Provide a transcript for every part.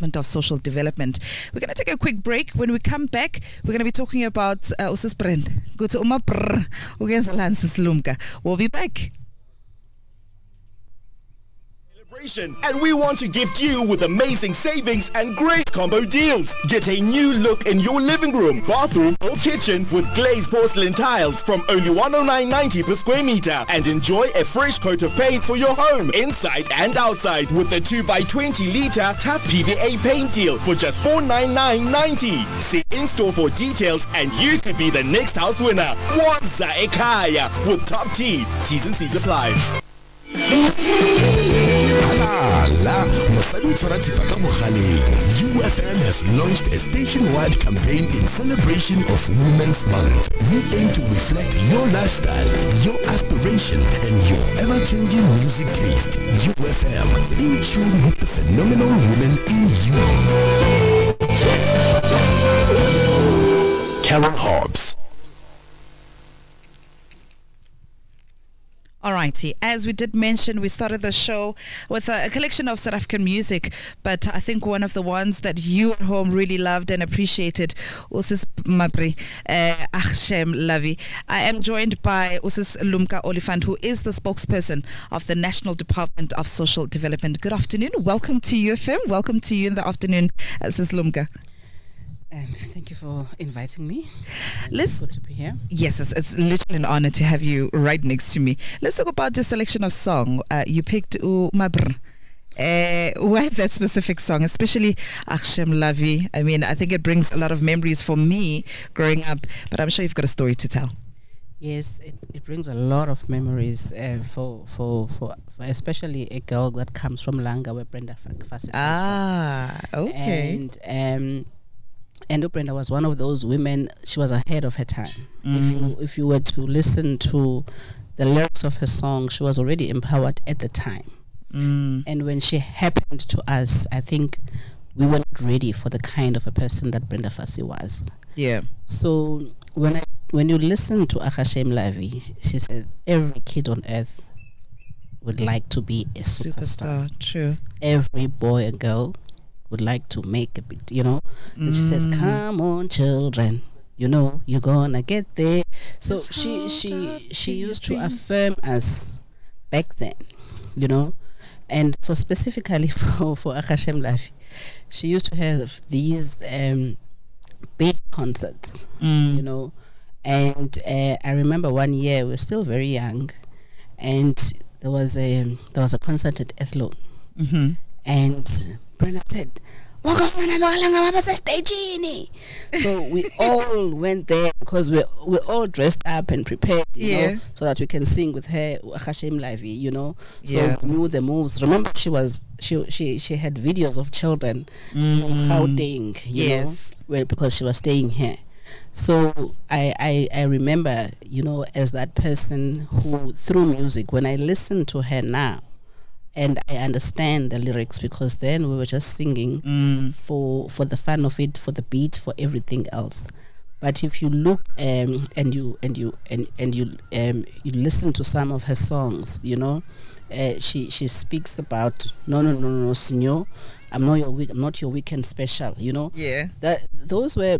Department of Social Development. We're going to take a quick break. When we come back, we're going to be talking about Usis Brand. Go to Uma Brr. Lumka. We'll be back. And we want to gift you with amazing savings and great combo deals. Get a new look in your living room, bathroom or kitchen with glazed porcelain tiles from only $109.90 per square meter, and enjoy a fresh coat of paint for your home inside and outside with a 2x20 litre tough PVA paint deal for just $499.90. See in store for details and you could be the next house winner. Waza Ekaya with top T. T's and C's apply. UFM has launched a station-wide campaign in celebration of Women's Month. We aim to reflect your lifestyle, your aspiration, and your ever-changing music taste. UFM, in tune with the phenomenal woman in you. Carol Hobbs. Alrighty, as we did mention, we started the show with a collection of South African music, but I think one of the ones that you at home really loved and appreciated, Usis Mabri, Achshem Lavi. I am joined by Usis Lumka Oliphant, who is the spokesperson of the National Department of Social Development. Good afternoon. Welcome to UFM. Welcome to you in the afternoon, Usis Lumka. Thank you for inviting me. It's good to be here. Yes, it's literally an honor to have you right next to me. Let's talk about the selection of song. You picked Mabr. Why that specific song, especially Akshem Lavi? I mean, I think it brings a lot of memories for me growing up, but I'm sure you've got a story to tell. Yes, it brings a lot of memories for especially a girl that comes from Langa, where Brenda Fassie comes from. Okay. And Brenda was one of those women. She was ahead of her time. If you were to listen to the lyrics of her song, she was already empowered at the time. And when she happened to us, I think we weren't ready for the kind of a person that Brenda Fassie was. Yeah. So when you listen to Akashem Lavi, she says every kid on earth would like to be a superstar. True. Every boy and girl would like to make a big, and she says, come on children, you're gonna get there. So she used to affirm us back then, and specifically for Akashem Lavi, she used to have these big concerts, and I remember one year, we were still very young, and there was a concert at Athlone, and Brenda said, so we all went there because we're all dressed up and prepared, so that we can sing with her Hashem Lavi, So we knew the moves. Remember, she had videos of children from Gauteng, because she was staying here. So I remember, as that person who, through music, when I listen to her now, and I understand the lyrics, because then we were just singing for the fun of it, for the beat, for everything else. But if you look and you listen to some of her songs, she speaks about no, senor, I'm not your weekend special. Yeah. That those were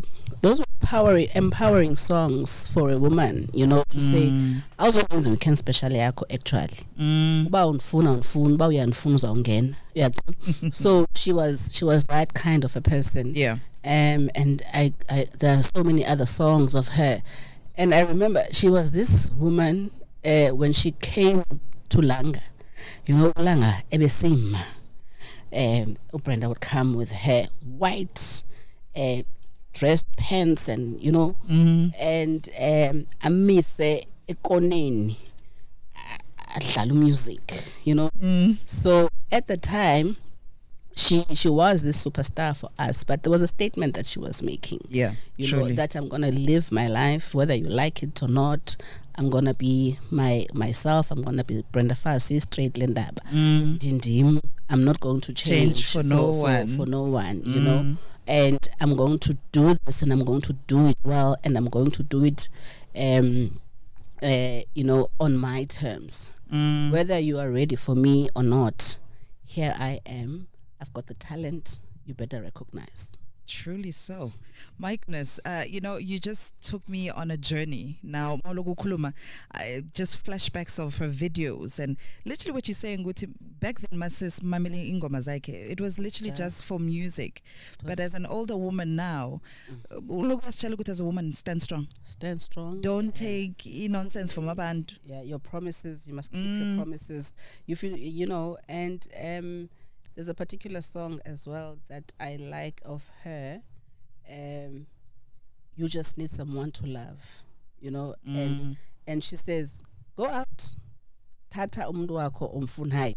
empowering songs for a woman. To say, I was always weekend special actually. So she was that kind of a person. Yeah. And I there are so many other songs of her, and I remember she was this woman when she came to Langa. Langa ebesima. Brenda would come with her white dressed pants and and amise ekoneni adlala music, So at the time she was this superstar for us, but there was a statement that she was making. Yeah, that I'm gonna live my life whether you like it or not. I'm gonna be myself. I'm gonna be Brenda Fassie, straight Lendaba. I'm not going to change for no one, and I'm going to do this, and I'm going to do it well, and I'm going to do it, on my terms. Whether you are ready for me or not, here I am. I've got the talent. you better recognize. Truly so. My goodness, you just took me on a journey. Now, Malogo Kuluma, just flashbacks of her videos and literally what you're saying, Guti, back then, Masis Mamili Ingoma Zaike, it was literally just for music. But as an older woman now, as a woman, stand strong. Stand strong. Don't take nonsense from a band. Yeah, your promises, you must keep your promises. You feel, and there's a particular song as well that I like of her. You just need someone to love, and she says, go out. Tata umntu wakho omfunayo.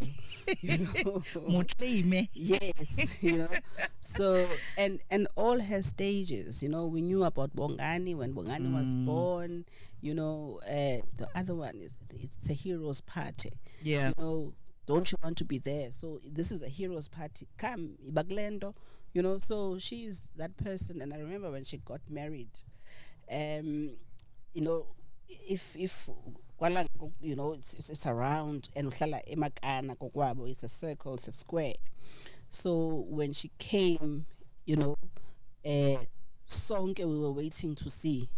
Yes, So and all her stages, we knew about Bongani when Bongani was born. The other one it's a hero's party. Yeah. Don't you want to be there? So this is a hero's party. Come, Ibaglendo, So she's that person. And I remember when she got married, if it's around and it's a circle, it's a square. So when she came, Sonke we were waiting to see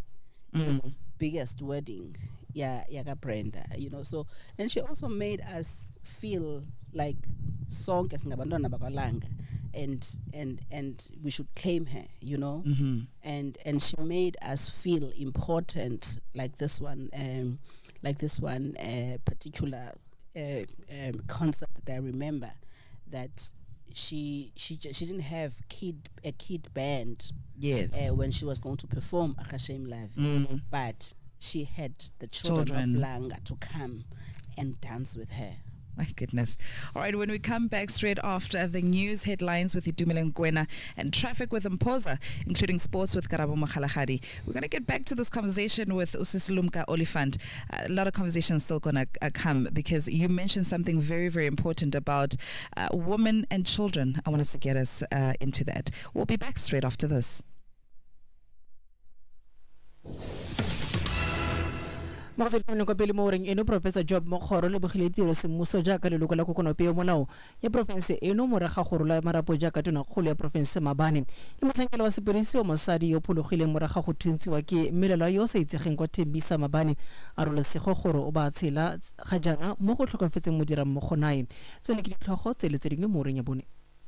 this biggest wedding. Yaga Brenda, so and she also made us feel like sonke singabantwana bakalanga and we should claim her, and she made us feel important like this one particular concert that I remember that she didn't have a kid band when she was going to perform Akashem Live, but she had the children of Langa to come and dance with her. My goodness. All right, when we come back straight after the news headlines with Idumile Ngwena and traffic with Mpoza, including sports with Karabo Makhalahari, we're going to get back to this conversation with Lumka Oliphant. A lot of conversations still going to come because you mentioned something very, very important about women and children. I want us to get us into that. We'll be back straight after this. Mokgethi kwa pele mo reng eno Professor Job Mokgoro le bogile tiro semmuso jaaka leloko la kokonopeo molao ya province eno moraga go rola marapo jaaka tona kgolo ya province Mabane le motlhankela wa sepodisi wa mosadi yo phologile moraga go thuntsiwa ke melelo yo sa itsegeng kwa Thembisa Mabane a rola sego gore o ba tshela ga jana mo go tlhokafetseng modira mmogo nae tsone ke ditlhogo tse le tse dingwe mo reng ya bone.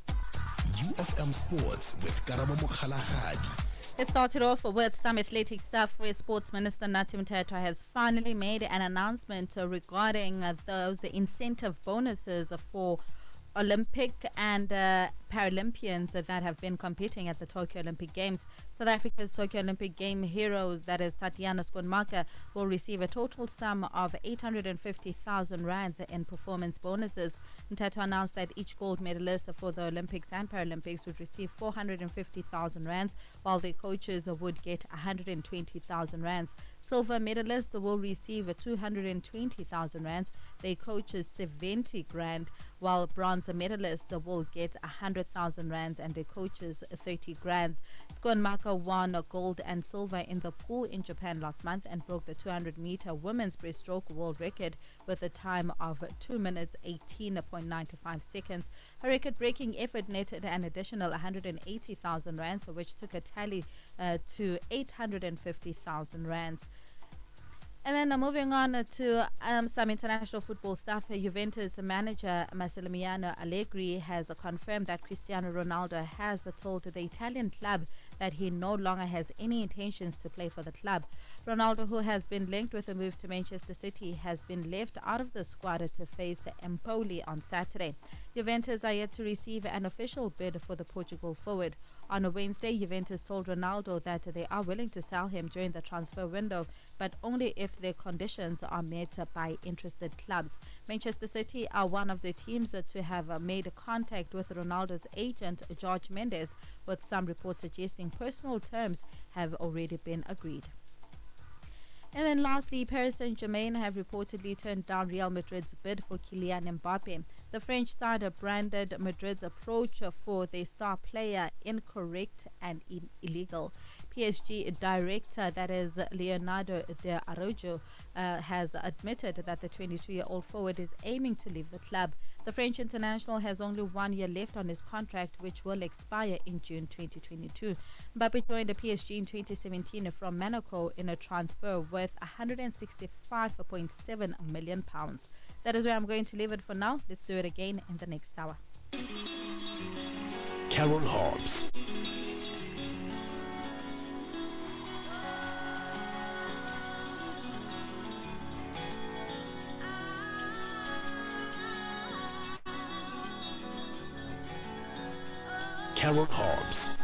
UFM Sports with Karabo Mokhalahadi. It started off with some athletic stuff where Sports Minister Nathi Mthethwa has finally made an announcement regarding those incentive bonuses for Olympic and Paralympians that have been competing at the Tokyo Olympic Games. South Africa's Tokyo Olympic Game heroes, that is Tatiana Skonmaka, will receive a total sum of 850,000 rands in performance bonuses. Mthethwa announced that each gold medalist for the Olympics and Paralympics would receive 450,000 rands, while their coaches would get 120,000 rands. Silver medalists will receive 220,000 rands, their coaches 70 grand, while bronze medalists will get 100,000 rands and their coaches 30 grand. Skonmaka won gold and silver in the pool in Japan last month and broke the 200-meter women's breaststroke world record with a time of 2 minutes 18.95 seconds. Her record-breaking effort netted an additional 180,000 rands, which took a tally to 850,000 rands. And then moving on to some international football stuff, Juventus manager Massimiliano Allegri has confirmed that Cristiano Ronaldo has told the Italian club that he no longer has any intentions to play for the club. Ronaldo, who has been linked with a move to Manchester City, has been left out of the squad to face Empoli on Saturday. Juventus are yet to receive an official bid for the Portugal forward. On a Wednesday, Juventus told Ronaldo that they are willing to sell him during the transfer window, but only if their conditions are met by interested clubs. Manchester City are one of the teams to have made contact with Ronaldo's agent, George Mendes, with some reports suggesting personal terms have already been agreed. And then lastly, Paris Saint-Germain have reportedly turned down Real Madrid's bid for Kylian Mbappe. The French side branded Madrid's approach for their star player incorrect and illegal. PSG director, that is Leonardo de Araujo, has admitted that the 22-year-old forward is aiming to leave the club. The French international has only 1 year left on his contract, which will expire in June 2022. Mbappe joined the PSG in 2017 from Monaco in a transfer worth £165.7 million. That is where I'm going to leave it for now. Let's do it again in the next hour. Carol Hobbs. Carol Hobbs.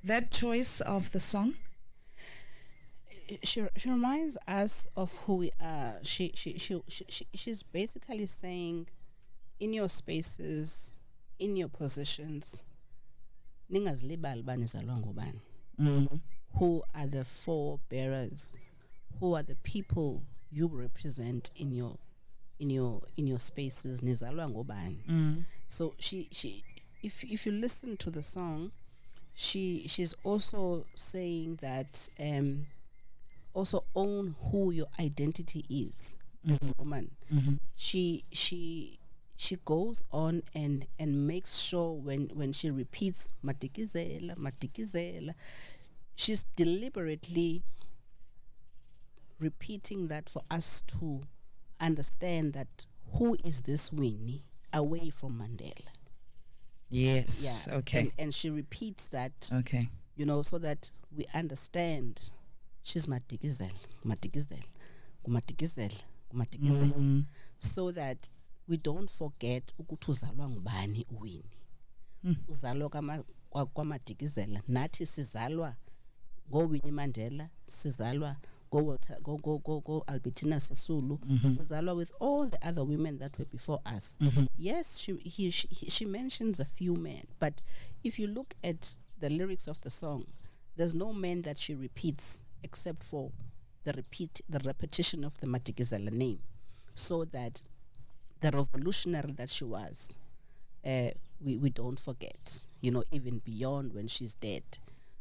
That choice of the song, she reminds us of who we are. She's basically saying, in your spaces, in your positions, ningazilibali bani zalwa ngubani. Who are the forebearers? Who are the people you represent in your spaces? Nizalwa ngubani. So she if you listen to the song, she's also saying that also own who your identity is as a woman. She goes on and makes sure when she repeats matikizela, she's deliberately repeating that for us to understand that who is this Winnie away from Mandela. Yes. Yeah. Okay. And she repeats that. Okay. You know, so that we understand she's matikizel, so that we don't forget ukuthi uzalwa ngubani uWinnie. Uzalwa kwamatikizela, nathi sizalwa go Winnie Mandela, sizalwa, go Walter, go Albertina Sisulu, sizalwa with all the other women that were before us. Yes, she mentions a few men, but if you look at the lyrics of the song, there's no man that she repeats except for the repetition of the Matikizela name, so that the revolutionary that she was, we don't forget, even beyond when she's dead.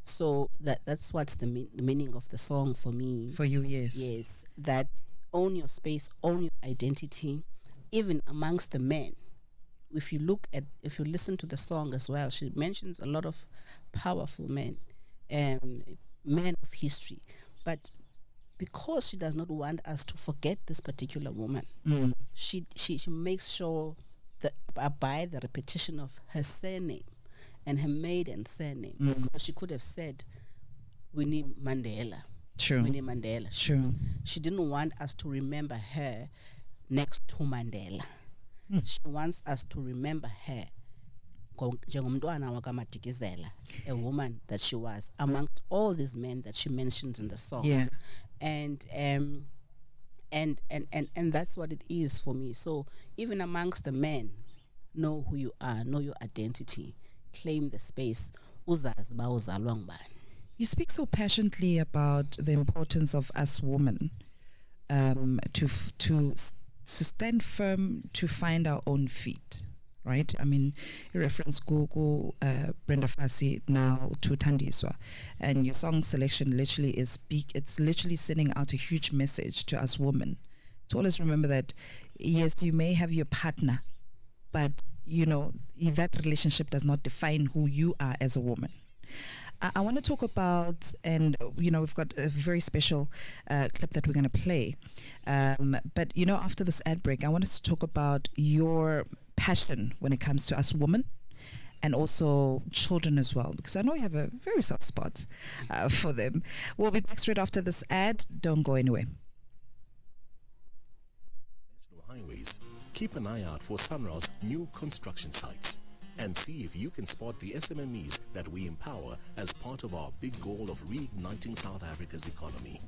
So that's what's the meaning of the song for me. For you, yes. Yes, that own your space, own your identity, even amongst the men. If you listen to the song as well, she mentions a lot of powerful men, men of history. But because she does not want us to forget this particular woman, she makes sure that by the repetition of her surname and her maiden surname, because she could have said Winnie Mandela. True. Winnie Mandela. True. She didn't want us to remember her next to Mandela. She wants us to remember her njengomntwana wakaMatikizela, a woman that she was amongst all these men that she mentions in the song. Yeah. And that's what it is for me. So even amongst the men, know who you are, know your identity, claim the space. Uzazi ba uzalwa ngubani. You speak so passionately about the importance of us women to stand firm, to find our own feet, right? I mean, you reference Gogo, Brenda Fassie, now to Tandiswa, and your song selection literally it's literally sending out a huge message to us women to always remember that, yes, you may have your partner, but that relationship does not define who you are as a woman. I want to talk about, and we've got a very special clip that we're going to play. But after this ad break, I want us to talk about your passion when it comes to us women, and also children as well, because I know you have a very soft spot for them. We'll be back straight after this ad. Don't go anywhere. National highways. Keep an eye out for Sunral's new construction sites, and see if you can spot the SMMEs that we empower as part of our big goal of reigniting South Africa's economy.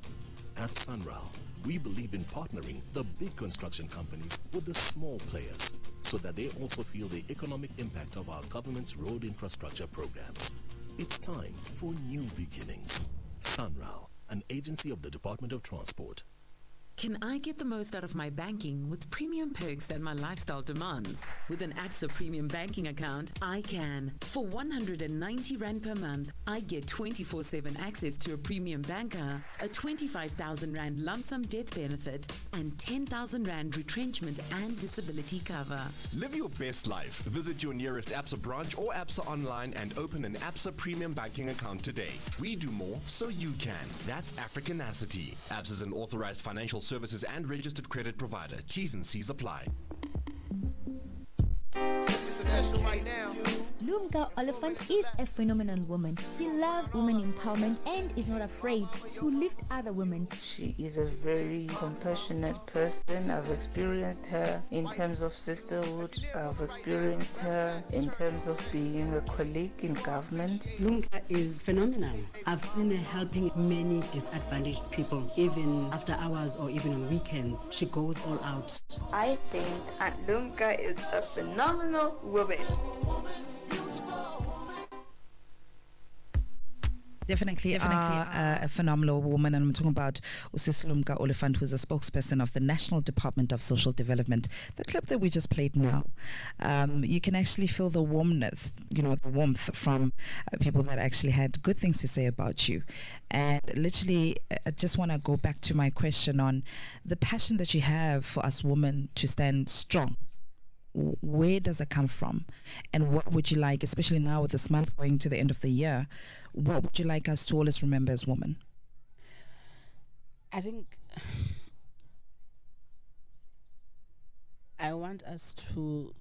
At Sunral, we believe in partnering the big construction companies with the small players, so that they also feel the economic impact of our government's road infrastructure programs. It's time for new beginnings. Sunral, an agency of the Department of Transport. Can I get the most out of my banking with premium perks that my lifestyle demands? With an Absa Premium Banking account, I can. For 190 Rand per month, I get 24/7 access to a premium banker, a 25,000 Rand lump sum death benefit, and 10,000 Rand retrenchment and disability cover. Live your best life. Visit your nearest Absa branch or Absa online and open an Absa Premium Banking account today. We do more so you can. That's Africanacity. Absa is an authorized financial services and registered credit provider. T's and C's apply. This is special right now. Lumka Oliphant is a phenomenal woman. She loves women empowerment and is not afraid to lift other women. She is a very compassionate person. I've experienced her in terms of sisterhood. I've experienced her in terms of being a colleague in government. Lumka is phenomenal. I've seen her helping many disadvantaged people, even after hours or even on weekends. She goes all out. I think Aunt Lumka is a phenomenal woman. Definitely a phenomenal woman, and I'm talking about Lumka Oliphant, who's a spokesperson of the National Department of Social Development. The clip that we just played now, you can actually feel the warmth, the warmth from people that actually had good things to say about you. And literally, I just want to go back to my question on the passion that you have for us women to stand strong. Where does it come from, and what would you like, especially now with this month going to the end of the year, what would you like us to always remember as women? I think I want us to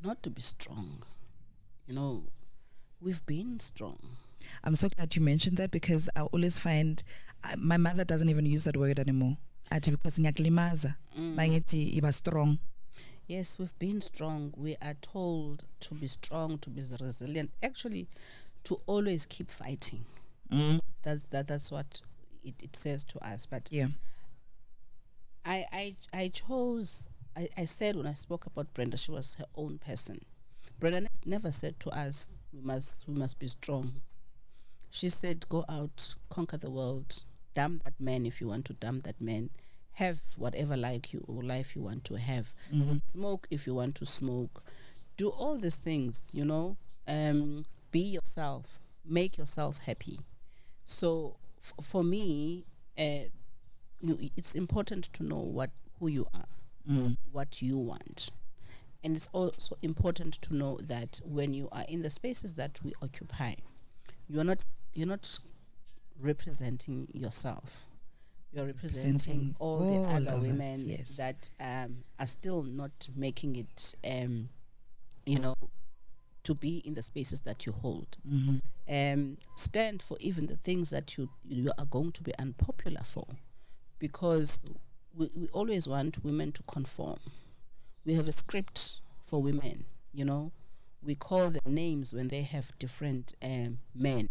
not to be strong. We've been strong. I'm so glad you mentioned that, because I always find my mother doesn't even use that word anymore. Because iba strong. Yes, we've been strong. We are told to be strong, to be resilient. Actually, to always keep fighting. that's what it says to us. But yeah, I chose. I said when I spoke about Brenda, she was her own person. Brenda never said to us, we must be strong. She said, go out, conquer the world, dump that man if you want to dump that man, have whatever life you want to have, smoke if you want to smoke, do all these things, be yourself, make yourself happy. So for me, it's important to know who you are, what you want. And it's also important to know that when you are in the spaces that we occupy, you're not representing yourself. You're representing all the other women that are still not making it, to be in the spaces that you hold. Stand for even the things that you are going to be unpopular for, because we always want women to conform. We have a script for women, we call them names when they have different men,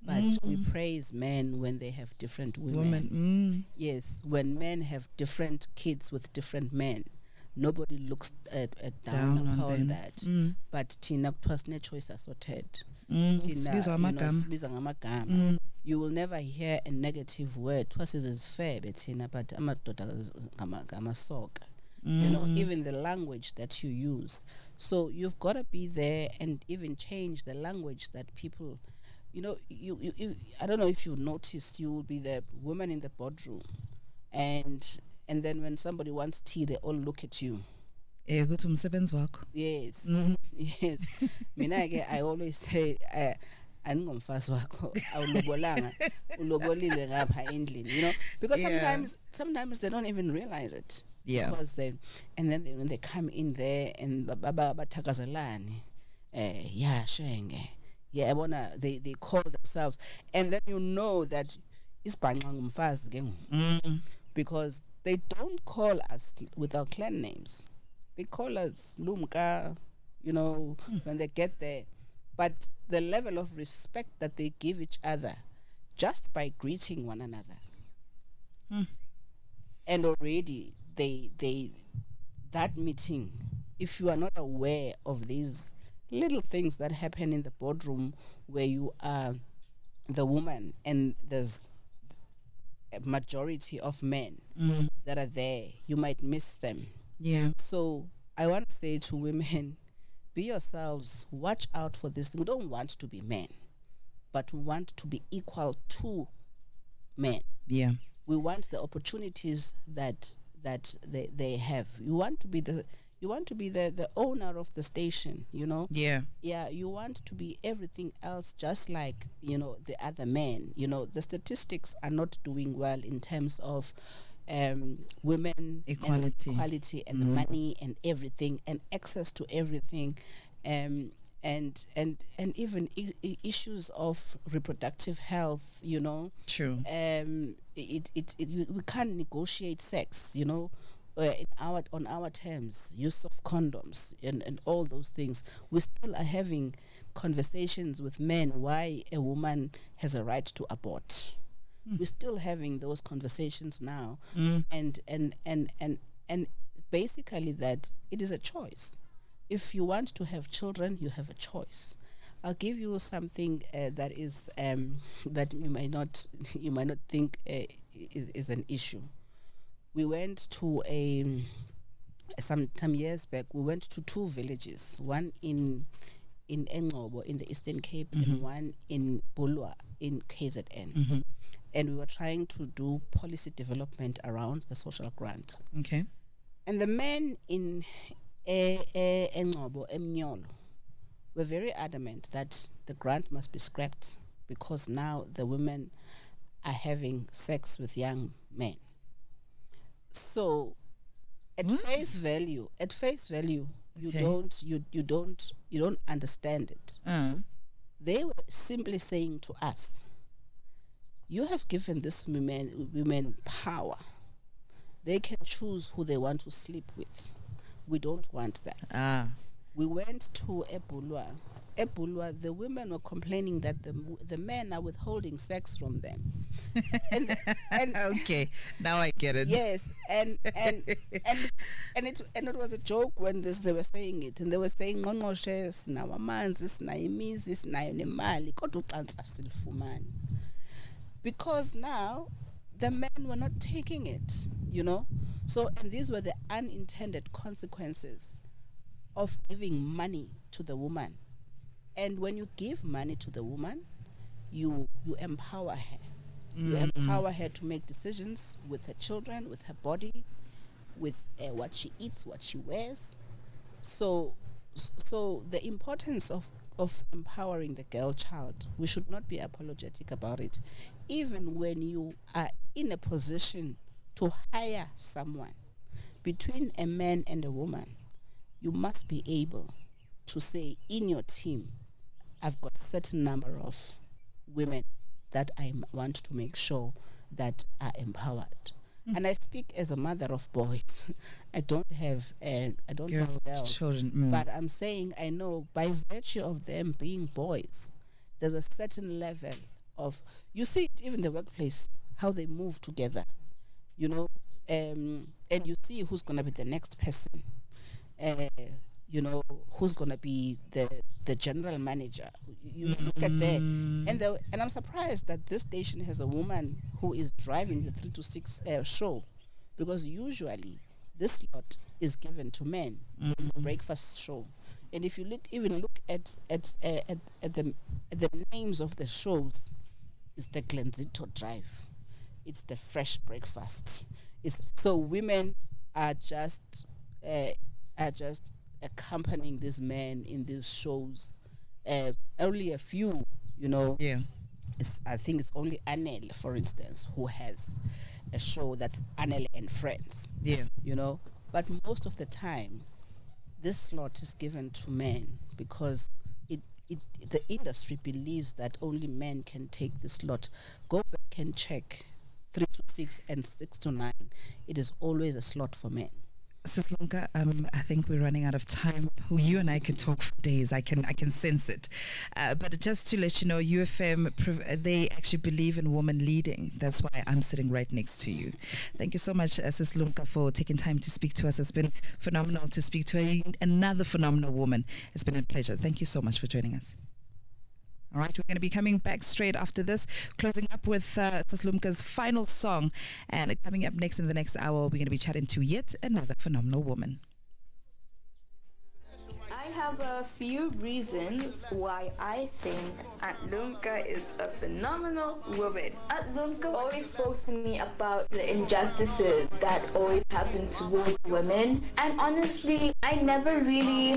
but we praise men when they have different women. Yes, when men have different kids with different men, nobody looks down upon that. But Tina personal choice assorted. You will never hear a negative word. Twas is fair, but Tina, but amasoka. Even the language that you use. So you've got to be there and even change the language that people, you I don't know if you noticed, you will be the woman in the boardroom, and then when somebody wants tea, they all look at you. Yes. Yes. I always say, andingomfazi wakho awulobolanga ulobolile ngapha endlini, because sometimes they don't even realize it, because then when they come in there and bathakazelane shenge yabona, they call themselves, and then that isibhanqa ngumfazi ke because they don't call us with our clan names. They call us Lumka, when they get there. But the level of respect that they give each other just by greeting one another. And already that meeting, if you are not aware of these little things that happen in the boardroom where you are the woman and there's a majority of men that are there, you might miss them. So I want to say to women, be yourselves, watch out for this. We don't want to be men, but we want to be equal to men. We want the opportunities that they have. You want to be the owner of the station, you want to be everything else just like the other men. The statistics are not doing well in terms of women equality and money and everything and access to everything, and even issues of reproductive health. True. We can't negotiate sex, on our terms, use of condoms and all those things. We still are having conversations with men why a woman has a right to abort. We're still having those conversations now, and basically that it is a choice. If you want to have children, you have a choice. I'll give you something that is that you might not think is an issue. We went to some years back. We went to two villages, one in Engcobo in the Eastern Cape and one in Bulwa in KZN. And we were trying to do policy development around the social grants. Okay. And the men in Engcobo, Emnyolo, were very adamant that the grant must be scrapped because now the women are having sex with young men. So at face value, you don't understand it. They were simply saying to us, you have given these women power. They can choose who they want to sleep with. We don't want that. We went to Ebulwa Ebulwa, the women were complaining that the men are withholding sex from them. and okay, now I get it. Yes, and it was a joke when they were saying it, and they were saying ngqongqoshe sinawamanzi sinayimizi sinayo nemali kodwa ucansa silifumani. Because now the men were not taking it, you know. So, and these were the unintended consequences of giving money to the woman. And when you give money to the woman, you empower her. You empower her to make decisions with her children, with her body, with what she eats, what she wears. So the importance of empowering the girl child, we should not be apologetic about it. Even when you are in a position to hire someone, between a man and a woman, you must be able to say in your team, I've got a certain number of women that I want to make sure that are empowered. And I speak as a mother of boys. I don't have girls, children. But I'm saying I know by virtue of them being boys, there's a certain level of, you see it even in the workplace, how they move together, you know, and you see who's gonna be the next person. You know, who's going to be the general manager. You look at that. And I'm surprised that this station has a woman who is driving the 3 to 6 show, because usually this slot is given to men, the breakfast show. And if you look at the names of the shows, it's the Glenzito Drive, it's the Fresh Breakfast. So women are just accompanying these men in these shows. Only a few, you know. Yeah. I think it's only Anel, for instance, who has a show that's Anel and Friends. Yeah. You know. But most of the time, this slot is given to men because the industry believes that only men can take this slot. Go back and check 3 to 6 and 6 to 9. It is always a slot for men. Sis Lumka, I think we're running out of time. You and I can talk for days. I can sense it. But just to let you know, UFM, they actually believe in women leading. That's why I'm sitting right next to you. Thank you so much, Sis Lumka, for taking time to speak to us. It's been phenomenal to speak to another phenomenal woman. It's been a pleasure. Thank you so much for joining us. All right, we're going to be coming back straight after this, closing up with Sis Lumka's final song. And coming up next in the next hour, we're going to be chatting to yet another phenomenal woman. I have a few reasons why I think Aunt Lumka is a phenomenal woman. Aunt Lumka always spoke to me about the injustices that always happen towards women, and honestly, I never really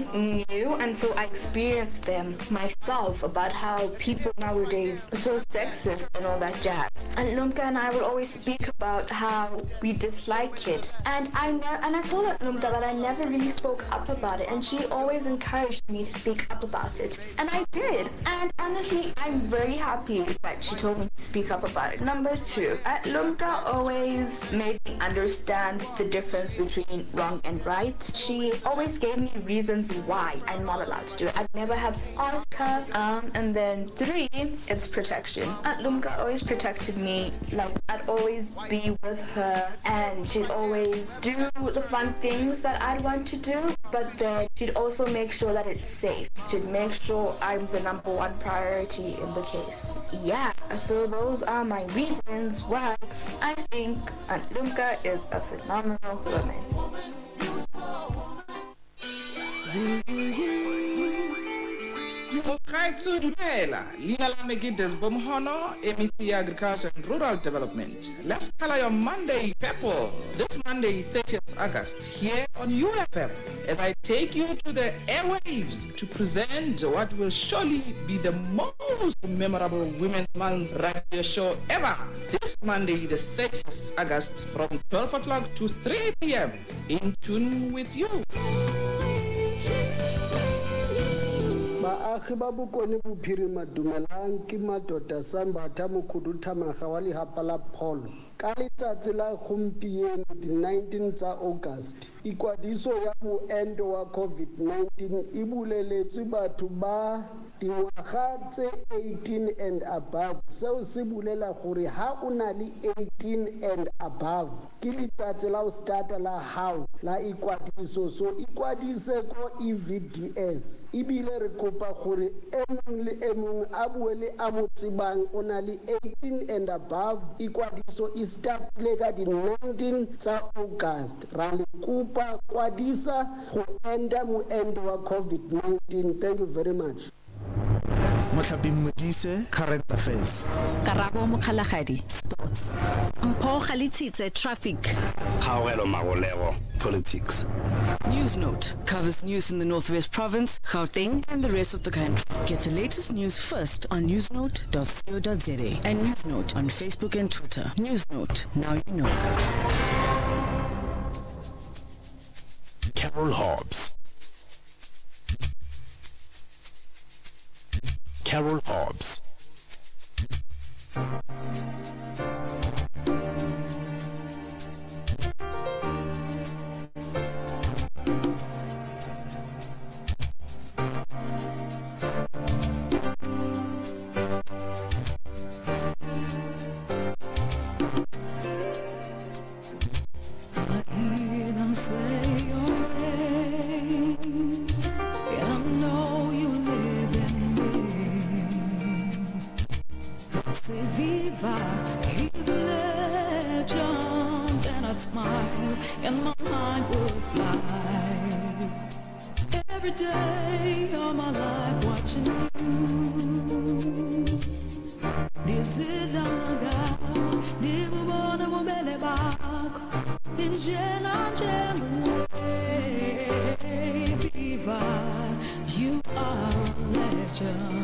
knew until I experienced them myself about how people nowadays are so sexist and all that jazz. Aunt Lumka and I would always speak about how we dislike it, and I told Aunt Lumka that I never really spoke up about it, and she always encouraged me to speak up about it, and I did. And honestly, I'm very happy that she told me to speak up about it. Number 2, Aunt Lumka always made me understand the difference between wrong and right. She always gave me reasons why I'm not allowed to do it. I'd never have to ask her. And then 3, it's protection. Aunt Lumka always protected me. Like, I'd always be with her, and she'd always do the fun things that I'd want to do, but then she'd also make sure that it's safe. She'd make sure I'm the number 1 priority in the case. Yeah, so those are my reasons why I think Aunt Lumka is a phenomenal woman. Mokgethi dumela, leina la me ke Desbomhono, MEC Agriculture and Rural Development. Let's color your Monday purple. This Monday, 30th August, here on UFM, as I take you to the airwaves to present what will surely be the most memorable Women's Month radio show ever. This Monday, the 30th August, from 12 o'clock to 3 p.m. In tune with you. Baagi ba bokone bophirima dumelang ke matota Sambatha Mokhuduthamaga wa lehapa la pholo ka letsatsi la gompieno di 19 tsa August ikwadiso ya moento wa COVID-19 e buleletse batho ba dingwaga tse 18 and above. Seo se bulela gore ha o na le 18 and above ke letsatsi la o starta la hao la ikwadiso. So ikwadise ko EVDS. Ebile re kopa gore emong le emong a bue le a mo tsebang o na le 18 and above. Ikwadiso e startile ka di 19 tsa August. Ra le kopa kwadisa go enda moento wa COVID-19. Thank you very much. Mohlapi Modise, Current Affairs. Karabo Mokgalagadi, Sports. Mpho Khalititse, Traffic. Kgaogelo Magolego, Politics. Newsnote covers news in the Northwest Province, Gauteng, and the rest of the country. Get the latest news first on newsnote.co.za and Newsnote on Facebook and Twitter. Newsnote, now you know. Carol Hobbs. Carol Hobbs. And my mind would fly every day of my life watching you. This is Langa, Nibubona Mobele Bak, in Jena Viva, you are a legend.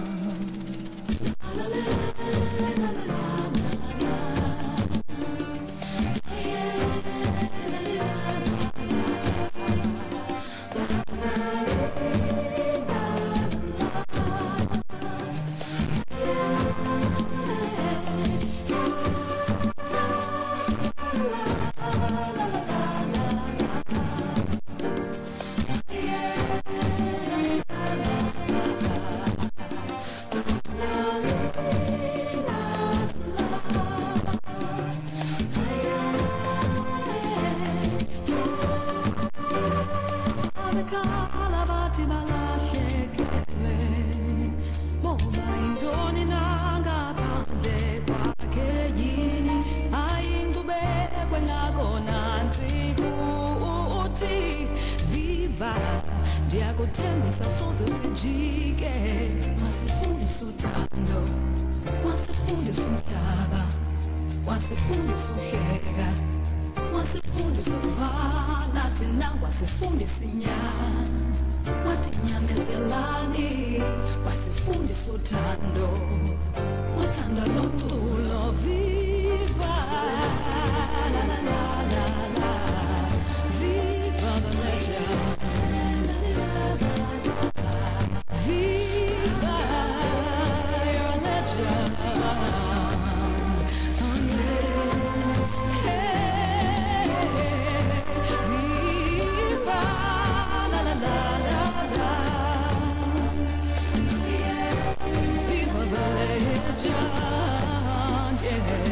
Ndiyakuthembisa sonke sijike wasifundisa uthando wasifundisa umhlaba wasifundisa uhleka wasifundisa ukuvana thina wasifundisa inyama wathi nyamezelani wasifundisa uthando uthando lomculo viva la la la la la viva the legend. Viva your legend. Oh yeah. Hey. Viva la la la la la. Oh yeah. Viva the legend. Yeah.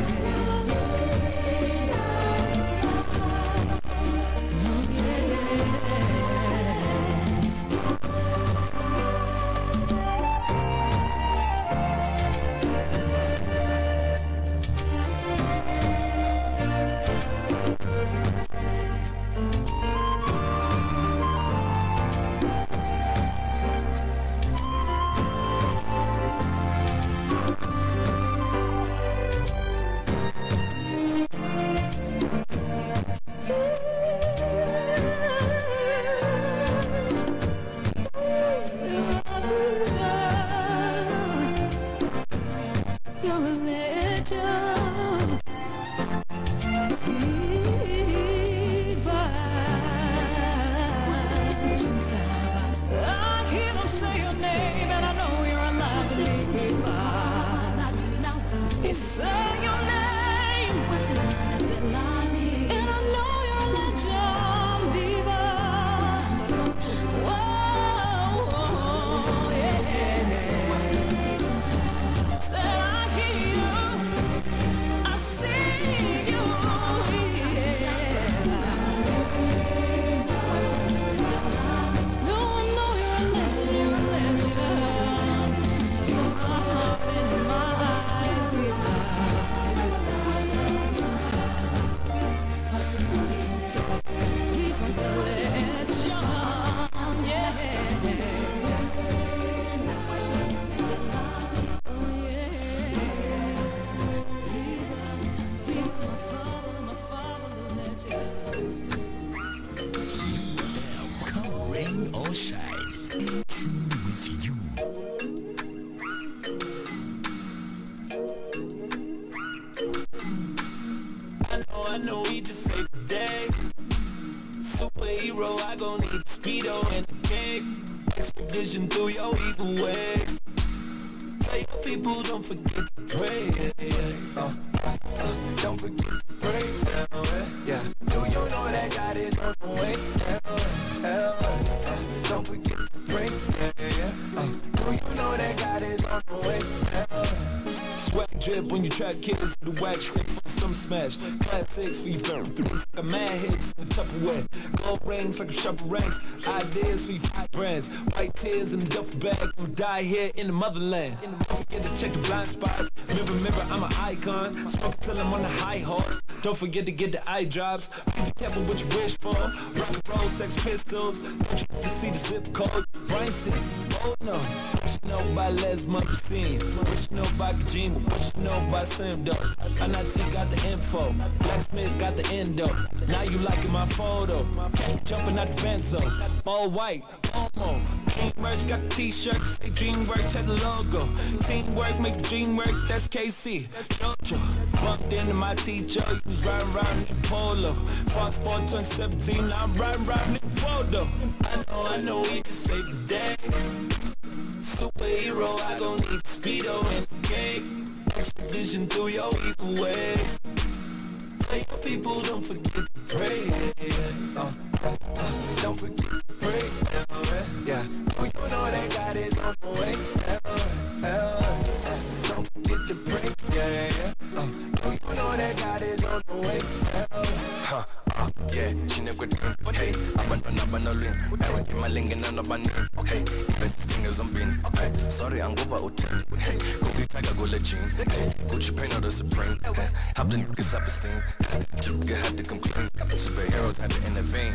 day. Superhero, I gon' need speedo and a cake. Expedition through your evil ways. Tell your people don't forget to pray. Don't forget to pray. Yeah. Do you know that God is on the way? Don't forget to pray. Do you know that God is on the way? Swag drip when you track kids, the wax trick for some smash. Classics for you burn threes like a mad hits in the Tupperware. Gold rings like a shopper ranks. Ideas for you five brands. White tears in the duffel bag. I'm die here in the motherland. Don't forget to check the blind spot. Mirror, mirror, I'm an icon. Smoke till I'm on the high horse. Don't forget to get the eye drops. Be careful what you wish for. Rock and roll, sex pistols. Don't you see the zip code? Brainstorm. Oh no. What you know by Les Mopsteen? What you know by Kajima? What you know about Sam though? NIT got the info, Blacksmith got the endo. Now you liking my photo, catch jumping out the benzo. All white, Omo. Dream merch got the t-shirts, say dream work, check the logo. Teamwork make the dream work, that's KC. Jojo, bumped into my teacher, he was riding around in polo. Fast forward 2017, now I'm riding around in photo. I know we can save the day. Superhero, I gon' need speedo and a cake. Expedition through your evil ways. Tell your people don't forget to pray. Don't forget to pray. Yeah. Do you know that God is on the way? Don't forget to pray. Do you know that God is on the way? Yeah, she never did. Hey, abantwana lwin. Ewe imalingena nabanini. Hey, ibesithinga zombini. Okay, sorry angoba uthini. Hey, kukitaka kule jean. Hey, Gucci paint or the Supreme. Hey, help the niggas self-esteem. Chibuke had to come clean. Superheroes had to intervene.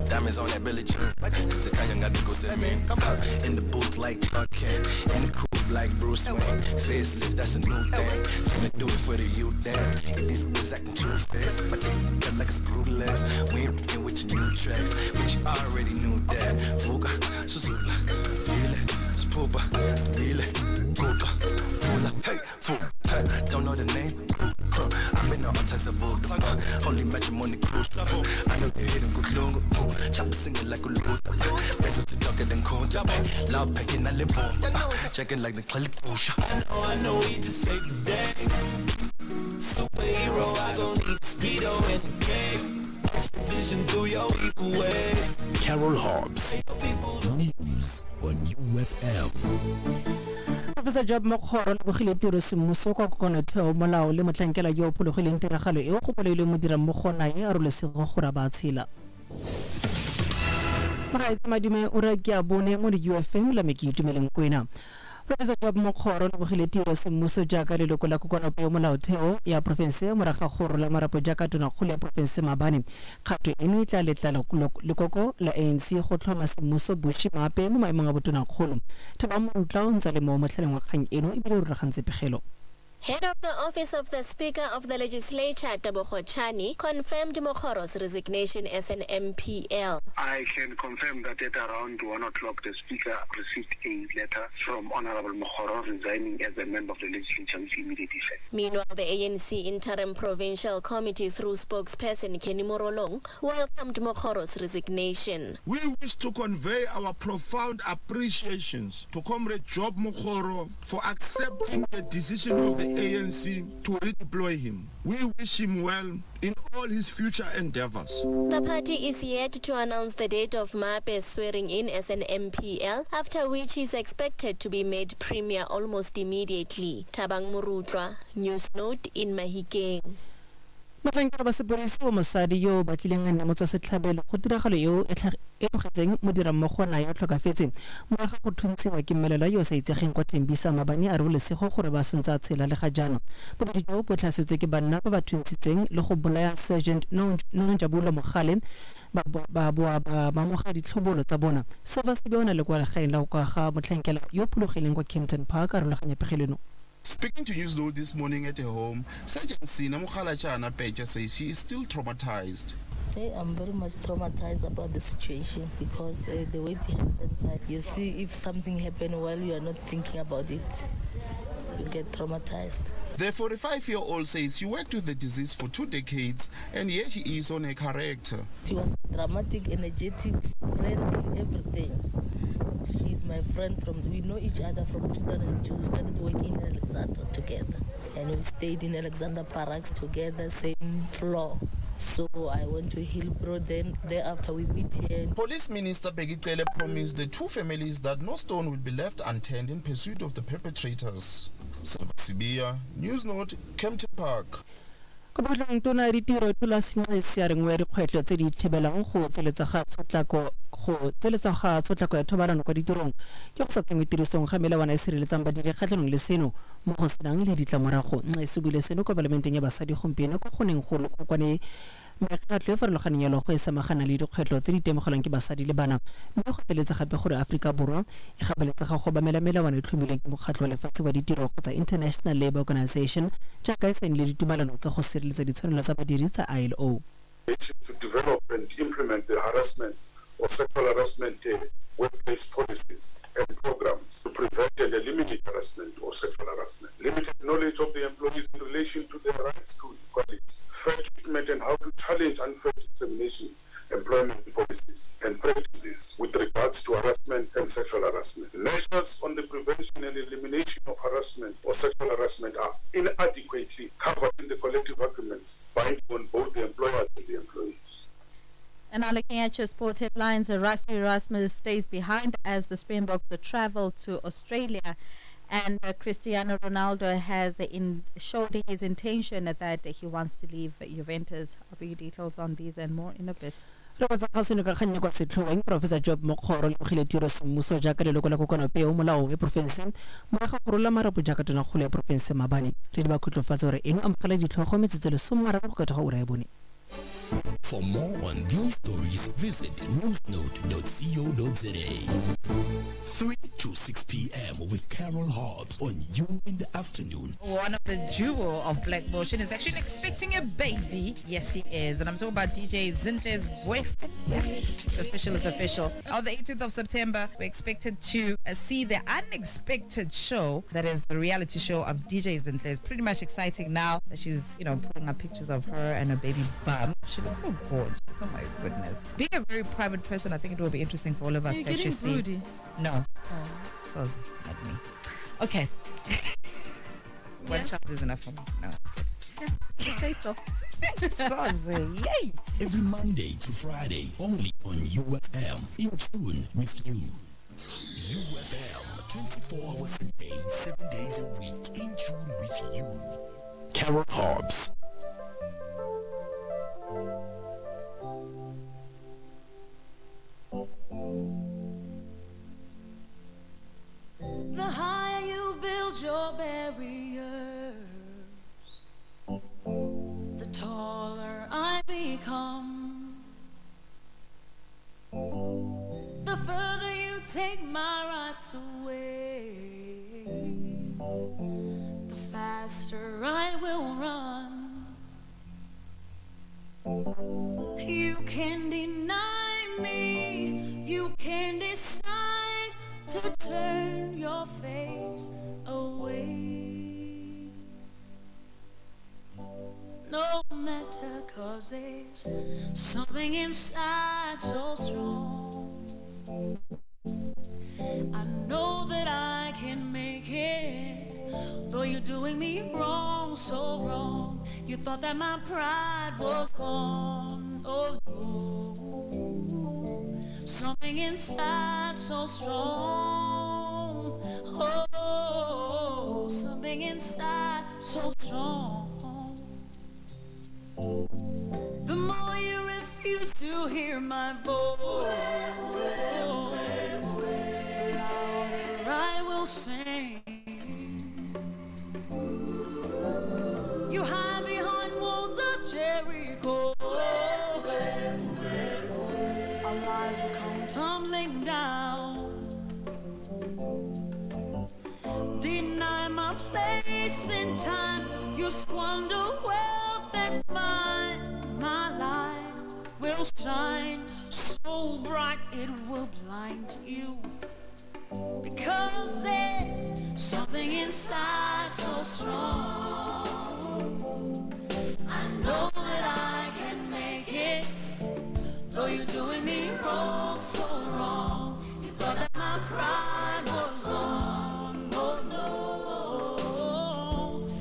Diamonds on that Billie Jean. Zakanya got to go set me. In the booth like Clark Kent. In the coupe like Bruce Wayne. Facelift, that's a new thing. Finna do it for the youth then. If these niggas acting two-faced, my teeth cut like a screw legs. We ain't rockin' with your new tracks, but you already knew that. Fuga, Suzula, Feel it, Spooba, Feel it, Kuka, Fula, hey, Fuga, don't know the name, I've been on all types of voodoo, holy matrimony cruise, I know they hit him good lungo, chopper singing like a luta, best of the darker than Kunja, loud packing, I live on, checking like the clip, I know we just save the day. Superhero, I gon' need speedo and a cake. Expedition through your evil ways. Carol Hobbs, News on UFM. Professor Job Mokgethi le bogile tiro semmuso kwa kokonotheo molao le motlhankela yo phologileng tiragalo e go bolele modira mmogo nae a rolesego gore ba tshela. Magaetsi madume o re ke a bone mo di UFM la me ke itumeleng kwena. Professor Job Mokgethi le bogile tiro semmuso jaaka leloko la kokonotheo molaotheo ya province moraga go rola marapo jaaka tonakgolo ya province Mabane. Kgato eno e tla letla lekoko la ANC go tlhoma semmuso bushi mape mo maemong a botonakgolo. Thaba Morutla o ntse le mo motlhaleng wa kgang eno e bile o ragantse pegelo. Head of the Office of the Speaker of the Legislature, Tebogo Chani, confirmed Mokhoro's resignation as an MPL. I can confirm that at around 1 o'clock, the Speaker received a letter from Honorable Mokhoro resigning as a member of the legislature with immediate effect. Meanwhile, the ANC Interim Provincial Committee, through spokesperson Kenny Morolong, welcomed Mokhoro's resignation. We wish to convey our profound appreciations to Comrade Job Mokhoro for accepting the decision of the ANC to redeploy him. We wish him well in all his future endeavors. The party is yet to announce the date of Mape's swearing in as an MPL, after which he is expected to be made premier almost immediately. Tabang Murutwa, News Note in Mahikeng. Motlhankela ba sepodisi o mosadi yo batlileng a nna motswasetlhabelo go tiragalo eo e tlogetseng modirammogo nae o tlhokafetse moraga go thuntsiwa ke mmelelo yo sa itsegeng kwa Thembisa Mabane a re bolesego gore ba sentse a tshela le ga jaana. Bobedi jo bo tlhasetswe ke banna ba ba thuntsitsweng le go bolaya Sergeant Nontsikelelo Mogale ba boa ba moga ditlhobolo tsa bona. Se ba se bona le kwa legaeng la go ga motlhankela yo phologileng kwa Kempton Park a rolaganya pegeleno. Speaking to Newsnote this morning at her home, Sergeant Sina Mukhalachana Pecha says she is still traumatized. I'm very much traumatized about the situation because the way it happens, you see if something happened while you are not thinking about it, you get traumatized. The 45-year-old says she worked with the disease for 2 decades, and here she is on her character. She was dramatic, energetic, friendly, everything. She's my friend we know each other from 2002. Started working in Alexandra together. And we stayed in Alexander Barracks together, same floor. So I went to Hillbrow, then thereafter we meet here. Police Minister Begicele promised the 2 families that no stone will be left unturned in pursuit of the perpetrators. Silva Sibia, News Note, Kempton Park. Ka botlhong tona ditiro tlola se re ngwe dikgwetlo tse di thebelang go tseletsa ga tshotlako ya thobalano kwa ditirong ke go sa tsengwe tirisong ga melawana e sireletsang badiri kgatlhanong le seno mo go senang le ditlamorago se buile seno kwa parlamenteng ya basadi gompieno ko go neng go lokwane mekgatlho e farologaneng ya loago e samagana le dikgwetlo tse di temogelang ke basadi le bana mme go feletsa gape gore Aforika Borwa e gabaletsega go obamela melawana e tlhomilweng ke mokgatlho wa lefatshe wa ditiro kgotsa International Labour Organization jaaka e saenile ditumalano tsa go sireletsa ditshwanelo tsa badiri tsa ILO. To develop and implement the harassment or sexual harassment workplace policies and programs to prevent and eliminate harassment or sexual harassment. Limited knowledge of the employees in relation to their rights to equality, fair treatment and how to challenge unfair discrimination, employment policies and practices with regards to harassment and sexual harassment. Measures on the prevention and elimination of harassment or sexual harassment are inadequately covered in the collective agreements binding on both the employers and the employees. And now looking at your sports headlines, Rassie Erasmus stays behind as the Springboks travel to Australia. And Cristiano Ronaldo has showed his intention that he wants to leave Juventus. I'll bring you details on these and more in a bit. Professor Job Mokgethi le bogile tiro semmuso jaaka leloko la kokoanopeo molao e porofense morago go rola marapo jaaka tona kgolo ya porofense maabane re di ba khutlofatsa gore eno amogela ditlhogo metsetselo 30 go ka thoga ura ya bone. For more on these stories, visit newsnote.co.za. 3 to 6 p.m. with Carol Hobbs on You in the Afternoon. One of the duo of Black Motion is actually expecting a baby. Yes, he is. And I'm talking about DJ Zintle's boyfriend. Yeah, it's official, it's official. On the 18th of September, we're expected to see the unexpected show. That is the reality show of DJ Zintle. It's pretty much exciting now that she's, putting up pictures of her and her baby bum. She looks so gorgeous. Oh my goodness. Being a very private person, I think it will be interesting for all of us to actually see. Broody? No. So not me. Okay. One child is enough for me. No. Yeah, say so. Yay! Every Monday to Friday, only on UFM. In tune with you. UFM, 24 hours a day, 7 days a week. In tune with you. Carol Hobbs. The higher you build your barriers, the taller I become. The further you take my rights away, the faster I will run. You can deny me, you can decide to turn your face away. No matter, 'cause there's something inside so strong. I know that I can make it, though you're doing me wrong, so wrong. You thought that my pride was gone. Oh no. Something inside so strong. Oh, something inside so strong. The more you refuse to hear my voice, the louder I will sing. You hide behind walls of Jericho. Our lives will come tumbling down. Deny my place in time. You squander wealth that's mine. My light will shine so bright it will blind you. Because there's something inside inside so strong. I know that I can make it, though you're doing me wrong, so wrong. You thought that my pride was gone, oh no.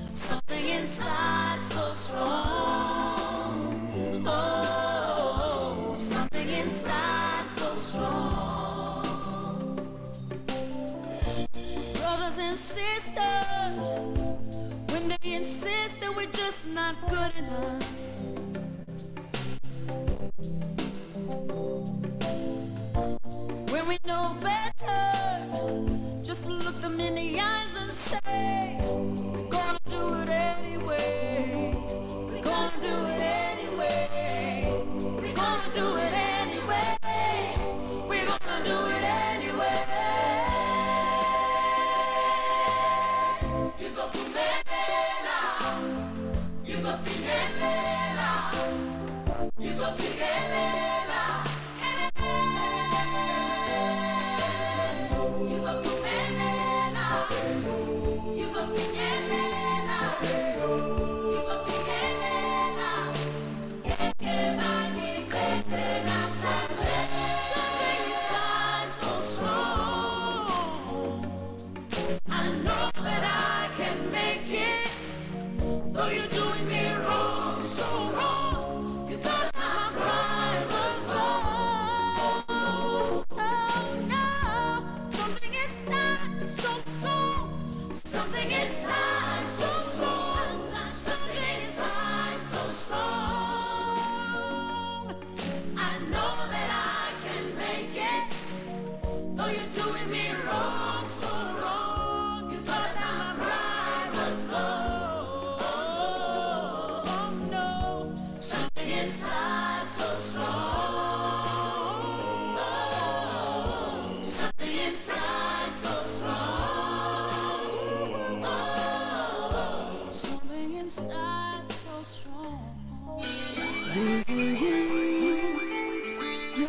Something inside so strong, oh, something inside so strong. Brothers and sisters, when they insist that we're just not good enough, when we know better, just look them in the eyes and say, we're gonna do it anyway. We're gonna do it anyway. We're gonna do it anyway. We're gonna do it anyway. Izophumelela, izofinyelela, izophikelela.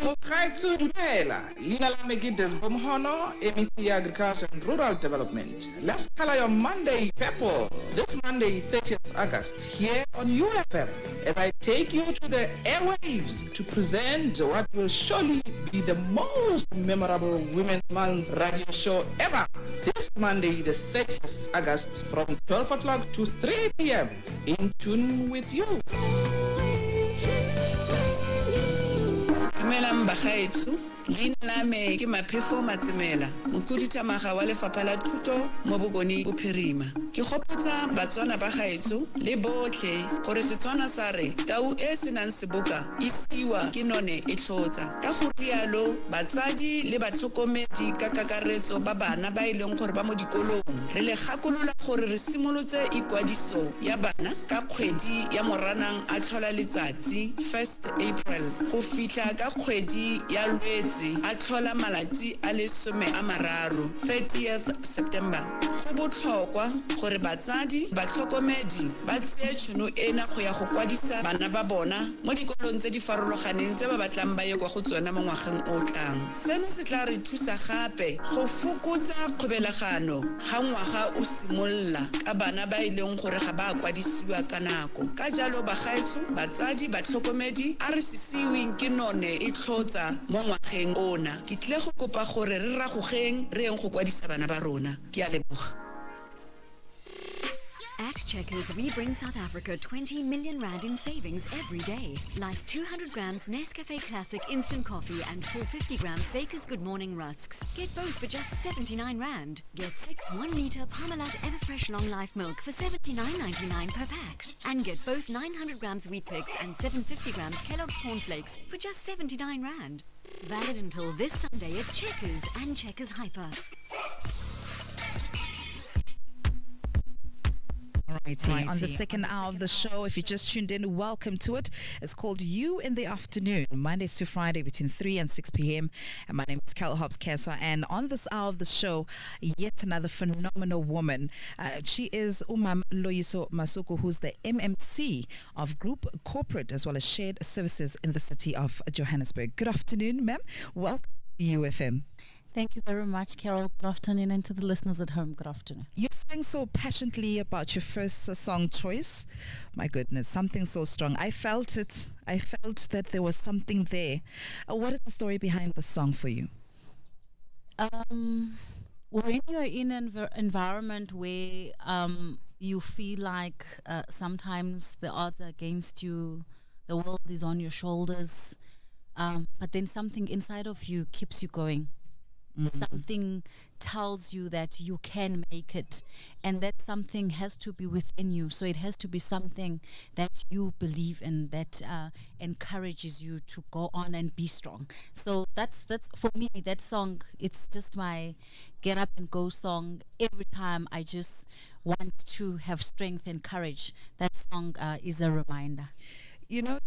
Mokgethi dumela, leina la me ke Mokgethi, MEC Agriculture and Rural Development. Let's color your Monday purple. This Monday, 30th August, here on UFM, as I take you to the airwaves to present what will surely be the most memorable Women's Month radio show ever. This Monday, the 30th August, from 12 o'clock to 3 p.m. In tune with you. Dumela mbagaetso, leina la me ke Maphefo Matsemela, mokhuduthamaga wa lefapha la thuto mo Bokone Bophirima. Ke gopotsa batswana ba gaetso le botlhe gore Setswana sa re tau e senang seboka e siwa ke none e tlhotsa. Ka go rialo batsadi le batlhokomedi ka kakaretso ba bana ba ileng gore ba mo dikolong re le gakolola gore re simolotse ikwadiso ya bana ka kgwedi ya Moranang a tlhola letsatsi 1st April go fitla ka kgwedi ya Lwetse a tlhola malatsi a le 30 30th September. Go botlhokwa gore batsadi batlhokomedi ba tseye tšhono ena go ya go kwadisa bana ba bona mo dikolong tse di farologaneng tse ba batlang ba ye kwa go tsona mo ngwageng o tlang. Seno se tla re thusa gape go fokotsa kgobelegano ga ngwaga o simolola ka bana ba ileng gore ga ba kwadisiwa ka nako. Ka jalo bagaetso batsadi batlhokomedi a re sisiweng ke none e tlhotsa mo ngwageng ona. Ke tle go kopa gore re ragogeng re eng go kwadisa bana ba rona. Ke a leboga. At Checkers, we bring South Africa 20 million rand in savings every day. Like 200 grams Nescafe Classic instant coffee and 450 grams Baker's Good Morning rusks. Get both for just 79 rand. Get 6 1-litre Parmalat Everfresh Long Life milk for 79.99 per pack. And get both 900 grams Wheat Pix and 750 grams Kellogg's Cornflakes for just 79 rand. Valid until this Sunday at Checkers and Checkers Hyper. Alrighty, on the second hour of the show, if you just tuned in, welcome to it. It's called You in the Afternoon, Mondays to Friday between 3 and 6 p.m. And my name is Carol Hobbs-Keswa. And on this hour of the show, yet another phenomenal woman. She is Loyiso Masuku, who's the MMC of Group Corporate as well as Shared Services in the city of Johannesburg. Good afternoon, ma'am. Welcome to UFM. Thank you very much, Carol. Good afternoon, and to the listeners at home, good afternoon. You sang so passionately about your first song choice. My goodness, something so strong. I felt it. I felt that there was something there. What is the story behind the song for you? When you're in an environment where you feel like sometimes the odds are against you, the world is on your shoulders, but then something inside of you keeps you going. Something tells you that you can make it, and that something has to be within you. So it has to be something that you believe in, that encourages you to go on and be strong. So that's for me, that song, it's just my get up and go song. Every time I just want to have strength and courage, that song is a reminder. You know,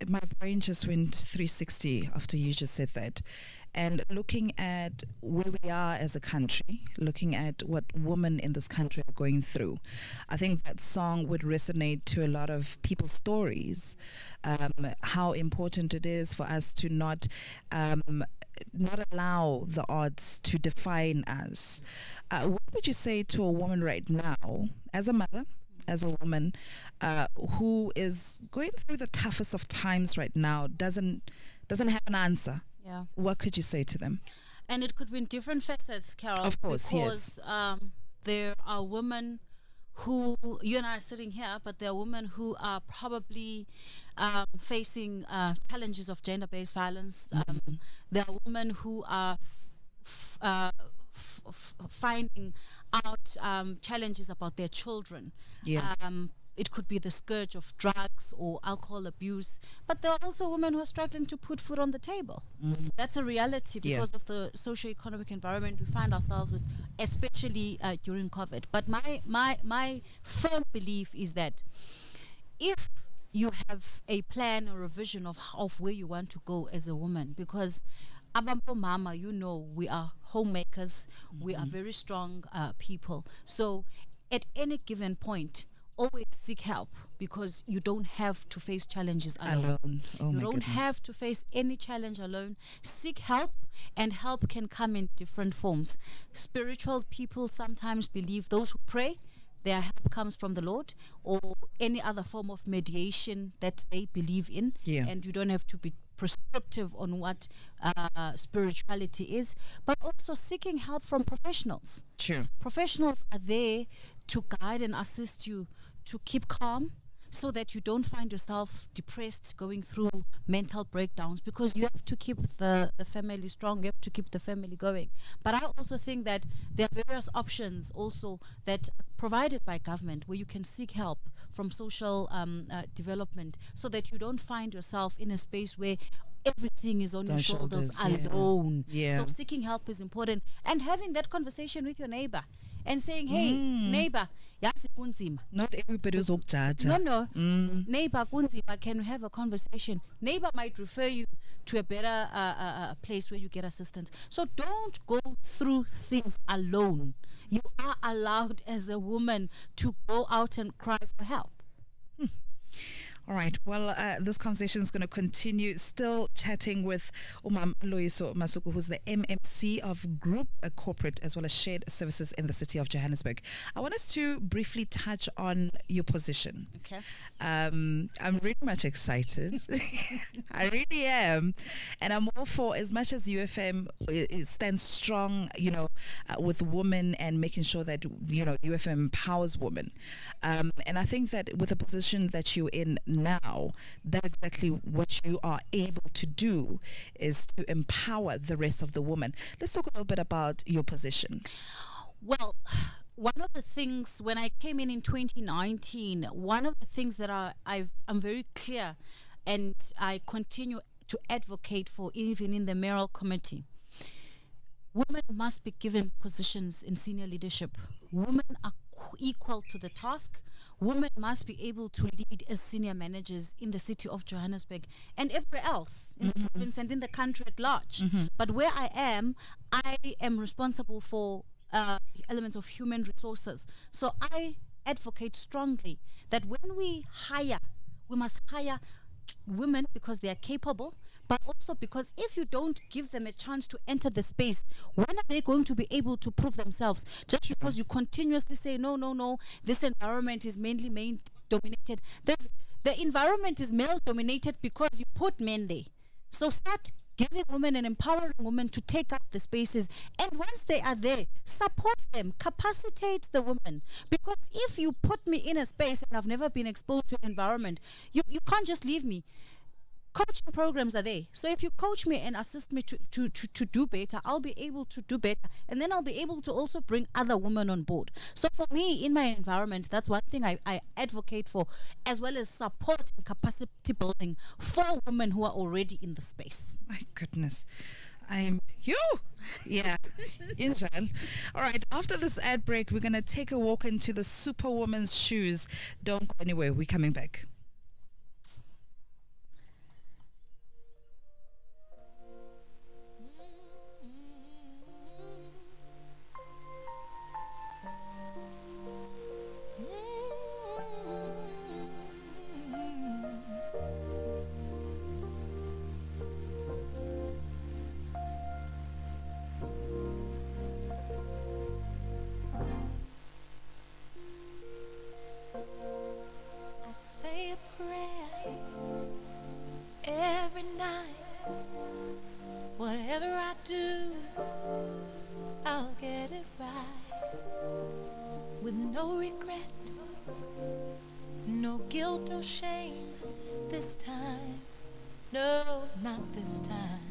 my brain just went 360 after you just said that. And looking at where we are as a country, looking at what women in this country are going through, I think that song would resonate to a lot of people's stories. How important it is for us to not allow the odds to define us. What would you say to a woman right now, as a mother, as a woman who is going through the toughest of times right now, doesn't have an answer? Yeah. What could you say to them? And it could be in different facets, Carol. Of course, because, there are women who, you and I are sitting here, but there are women who are probably facing challenges of gender-based violence. There are women who are finding out challenges about their children. Yeah. It could be the scourge of drugs or alcohol abuse, but there are also women who are struggling to put food on the table. That's a reality because of the socio-economic environment we find ourselves with, especially during COVID. But my firm belief is that if you have a plan or a vision of where you want to go as a woman, because Abambo Mama, you know, we are homemakers, we are very strong people. So at any given point, always seek help, because you don't have to face challenges alone. You don't have to face any challenge alone. Seek help, and help can come in different forms. Spiritual people sometimes believe those who pray, their help comes from the Lord, or any other form of mediation that they believe in. Yeah. And you don't have to be prescriptive on what spirituality is, but also seeking help from professionals. Sure. Professionals are there to guide and assist you to keep calm, so that you don't find yourself depressed, going through mental breakdowns, because you have to keep the family strong, you have to keep the family going. But I also think that there are various options also that are provided by government, where you can seek help from social development, so that you don't find yourself in a space where everything is on your shoulders alone. Yeah. So seeking help is important, and having that conversation with your neighbor and saying, hey, neighbor, yazi kunzima. Not everybody is judge. No. Neighbor kunzima, can we have a conversation? Neighbor might refer you to a better place where you get assistance. So don't go through things alone. You are allowed as a woman to go out and cry for help. All right. Well, this conversation is going to continue. Still chatting with Loyiso Masuku, who's the MMC of Group Corporate as well as Shared Services in the city of Johannesburg. I want us to briefly touch on your position. Okay. I'm really much excited. I really am. And I'm all for, as much as UFM stands strong, with women and making sure that, UFM empowers women. And I think that with the position that you're in now, that's exactly what you are able to do, is to empower the rest of the women. Let's talk a little bit about your position. Well, one of the things, when I came in 2019, one of the things that I'm very clear, and I continue to advocate for, even in the mayoral committee, women must be given positions in senior leadership. Women are equal to the task. Women must be able to lead as senior managers in the city of Johannesburg and everywhere else in the province and in the country at large. But where I am responsible for elements of human resources. So I advocate strongly that when we hire, we must hire women because they are capable, but also because if you don't give them a chance to enter the space, when are they going to be able to prove themselves? Just because you continuously say, no, no, no, this environment is mainly dominated. The environment is male dominated because you put men there. So start giving women and empowering women to take up the spaces. And once they are there, support them, capacitate the women. Because if you put me in a space and I've never been exposed to an environment, you can't just leave me. Coaching programs are there. So if you coach me and assist me to do better, I'll be able to do better. And then I'll be able to also bring other women on board. So for me, in my environment, that's one thing I advocate for, as well as support and capacity building for women who are already in the space. My goodness. Yeah, Injan. All right, after this ad break, we're going to take a walk into the superwoman's shoes. Don't go anywhere. We're coming back. Say a prayer every night. Whatever I do, I'll get it right. With no regret, no guilt, no shame this time. No, not this time.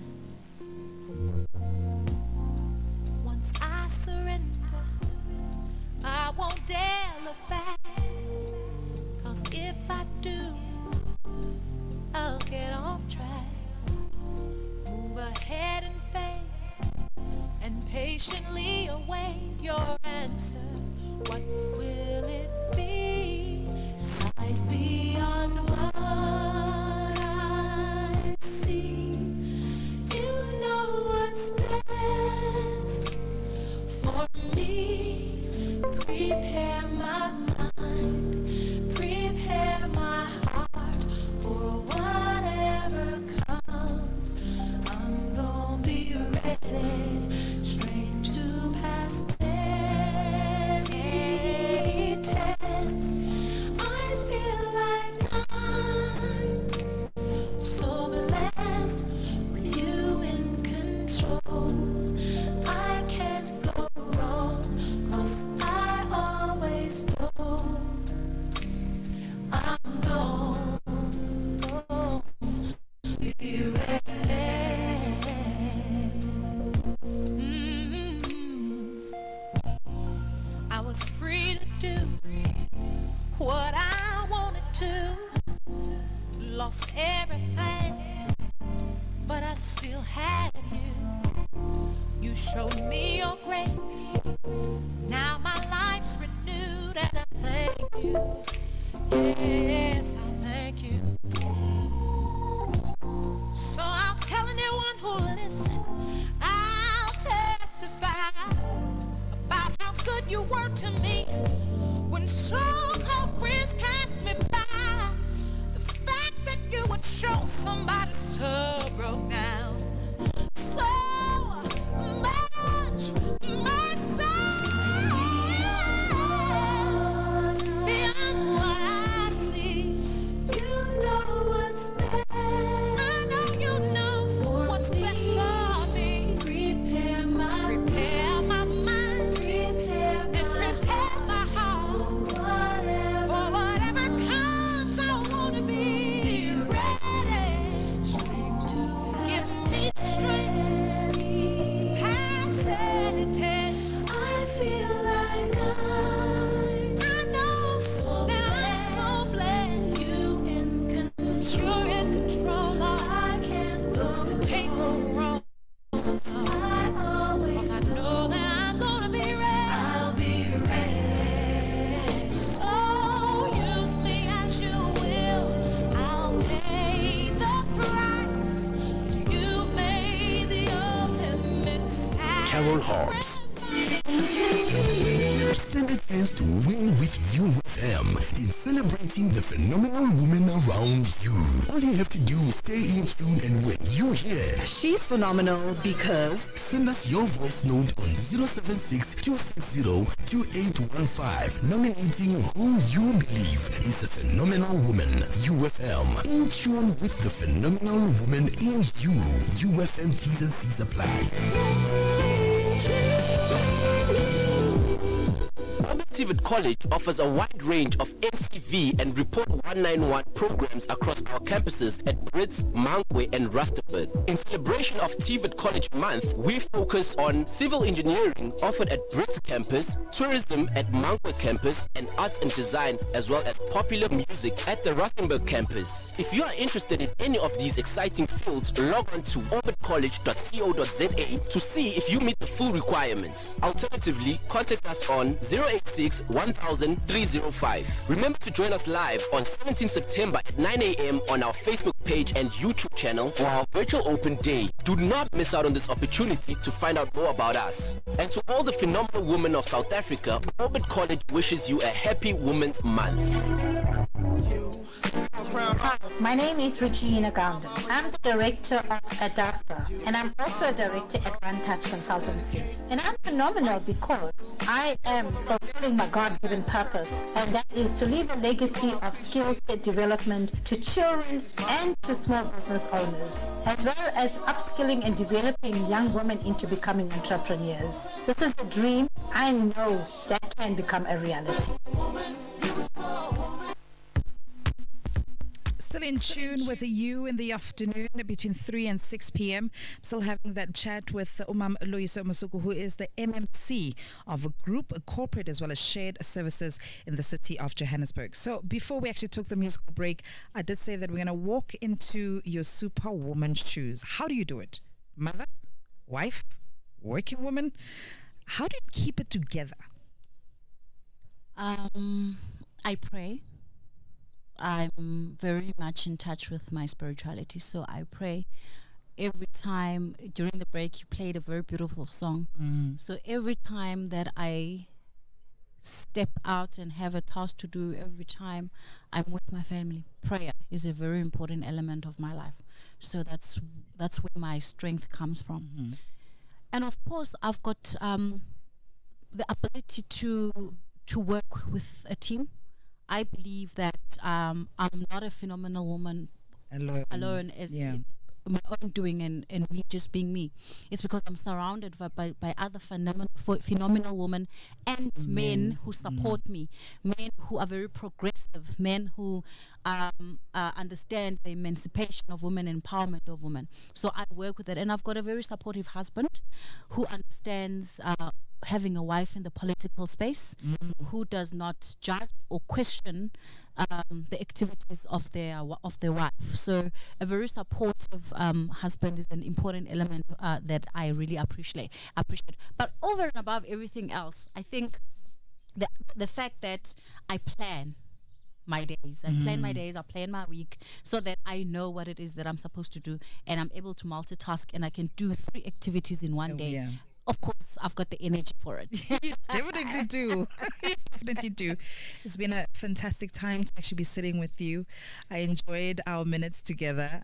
Once I surrender, I won't dare look back. 'Cause if I do, I'll get off track. Move ahead in faith and patiently await your answer. What will it be? Sight beyond what I see. You know what's best for me. Prepare my mind. Prepare my heart for whatever comes. I'm gonna be ready, strength to pass any test. I feel like I'm so blessed with you in control. I can't go wrong, 'cause I always know I'm gonna be ready. I was free to do what I wanted to. Lost everything, but I still had you. You showed me your grace. Now my life's renewed, and I thank you. Yes, I thank you. So I'll tell anyone who'll listen, I'll testify about how good you were to me when so-called friends passed me by. The fact that you would show somebody so broke down, so much mercy. Beyond what I see, you know what's best. I know you know what's best for me. Prepare my mind, prepare my heart for whatever comes. I wanna be ready. Gives me the strength past any test. I feel like I know that I'm so blessed. You in control. You're in control. I can't go wrong. I always know that I'm gonna be ready. I'll be ready. So use me as you will. I'll pay the price. 'Cause you made the ultimate Carol sacrifice. Hobbs. Stand a chance to win with you with UFM in celebrating the phenomenal women around you. All you have to do is stay in tune, and when you hear She's phenomenal because, send us your voice note on 076-260-2815 nominating who you believe is a phenomenal woman. UFM, in tune with the phenomenal woman in you. UFM T's and C's apply. TVET College offers a wide range of NCV and Report 191 programs across our campuses at Brits, Mankwe and Rustenburg. In celebration of TVET College Month, we focus on civil engineering offered at Brits campus, tourism at Mankwe campus, and arts and design, as well as popular music at the Rustenburg campus. If you are interested in any of these exciting fields, log on to orbitcollege.co.za to see if you meet the full requirements. Alternatively, contact us on 086-1000-305. Remember to join us live on 17 September at 9 a.m. on our Facebook page and YouTube channel for our virtual open day. Do not miss out on this opportunity to find out more about us. And to all the phenomenal women of South Africa, Orbit College wishes you a happy Women's Month. Hi, my name is Regina Gounder. I'm the director of Adasta, and I'm also a director at One Touch Consultancy. And I'm phenomenal because I am fulfilling my God-given purpose, and that is to leave a legacy of skills development to children and to small business owners, as well as upskilling and developing young women into becoming entrepreneurs. This is a dream I know that can become a reality. Still in tune with you in the afternoon between 3 and 6 p.m. Still having that chat with Loyiso Masuku, who is the MMC of a group, a corporate as well as shared services in the city of Johannesburg. So before we actually took the musical break, I did say that we're going to walk into your superwoman shoes. How do you do it? Mother, wife, working woman? How do you keep it together? I pray. I'm very much in touch with my spirituality, so I pray every time. During the break you played a very beautiful song, so every time that I step out and have a task to do, every time I'm with my family, prayer is a very important element of my life. So that's where my strength comes from. And of course I've got the ability to work with a team. I believe that I'm not a phenomenal woman alone as my own doing and me just being me. It's because I'm surrounded by other phenomenal women and men who support me, men who are very progressive, men who understand the emancipation of women, empowerment of women. So I work with it, and I've got a very supportive husband who understands having a wife in the political space, who does not judge or question the activities of their wife. So a very supportive husband is an important element that I really appreciate. But over and above everything else, I think the fact that I plan my days. I plan my days, I plan my week, so that I know what it is that I'm supposed to do, and I'm able to multitask, and I can do 3 activities in one day. Yeah. Of course, I've got the energy for it. You definitely do. You definitely do. It's been a fantastic time to actually be sitting with you. I enjoyed our minutes together.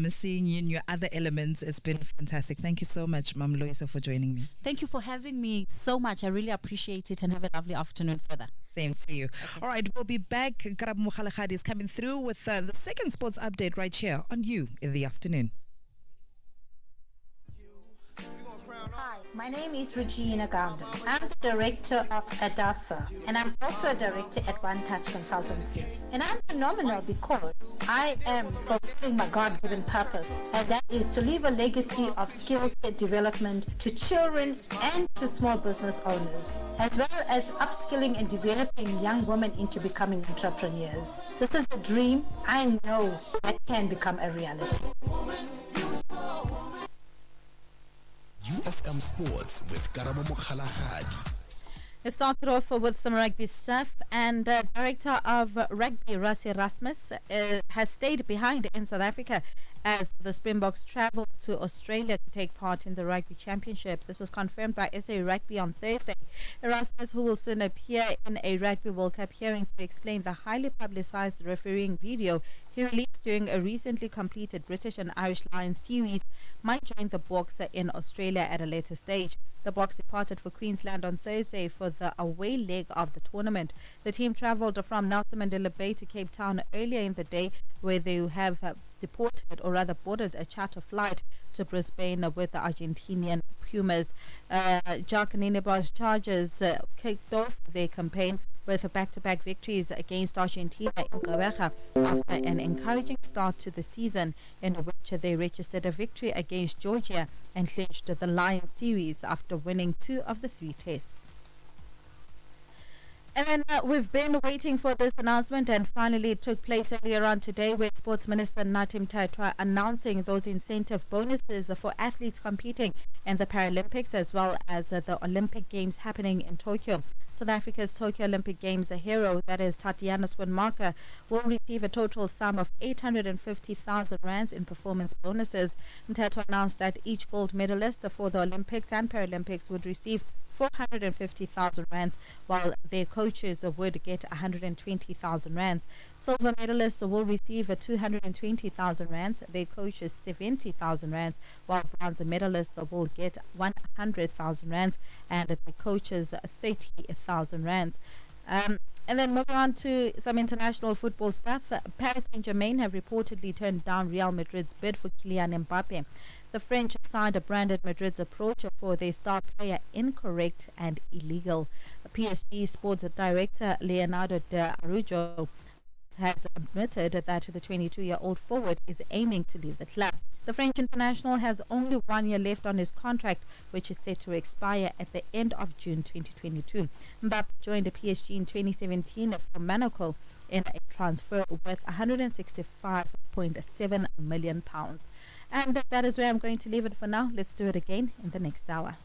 Seeing you in your other elements, it's been fantastic. Thank you so much, Mam Loyiso, for joining me. Thank you for having me so much. I really appreciate it, and have a lovely afternoon further. Same to you. Okay. All right, we'll be back. Karab Mokgalagadi is coming through with the second sports update right here on You in the Afternoon. Hi, my name is Regina Gounder. I'm the director of Adasa, and I'm also a director at One Touch Consultancy. And I'm phenomenal because I am fulfilling my God-given purpose, and that is to leave a legacy of skills development to children and to small business owners, as well as upskilling and developing young women into becoming entrepreneurs. This is a dream I know that can become a reality. UFM Sports with Karabo Mokgalagadi. Let's start it off with some rugby stuff. And Director of Rugby, Rassi Erasmus, has stayed behind in South Africa as the Springboks travel to Australia to take part in the Rugby Championship. This was confirmed by SA Rugby on Thursday. Erasmus, who will soon appear in a Rugby World Cup hearing to explain the highly publicised refereeing video he released during a recently completed British and Irish Lions series, might join the Boks in Australia at a later stage. The Boks departed for Queensland on Thursday for the away leg of the tournament. The team travelled from Nelson Mandela Bay to Cape Town earlier in the day, where they have deported, or rather boarded, a charter flight to Brisbane with the Argentinian Pumas. Jacques Nineba's Chargers kicked off their campaign with back-to-back victories against Argentina in Gqeberha after an encouraging start to the season, in which they registered a victory against Georgia and clinched the Lions series after winning 2 of the 3 tests. And then we've been waiting for this announcement, and finally it took place earlier on today, with Sports Minister Nathi Mthethwa announcing those incentive bonuses for athletes competing in the Paralympics as well as the Olympic Games happening in Tokyo. South Africa's Tokyo Olympic Games hero, that is Tatiana Swanmaker, will receive a total sum of 850,000 rands in performance bonuses. Mthethwa announced that each gold medalist for the Olympics and Paralympics would receive 450,000 rands, while their coaches would get 120,000 rands. Silver medalists will receive 220,000 rands, their coaches 70,000 rands, while bronze medalists will get 100,000 rands and their coaches 30,000 rands. And then moving on to some international football stuff, Paris Saint-Germain have reportedly turned down Real Madrid's bid for Kylian Mbappe. The French side branded Madrid's approach for their star player incorrect and illegal. PSG sports director Leonardo de Araujo has admitted that the 22-year-old forward is aiming to leave the club. The French international has only 1 year left on his contract, which is set to expire at the end of June 2022. Mbappe joined the PSG in 2017 from Monaco in a transfer worth £165.7 million. And that is where I'm going to leave it for now. Let's do it again in the next hour.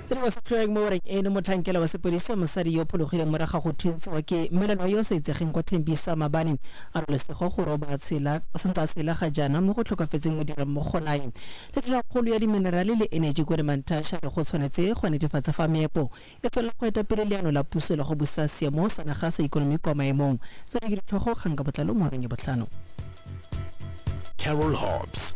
Tsene wa setlhoeng mo reng eno motlhankela wa sepodisi mosadi yo phologileng moraga go thuntsiwa ke meleno yo sa itsegeng kwa Thembisa Mabane a re lesego go roba tsela o sentse a tsela ga jana mo go tlhokafetseng mo dirang mo gonae le tla kgolo ya diminerale le energy go Mantasha re go tshwanetse go netefatsa fa meepo e tswela go eta pele leano la puso le go busa seemo sa naga sa ikonomi kwa maemong tse di ditlhogo gang ka botlalo mo reng e botlhano. Carol Hobbs.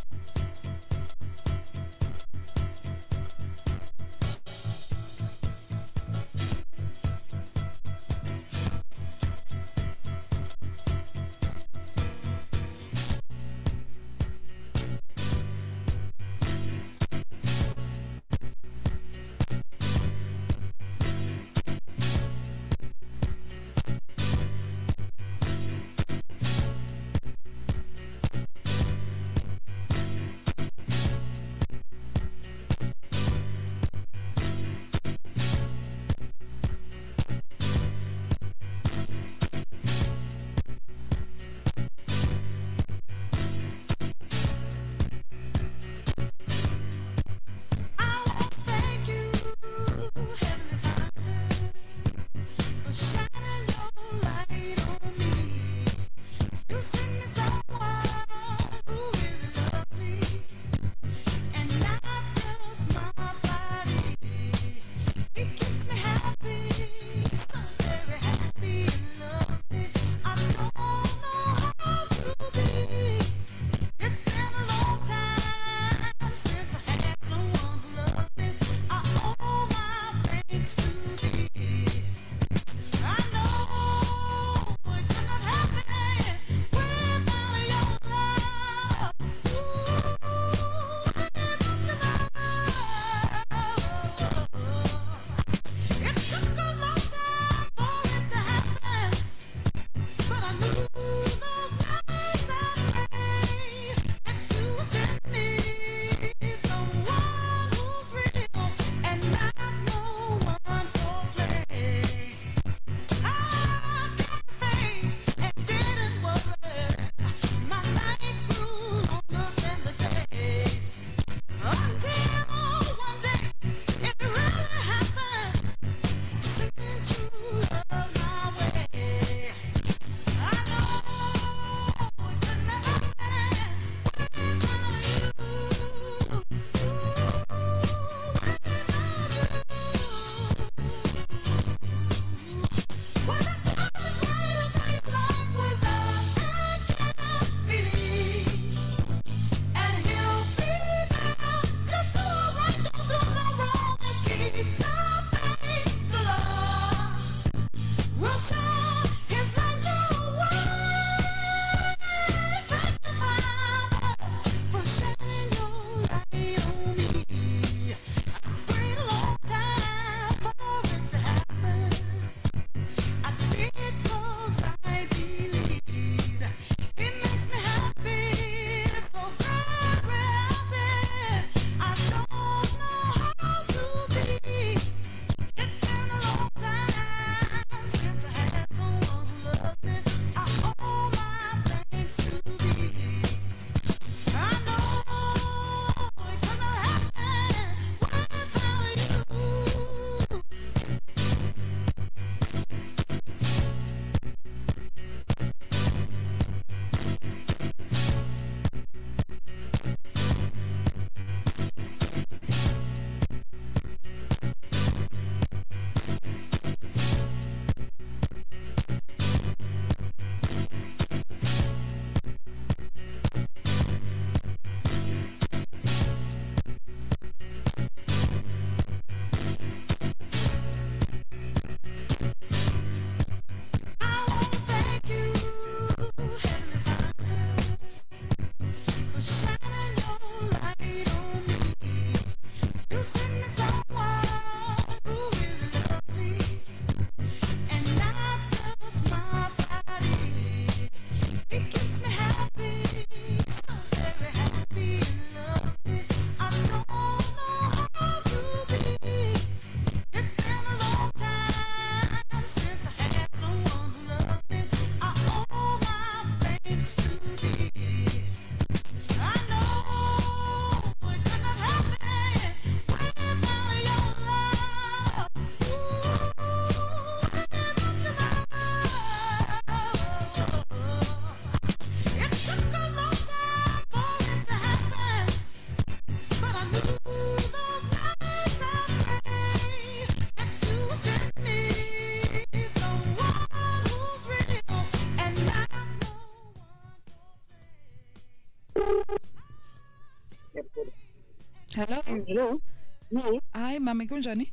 Hello. Hello. Hi, Mami Kunjani.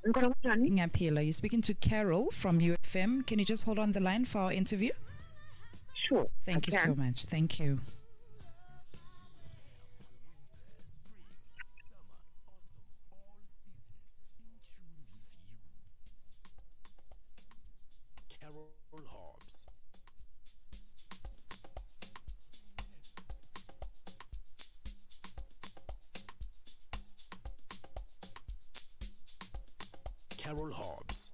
Ngiyaphila. You're speaking to Carol from UFM. Can you just hold on the line for our interview? Sure. Thank you so much. Thank you. Carol Hobbs. Carol Hobbs.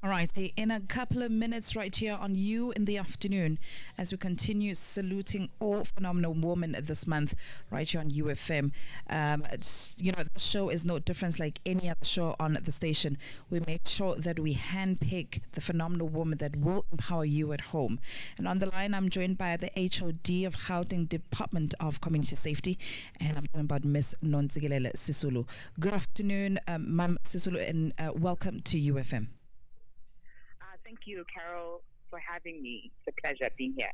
All right, in a couple of minutes right here on You in the Afternoon, as we continue saluting all phenomenal women this month right here on UFM. The show is no different like any other show on the station. We make sure that we handpick the phenomenal woman that will empower you at home. And on the line, I'm joined by the HOD of Gauteng Department of Community Safety, and I'm talking about Miss Nontsikelelo Sisulu. Good afternoon, Ma'am Sisulu, and welcome to UFM. Thank you, Carol, for having me. It's a pleasure being here.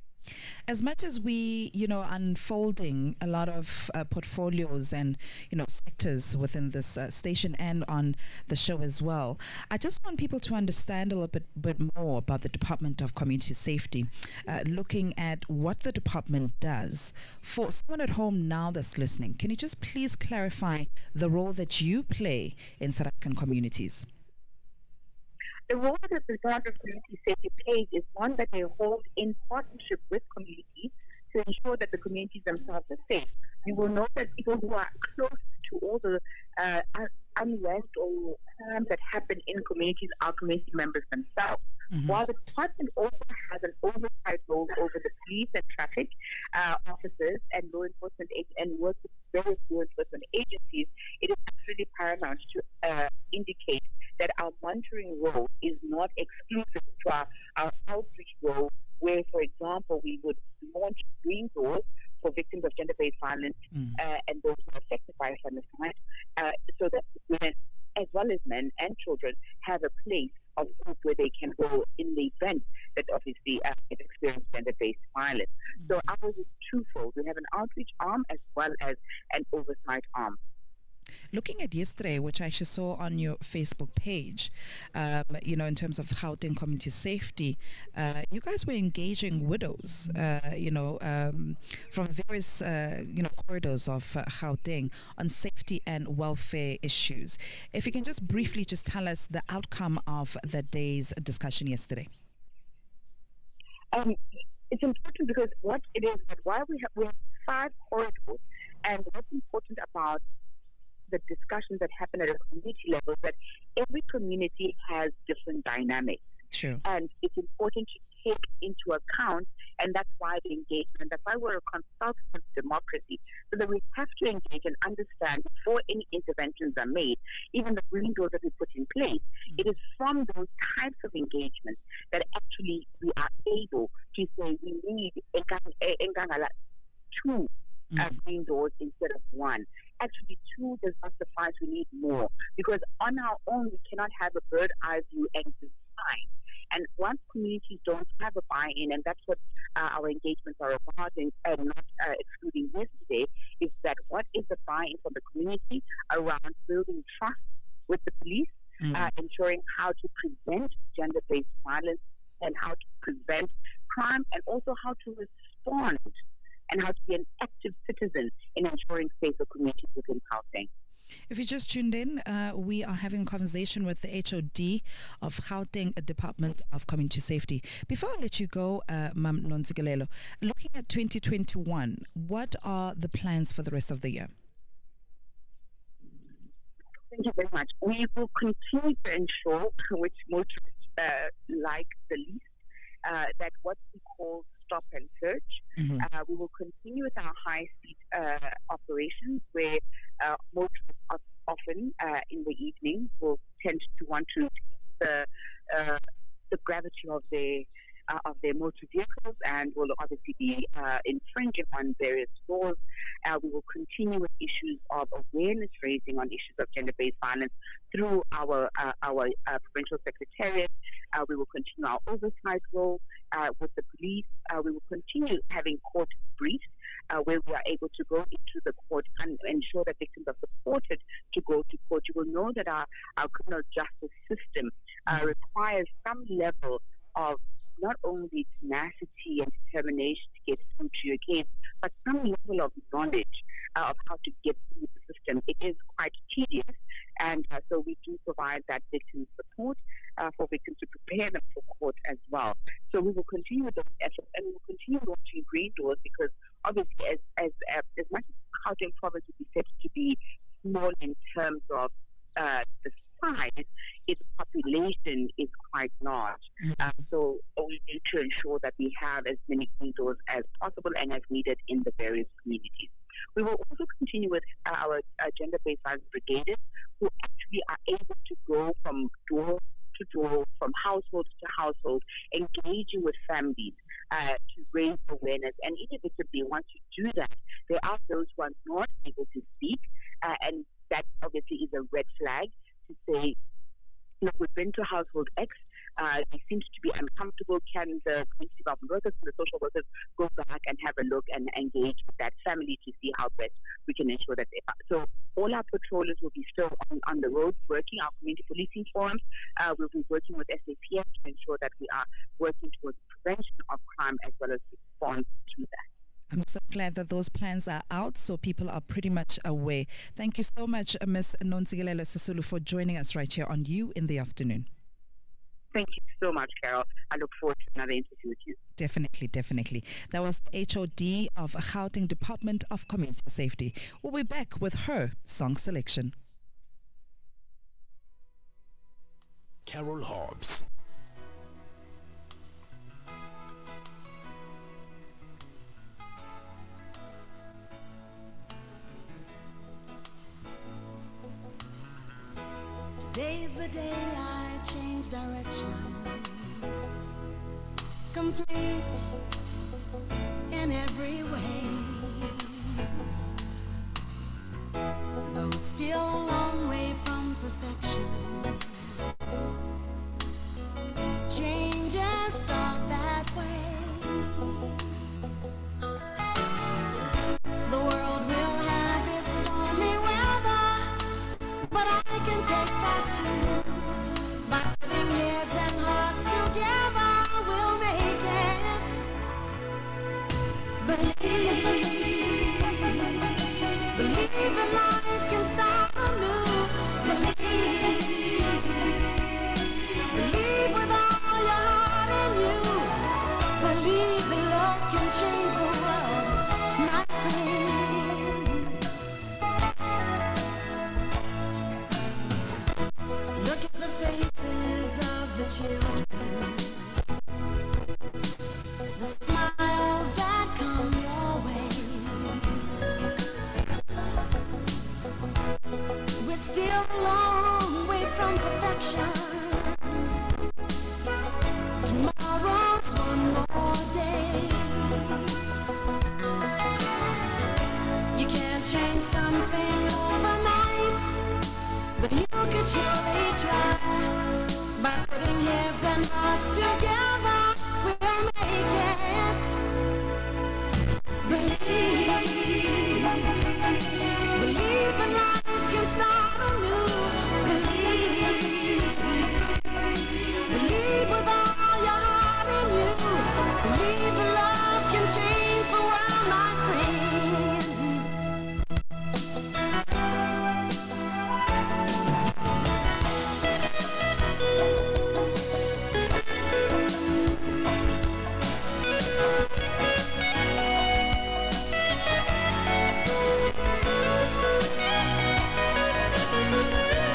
As much as we, unfolding a lot of portfolios and, sectors within this station and on the show as well, I just want people to understand a little bit more about the Department of Community Safety, looking at what the department does. For someone at home now that's listening, can you just please clarify the role that you play in South African communities? The role that the Department of Community Safety plays is one that they hold in partnership with communities to ensure that the communities themselves are safe. You will know that people who are close to all the unrest or crimes that happen in communities are community members themselves. Mm-hmm. While the department also has an oversight role over the police and traffic officers and law enforcement and works with various law enforcement agencies, it is absolutely paramount to indicate that our monitoring role is not exclusive to our outreach role, where, for example, we would launch green doors for victims of gender-based violence and those who are affected by femicide, so that women, as well as men and children, have a place of hope where they can go in the event that obviously it experience gender-based violence. So ours is twofold. We have an outreach arm as well as an oversight arm. Looking at yesterday, which I actually saw on your Facebook page, in terms of Gauteng community safety, you guys were engaging widows, from various, corridors of Gauteng on safety and welfare issues. If you can just briefly just tell us the outcome of the day's discussion yesterday. It's important because what it is that while we have 5 corridors, and what's important about the discussions that happen at a community level, that every community has different dynamics. True. And it's important to take into account, and that's why the engagement, that's why we're a consultative democracy, so that we have to engage and understand before any interventions are made, even the green doors that we put in place. It is from those types of engagements that actually we are able to say we need 2 green doors instead of 1. Actually, 2 does not suffice. We need more, because on our own we cannot have a bird eye view and design. And once communities don't have a buy-in, and that's what our engagements are about, and not excluding yesterday, is that what is the buy-in from the community around building trust with the police, ensuring how to prevent gender-based violence and how to prevent crime, and also how to respond and how to be an active citizen in ensuring safer communities within Gauteng. If you just tuned in, we are having a conversation with the HOD of Gauteng Department of Community Safety. Before I let you go, Ma'am Nontsikelelo, looking at 2021, what are the plans for the rest of the year? Thank you very much. We will continue to ensure, which motorists like the least, that what we call stop and search. We will continue with our high-speed operations, where motorists often in the evening will tend to want to take the gravity of their motor vehicles, and will obviously be infringing on various laws. We will continue with issues of awareness raising on issues of gender-based violence through our provincial secretariat. We will continue our oversight role with the police. We will continue having court briefs where we are able to go into the court and ensure that victims are supported to go to court. You will know that our criminal justice system requires some level of not only tenacity and determination to get through to your case, but some level of knowledge of how to get through the system. It is quite tedious, and so we do provide that victim support for victims to prepare them for court as well. So we will continue with those efforts, and we will continue launching green doors, because obviously as much as Gauteng province would be said to be small in terms of the size, its population is quite large. So we need to ensure that we have as many clean-doors as possible and as needed in the various communities. We will also continue with our gender-based violence brigadiers, who actually are able to go from door to door, from household to household, engaging with families to raise awareness. And inevitably, once you do that, there are those who are not able to speak, and that obviously is a red flag to say, look, we've been to household X, they seem to be uncomfortable. Can the community development workers and the social workers go back and have a look and engage with that family to see how best we can ensure that so all our patrollers will be still on the roads working, our community policing forums. We'll be working with SAPS to ensure that we are working towards prevention of crime as well as response to that. I'm so glad that those plans are out, so people are pretty much aware. Thank you so much, Ms. Nontsikelelo Sisulu, for joining us right here on You in the Afternoon. Thank you so much, Carol. I look forward to another interview with you. Definitely, definitely. That was the HOD of Gauteng Department of Community Safety. We'll be back with her song selection. Carol Hobbs. Today's the day I change direction, complete in every way, though still a long way from perfection. Changes start that way. The world will have its stormy weather, but I can take that too. By putting heads and hearts together, we'll make it. Believe that life can start anew. Believe with all your heart in you. Believe that love can change the world, my friend. Look at the faces of the children, the smiles that come your way. We're still a long way from perfection. Tomorrow's one more day. You can't change something overnight, but you could surely try. By putting heads and hearts together, we'll make it. Believe that life can start anew. Believe with all your heart in you. Believe that love can change the world, my friend.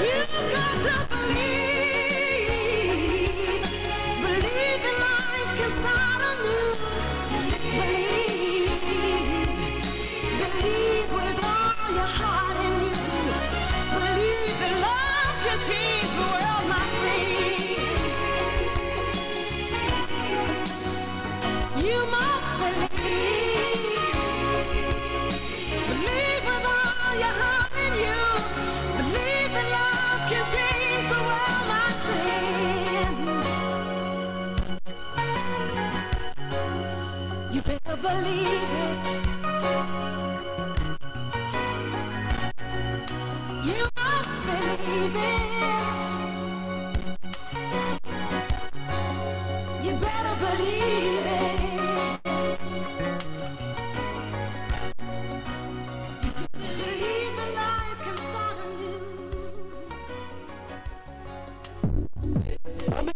You've got to believe that life can start anew. Believe with all your heart in you. Believe that love can change the world, my friend. You must believe. Believe with all your heart in you. Believe that love can change the world, my friend. You better believe it. You must believe it. You better believe it. You can believe that life can start anew.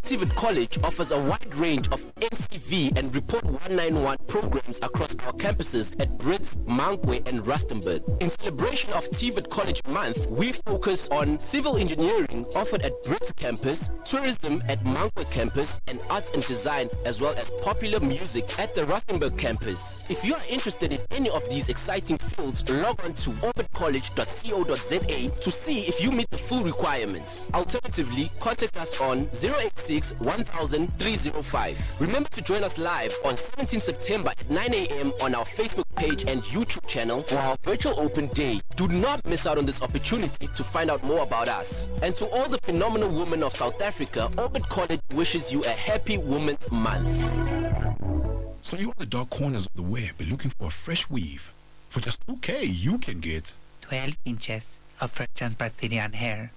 Tivet College offers a wide range of NCV and Report 191 programs across our campuses at Brits, Mankwe and Rustenburg. In celebration of TVET College Month, we focus on civil engineering offered at Brits campus, tourism at Mankwe campus, and arts and design, as well as popular music at the Rustenburg campus. If you are interested in any of these exciting fields, log on to orbitcollege.co.za to see if you meet the full requirements. Alternatively, contact us on 086 1000 305. Remember to join us live on 17 September at 9 a.m. on our Facebook page and YouTube channel for our virtual open day. Do not miss out on this opportunity to find out more about us. And to all the phenomenal women of South Africa, Orbit College wishes you a happy Women's Month. So you're in the dark corners of the web looking for a fresh weave. For just 2K, you can get 12 inches of French Brazilian hair.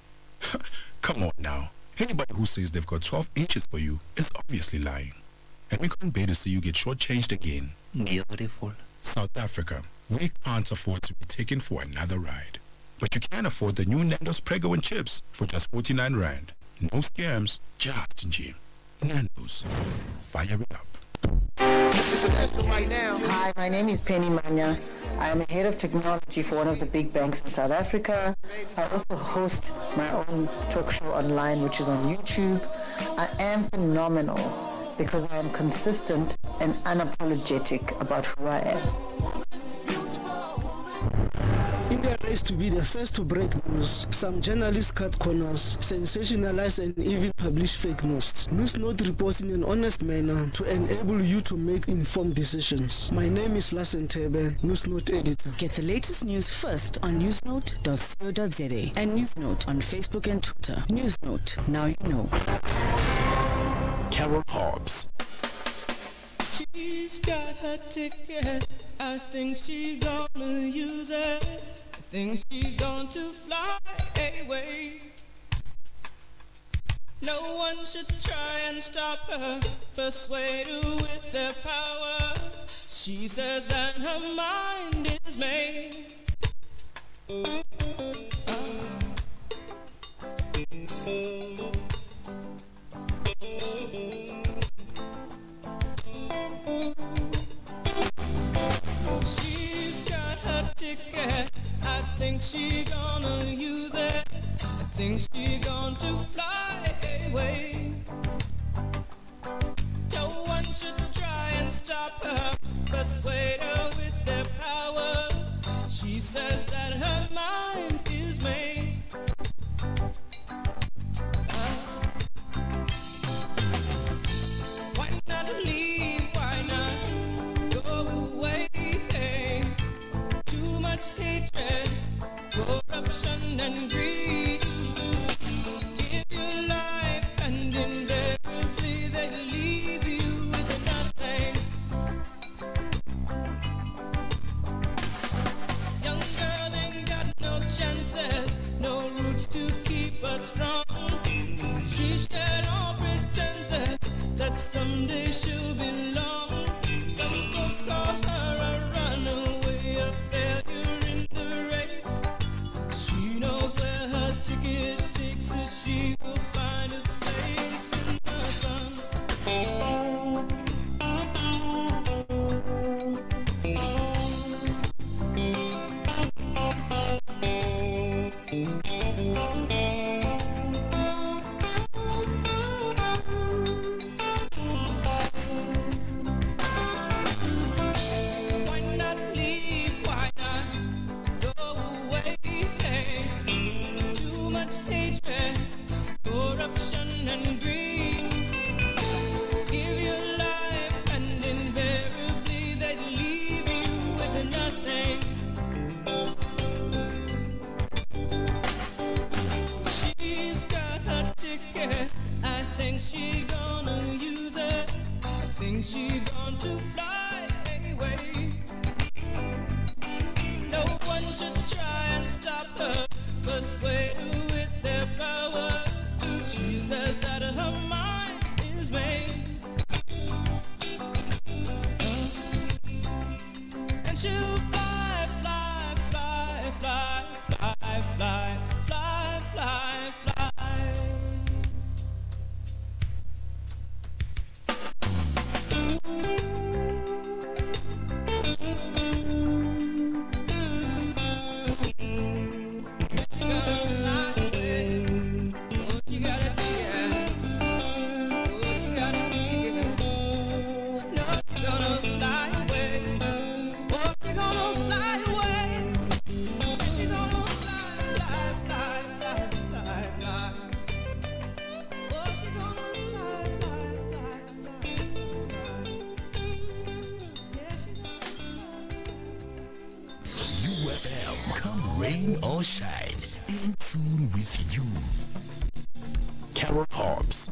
Come on now. Anybody who says they've got 12 inches for you is obviously lying. And we can't bear to see you get shortchanged again. Beautiful. South Africa, we can't afford to be taken for another ride. But you can afford the new Nando's Prego and chips for just 49 Rand. No scams, just Njim. Nando's. Fire it up. Hi, my name is Penny Manya. I am a head of technology for one of the big banks in South Africa. I also host my own talk show online, which is on YouTube. I am phenomenal because I am consistent and unapologetic about who I am. In their race to be the first to break news, some journalists cut corners, sensationalize and even publish fake news. Newsnote reports in an honest manner to enable you to make informed decisions. My name is Lassen Tebe, Newsnote editor. Get the latest news first on newsnote.co.za and Newsnote on Facebook and Twitter. Newsnote, now you know. Carol Hobbs. She's got her ticket, I think she gonna use it. I think she going to fly away. No one should try and stop her, persuade her with their power. She says that her mind is made. She's got her ticket, I think she gonna use it. I think she going to fly away. No one should try and stop her, persuade her with their power. She says that her mind is made. Why not leave? Why not go away? Too much hatred, corruption and greed. Give your life and rain or shine, in tune with you. Carol Hobbs.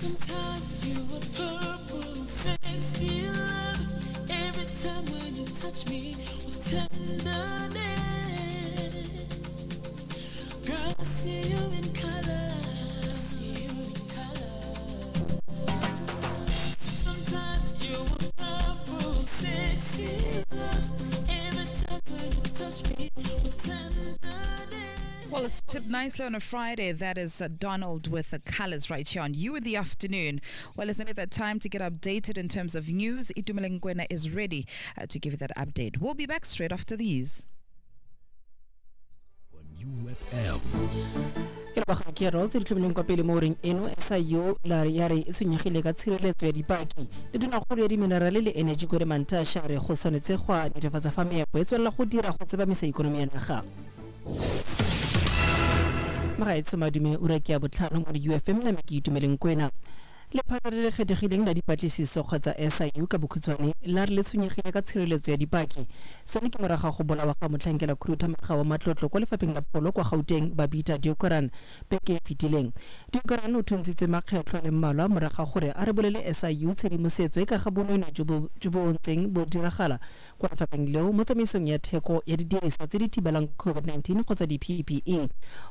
Sometimes you are purple, sexy love. Every time when you touch me with tenderness, girl, I see you in color. I see you in color. Sometimes you are purple, sexy love. Every time when you touch me with tenderness. Well, it's suited nicely on a Friday. That is Donald with the colors right here on You in the Afternoon. Well, isn't it that time to get updated in terms of news? Itumeleng Kwena is ready to give you that update. We'll be back straight after these. UFM. ke lebagana ke role tse di tlhomileng kwa pele mo goreng eno SIU la ya re e tshwenyegile ka tshireletso ya dipaki le tonakgolo ya diminerale le energy gore mantasha re go tshwanetse go a netefatsa fa meepo e tswelela go dira go tsepamisa ikonomi ya naga magaetso madume ura ke ya botlhano mo di-UFM la me ke Itumeleng Kwena lephata le le kgethegileng la dipatlisiso kgotsa SIU ka bokhutswane la re le tshwenyegile ka tshireletso ya dipaki seno ke moraga go bolawa ga motlhankela khuduthamaga wa matlotlo kwa lefapheng la pholo kwa Gauteng Babita Diokoran beke e fetileng Diokoran o thuntshitse makgetlo le mmalwa moraga gore a re bolele SIU tshedimosetso e ka ga bonweenwee jo bo ntseng bo diragala kwa lefapheng leo mo tsamaisong ya theko ya didiriswa tse di thibelang COVID-19 kgotsa di-PPE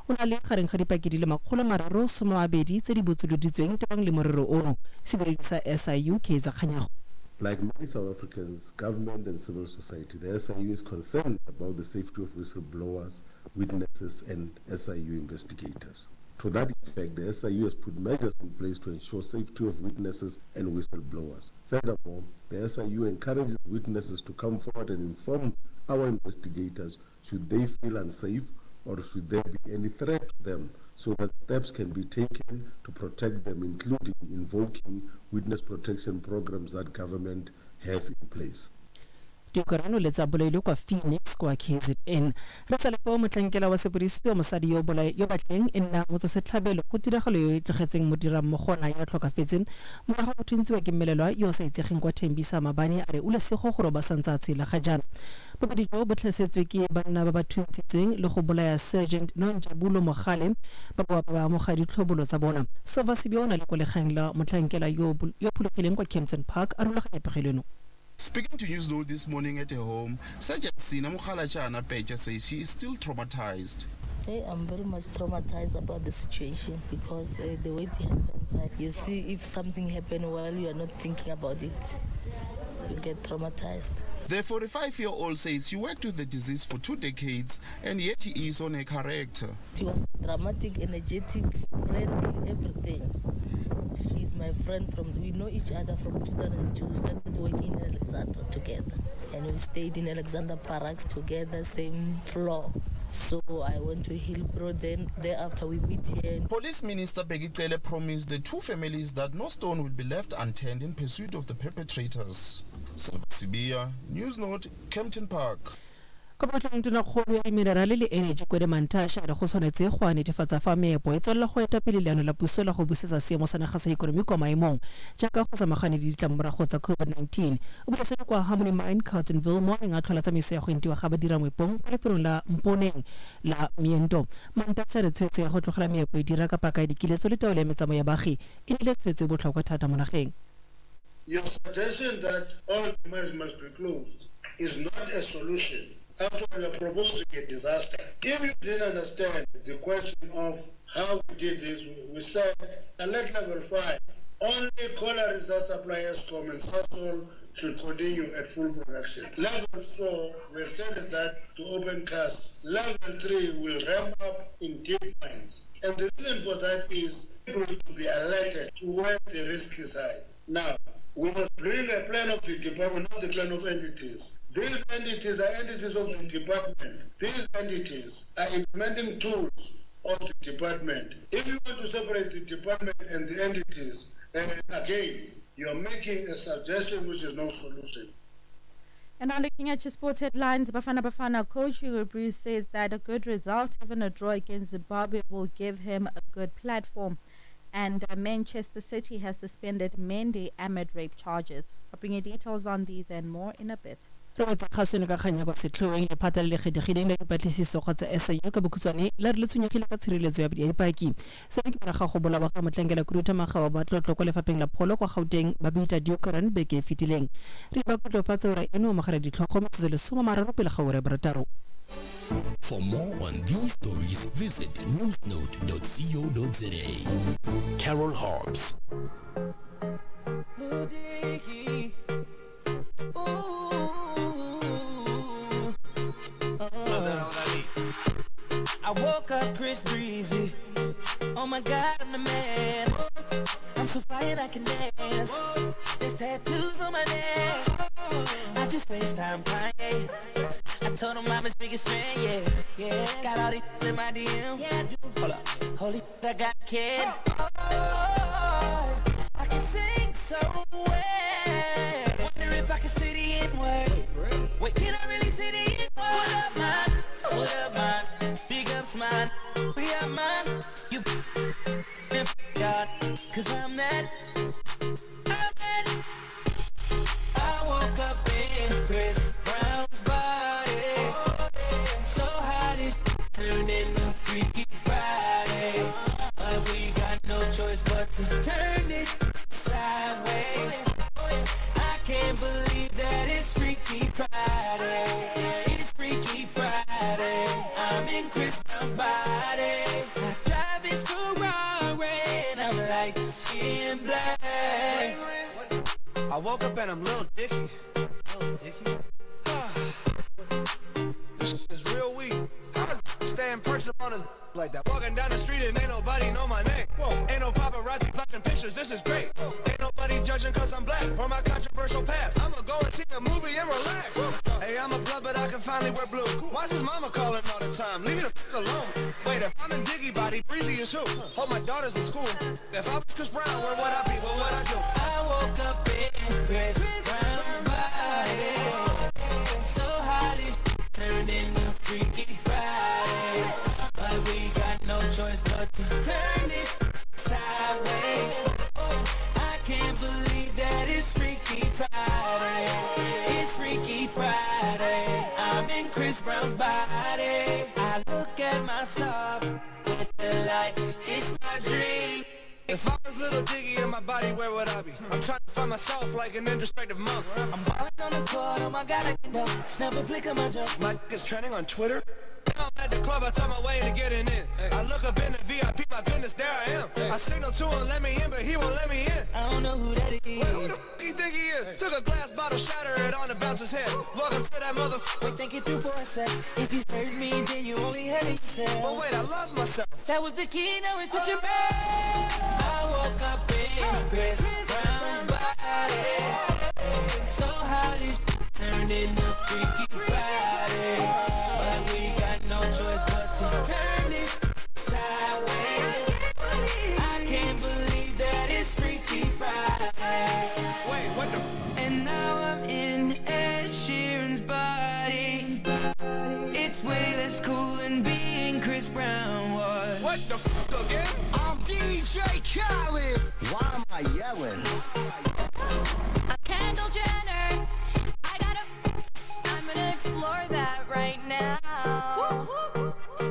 o na le gareng ga dipaki di le 320 tse di botsoloditsweng tebang le morero ono seberedisa SIU ke tsa kganyago. Like many South Africans, government and civil society, the SIU is concerned about the safety of whistleblowers, witnesses, and SIU investigators. To that effect, the SIU has put measures in place to ensure safety of witnesses and whistleblowers. Furthermore, the SIU encourages witnesses to come forward and inform our investigators should they feel unsafe or should there be any threat to them, so that steps can be taken to protect them, including invoking witness protection programs that government has in place. Dikorano le tsa bolaile kwa Phoenix kwa KZN re tla lepo motlankela wa sepodisi wa mosadi yo batleng e nna motsosetlhabelo go tiragalo yo e tlogetseng modira mmogona ya tlhokafetse morago go thuntsiwa ke mmelelwa yo sa itsegeng kwa Thembisa Mabane a re o lesego gore ba santsa tsela ga jana bobedi jo bo tlhasetswe ke banna ba ba thuntsitsweng le go bolaya Sergeant Nonjabulo Mogale ba ba amogela ditlhobolo tsa bona Silva Sibiona le kolegang la motlankela yo phulogileng kwa Kempton Park a rulaganya pegeleno. Speaking to Newsnote this morning at her home, Sergeant Sina Mukhalachana Pecha says she is still traumatized. Hey, I'm very much traumatized about the situation because the way it happens, you see, if something happens while you are not thinking about it, you get traumatized. The 45-year-old says she worked with the disease for 2 decades and yet she is on her character. She was dramatic, energetic, friendly, everything. She's my friend we know each other from 2002. We started working in Alexandra together. And we stayed in Alexander Barracks together, same floor. So I went to Hillbrow, then thereafter we meet here. Police Minister Begicele promised the 2 families that no stone will be left unturned in pursuit of the perpetrators. Silva Sibia, Newsnote, Kempton Park. Ka botlhang tona kgolo ya minerale le energy kwa Mantasha re go tshwanetse go a netefatsa fa meepo e tswela go eta pele leano la puso la go busetsa seemo sa naga sa ikonomi kwa maemong jaaka go samagane le ditlamorago tsa COVID-19 o bula seno kwa Harmony Mine Carltonville morning a tlhola tsamaiso ya go entiwa ga badira moepong kwa lefelong la Mponeng la Miento Mantasha re tshwetse go tlogela meepo e dira ka paka ya dikiletso le taolo ya metsamao ya baagi e ne le tshwetse botlhokwa thata mo nageng. Your suggestion that all the mines must be closed is not a solution. After we are proposing a disaster. If you didn't understand the question of how we did this, we said alert level 5. Only collieries that supply ESCOM and Sasol should continue at full production. Level 4, we extended that to open cast. Level 3 will ramp up in deep mines. And the reason for that is people to be alerted to where the risk is high. Now, we must bring a plan of the department, not the plan of entities. These entities are entities of the department. These entities are implementing tools of the department. If you want to separate the department and the entities, again, you're making a suggestion which is no solution. And now looking at your sports headlines, Bafana coach Hugo Bruce says that a good result, even a draw against Zimbabwe, will give him a good platform. And Manchester City has suspended Mendy amid rape charges. I'll bring you details on these and more in a bit. Re tsa khaseno ka khanya go setlhoeng le phata le kgedegileng le dipatlisiso kgotsa SIU ka bokhutswane la re le tshwenyegile ka tshireletso ya dipaki se ke bona ga go bola ga motlankela kuruta magawa ba tlotlo go lefapeng la pholo kwa Gauteng ba bita diokoran beke fitileng re ba kutlofatsa gore eno mogara ditlhogo metselo le 13 pele ga ore brataro. For more on these stories, visit newsnote.co.za. Carol Hobbs. I woke up Chris Breezy. Oh my God, I'm the man. I'm so fine I can dance. There's tattoos on my neck. I just waste time crying. I told him I'm his biggest fan, yeah. Got all these in my DM. Yeah, I do. Hold up. Holy I got a kid. I can sing so well. Wonder if I can say the N-word. Wait, can I really say the N-word? What up, man? What up, man? Big ups, man. We are man. You God, cause I'm that. I woke up in Chris Brown's body. So hot it turned into Freaky Friday. But we got no choice but to turn this sideways. I can't believe that it's Freaky Friday. It's Freaky Friday. I'm in Chris Brown's body. I drive his Ferrari and I'm like skin black. I woke up and I'm Lil Dicky. Lil Dicky? This shit is real weak. I was staying staying perched up on his like that. Walking down the street and ain't nobody know my name. Ain't no paparazzi flashing pictures, this is great. Ain't nobody judging cause I'm black or my controversial past. I'ma go and see a movie and relax. Hey, I'm a blood, but I can finally wear blue. Why's his mama calling all the time? Leave me the f alone. Wait, if I'm in Diggy Body, Breezy is who? Hope my daughter's in school. If I was Chris Brown, where would I be? What would I do? I woke up in Chris Brown's body. So hot it turned into Freaky Friday. But we got no choice but to turn this sideways. I can't believe that it's Freaky Friday. It's Freaky Friday. I'm in Chris Brown's body. I look at myself with the light. It's my dream. If I was little Diggy in my body, where would I be? I'm trying to find myself like an introspective monk. I'm balling on the court, oh my god, I can dunk. Snap a flick of my jump. My is trending on Twitter. I'm at the club, I talk my way into getting in. I look up in the VIP, my goodness, there I am. I signal to him, let me in, but he won't let me in. I don't know who that is. Wait, who the f*** you think he is? Took a glass bottle, shatter it on the bouncer's head. Welcome to that mother. Wait, think it through for a sec. If you hurt me, then you only had it yourself. But wait, I love myself. That was the key, now it's such a bad. I woke up in Chris Brown's body. So how this turned into Freaky Friday. But we got no choice but to turn this sideways. I can't believe that it's Freaky Friday. Wait, what the? And now I'm in Ed Sheeran's body. It's way less cool than being Chris Brown was. What the f again? I'm DJ Khaled. Why am I yelling? I'm Kendall Jenner. I'm gonna explore that right now.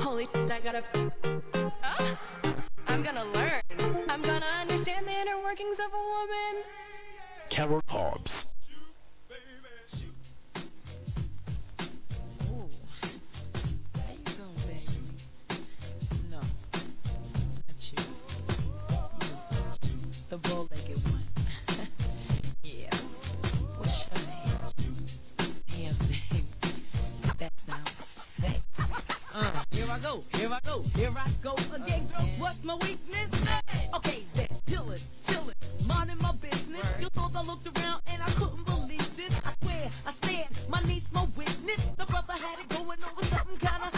Holy shit, I gotta. I'm gonna learn. I'm gonna understand the inner workings of a woman. Carol Hobbs. How you doing, baby? No, not you. You, the bow-legged one. Yeah. What's your name? Yeah, baby. That sounds sexy. Here I go, here I go, here I go again, girls. What's my weakness? Okay, then chillin', minding my business. You thought I looked around and I couldn't believe this. I swear, I stand, my niece, my witness. The brother had it going on with something kinda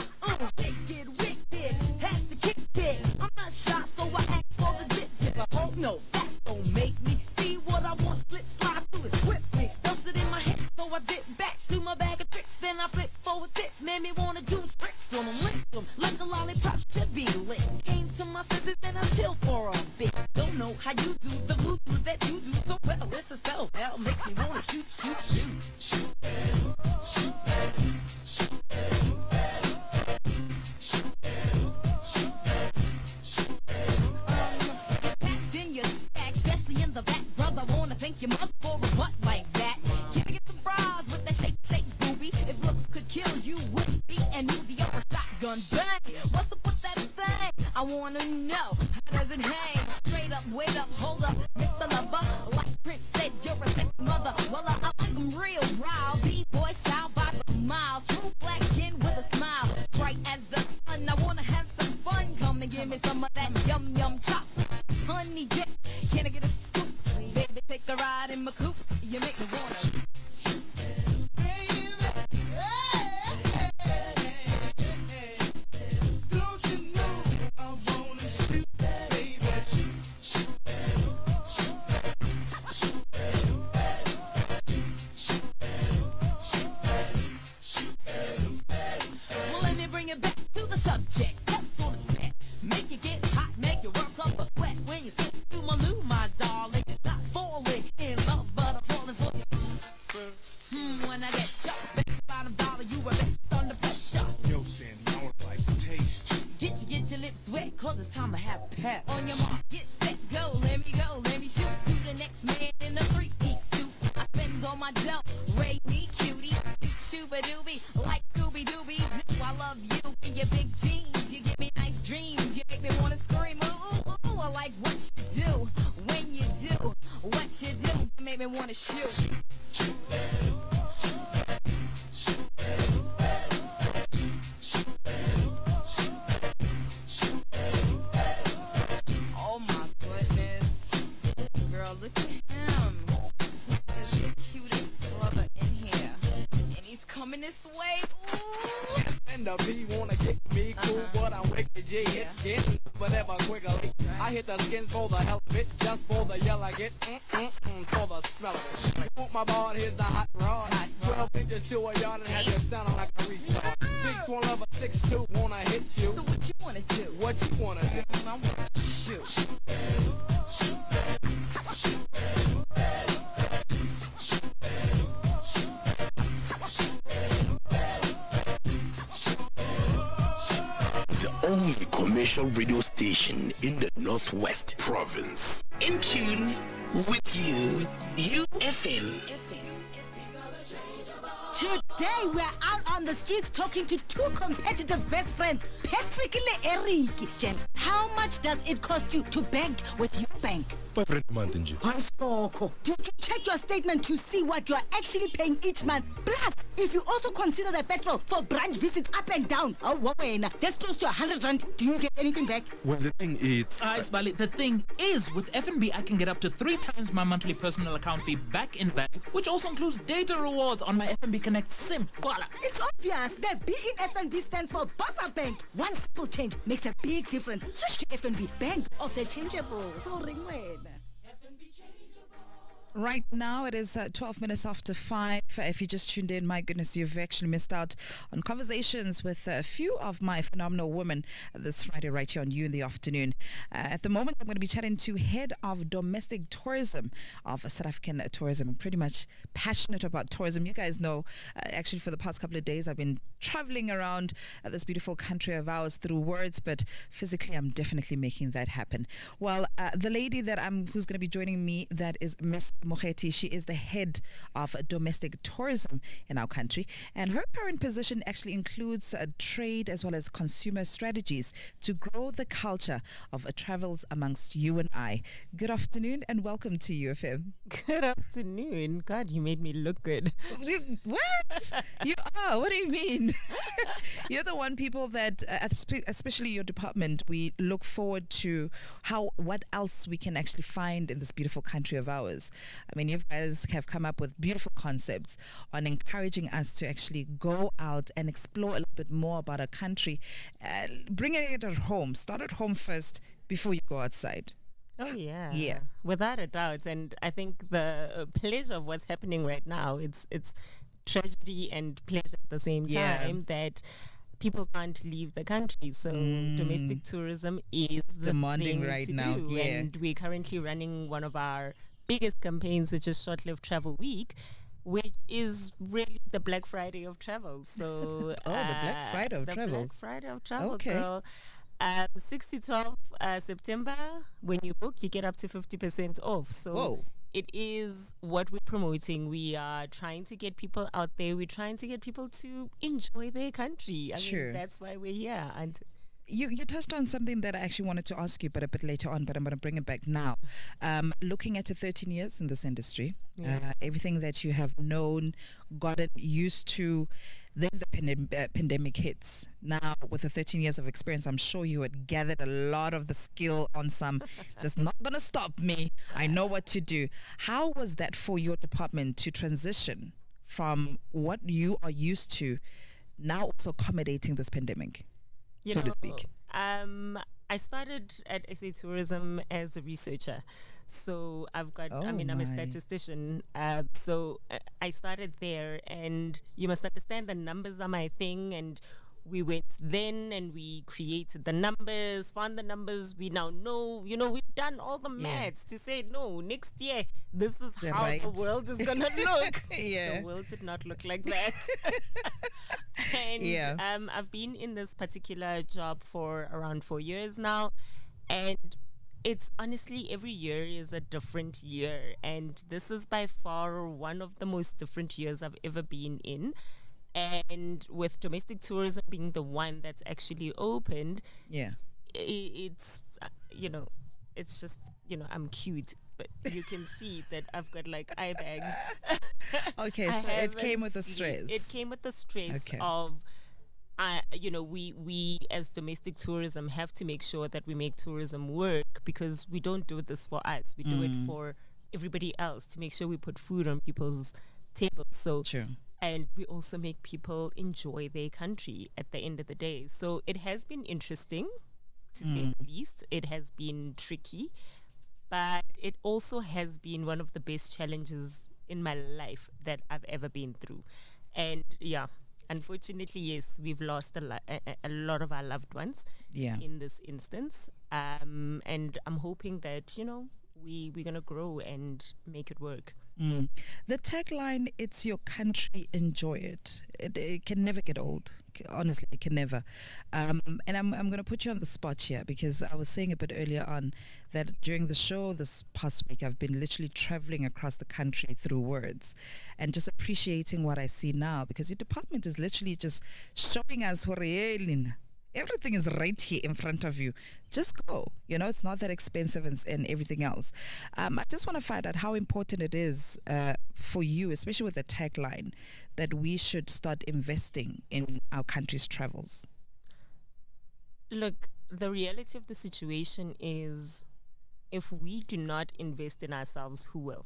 wicked. Had to kick it. I'm not shy, so I asked for the digits. Oh no, that don't make me see what I want. Slip, slide through it swiftly. Dumps it in my head, so I dip back to my bag of tricks. Then I flip forward, tip, made me wanna do tricks. So I'm lick them like a lollipop should be lit. Came to my senses, then I chill for a bit. Don't know how you do the voodoo that you do so well. It's a spell, hell makes me wanna shoot. You're packed in your stack, especially in the back, brother. Wanna thank your mother for a butt like that. Can I get some fries with that shake, booby? If looks could kill you, wouldn't be an easy or a shotgun bang. What's up with that thing? I wanna know, how does it hang? Straight up, wait up, hold up, Mr. Lover. Like Prince said, you're a sex mother. Well, I like them real wild. B-boy style by some miles. Smooth black skin with a smile. Bright as the sun, I wanna have some fun. Come and give me some of that yum chocolate. Honey dip, can I get a scoop? Baby, take a ride in my coupe. You make me wanna. Cause it's time to have pep. On your mark, get set, go, let me shoot to the next man in a three-piece suit. I spend all my dough, rate me cutie, shooba-dooby, like Scooby-Dooby. I love you in your big jeans, you give me nice dreams, you make me wanna scream, ooh, I like what you do, when you do, what you do, you make me wanna shoot. Hollywood, I'm wicked G. It's skin, but never quickly. I hit the skin for the hell of it, just for the yell I get, for the smell of it. Want my ball, here's the hot rod. 12 inches to a yard and have you sounding like a retard. Big 12 of a 6'2", wanna hit you. So what you wanna do? What you wanna do? I wanna shoot. The only commercial radio station in the Northwest Province. In tune with you, UFM. Today we're out on the streets talking to two competitive best friends, Patrick and Eric. James, how much does it cost you to bank with your bank? 500 a month, Nji. Did you check your statement to see what you are actually paying each month? Plus, if you also consider the petrol for branch visits up and down, that's close to 100 rand. Do you get anything back? Well, the thing is... Isbali, the thing is, with FNB, I can get up to 3 times my monthly personal account fee back in value, which also includes data rewards on my FNB Connect SIM. Voila. It's obvious. The B in FNB stands for Bossa Bank. One simple change makes a big difference. Switch to FNB, Bank of the Changeable. So ring when. Right now, it is 12 minutes after 5. If you just tuned in, my goodness, you've actually missed out on conversations with a few of my phenomenal women this Friday right here on You in the Afternoon. At the moment, I'm going to be chatting to Head of Domestic Tourism of South African Tourism. I'm pretty much passionate about tourism. You guys know, actually, for the past couple of days, I've been traveling around this beautiful country of ours through words, but physically, I'm definitely making that happen. Well, the lady that who's going to be joining me, that is Miss Mokgethi. She is the head of domestic tourism in our country, and her current position actually includes trade as well as consumer strategies to grow the culture of travels amongst you and I. Good afternoon and welcome to UFM. Good afternoon. God, you made me look good. What? You are? What do you mean? You're the one people that, especially your department, we look forward to what else we can actually find in this beautiful country of ours. I mean, you guys have come up with beautiful concepts on encouraging us to actually go out and explore a little bit more about our country, bringing it at home. Start at home first before you go outside. Oh, yeah. Yeah. Without a doubt. And I think the pleasure of what's happening right now, it's tragedy and pleasure at the same time that people can't leave the country. So domestic tourism is demanding right now. Yeah. And we're currently running one of our biggest campaigns, which is Short-Lived Travel Week, which is really the Black Friday of travel. So the Black Friday of travel. Black Friday of travel, okay. Girl. 6 to 12 September, when you book, you get up to 50% off. So whoa. It is what we're promoting. We are trying to get people out there. We're trying to get people to enjoy their country. I mean, that's why we're here. And You touched on something that I actually wanted to ask you, but a bit later on, but I'm going to bring it back now. Looking at your 13 years in this industry, everything that you have known, gotten used to, then the pandemic hits. Now, with the 13 years of experience, I'm sure you had gathered a lot of the skill on some, that's not going to stop me. I know what to do. How was that for your department to transition from what you are used to, now also accommodating this pandemic? So to speak. I started at SA Tourism as a researcher. So I've got, I'm a statistician. So I started there, and you must understand the numbers are my thing. And we went then and we created the numbers, found the numbers. We now know, we've done all the maths to say, no, next year, this is how the world is going to look. The world did not look like that. And I've been in this particular job for around 4 years now. And it's honestly, every year is a different year. And this is by far one of the most different years I've ever been in. And with domestic tourism being the one that's actually opened, it's it's just I'm cute, but you can see that I've got like eye bags. Okay, so it came with the stress. It came with the stress of we as domestic tourism have to make sure that we make tourism work, because we don't do this for us. We do it for everybody else, to make sure we put food on people's tables. So And we also make people enjoy their country at the end of the day. So it has been interesting, to say the least. It has been tricky, but it also has been one of the best challenges in my life that I've ever been through. And yeah, unfortunately, yes, we've lost a lot of our loved ones in this instance. And I'm hoping that, we're going to grow and make it work. The tagline, it's your country, enjoy it. It can never get old. Honestly, it can never. And I'm going to put you on the spot here, because I was saying a bit earlier on that during the show this past week, I've been literally traveling across the country through words and just appreciating what I see now, because your department is literally just showing us everything is right here in front of you. Just go. It's not that expensive and everything else. I just want to find out how important it is for you, especially with the tagline, that we should start investing in our country's travels. Look, the reality of the situation is, if we do not invest in ourselves, who will?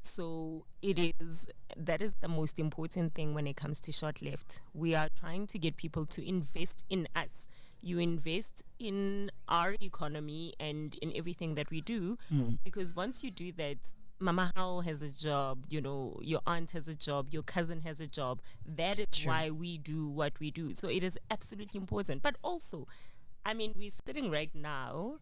So that is the most important thing when it comes to Short Left. We are trying to get people to invest in us. You invest in our economy and in everything that we do, because once you do that, Mama Hao has a job, your aunt has a job, your cousin has a job. That is why we do what we do. So it is absolutely important. But also, we're sitting right now,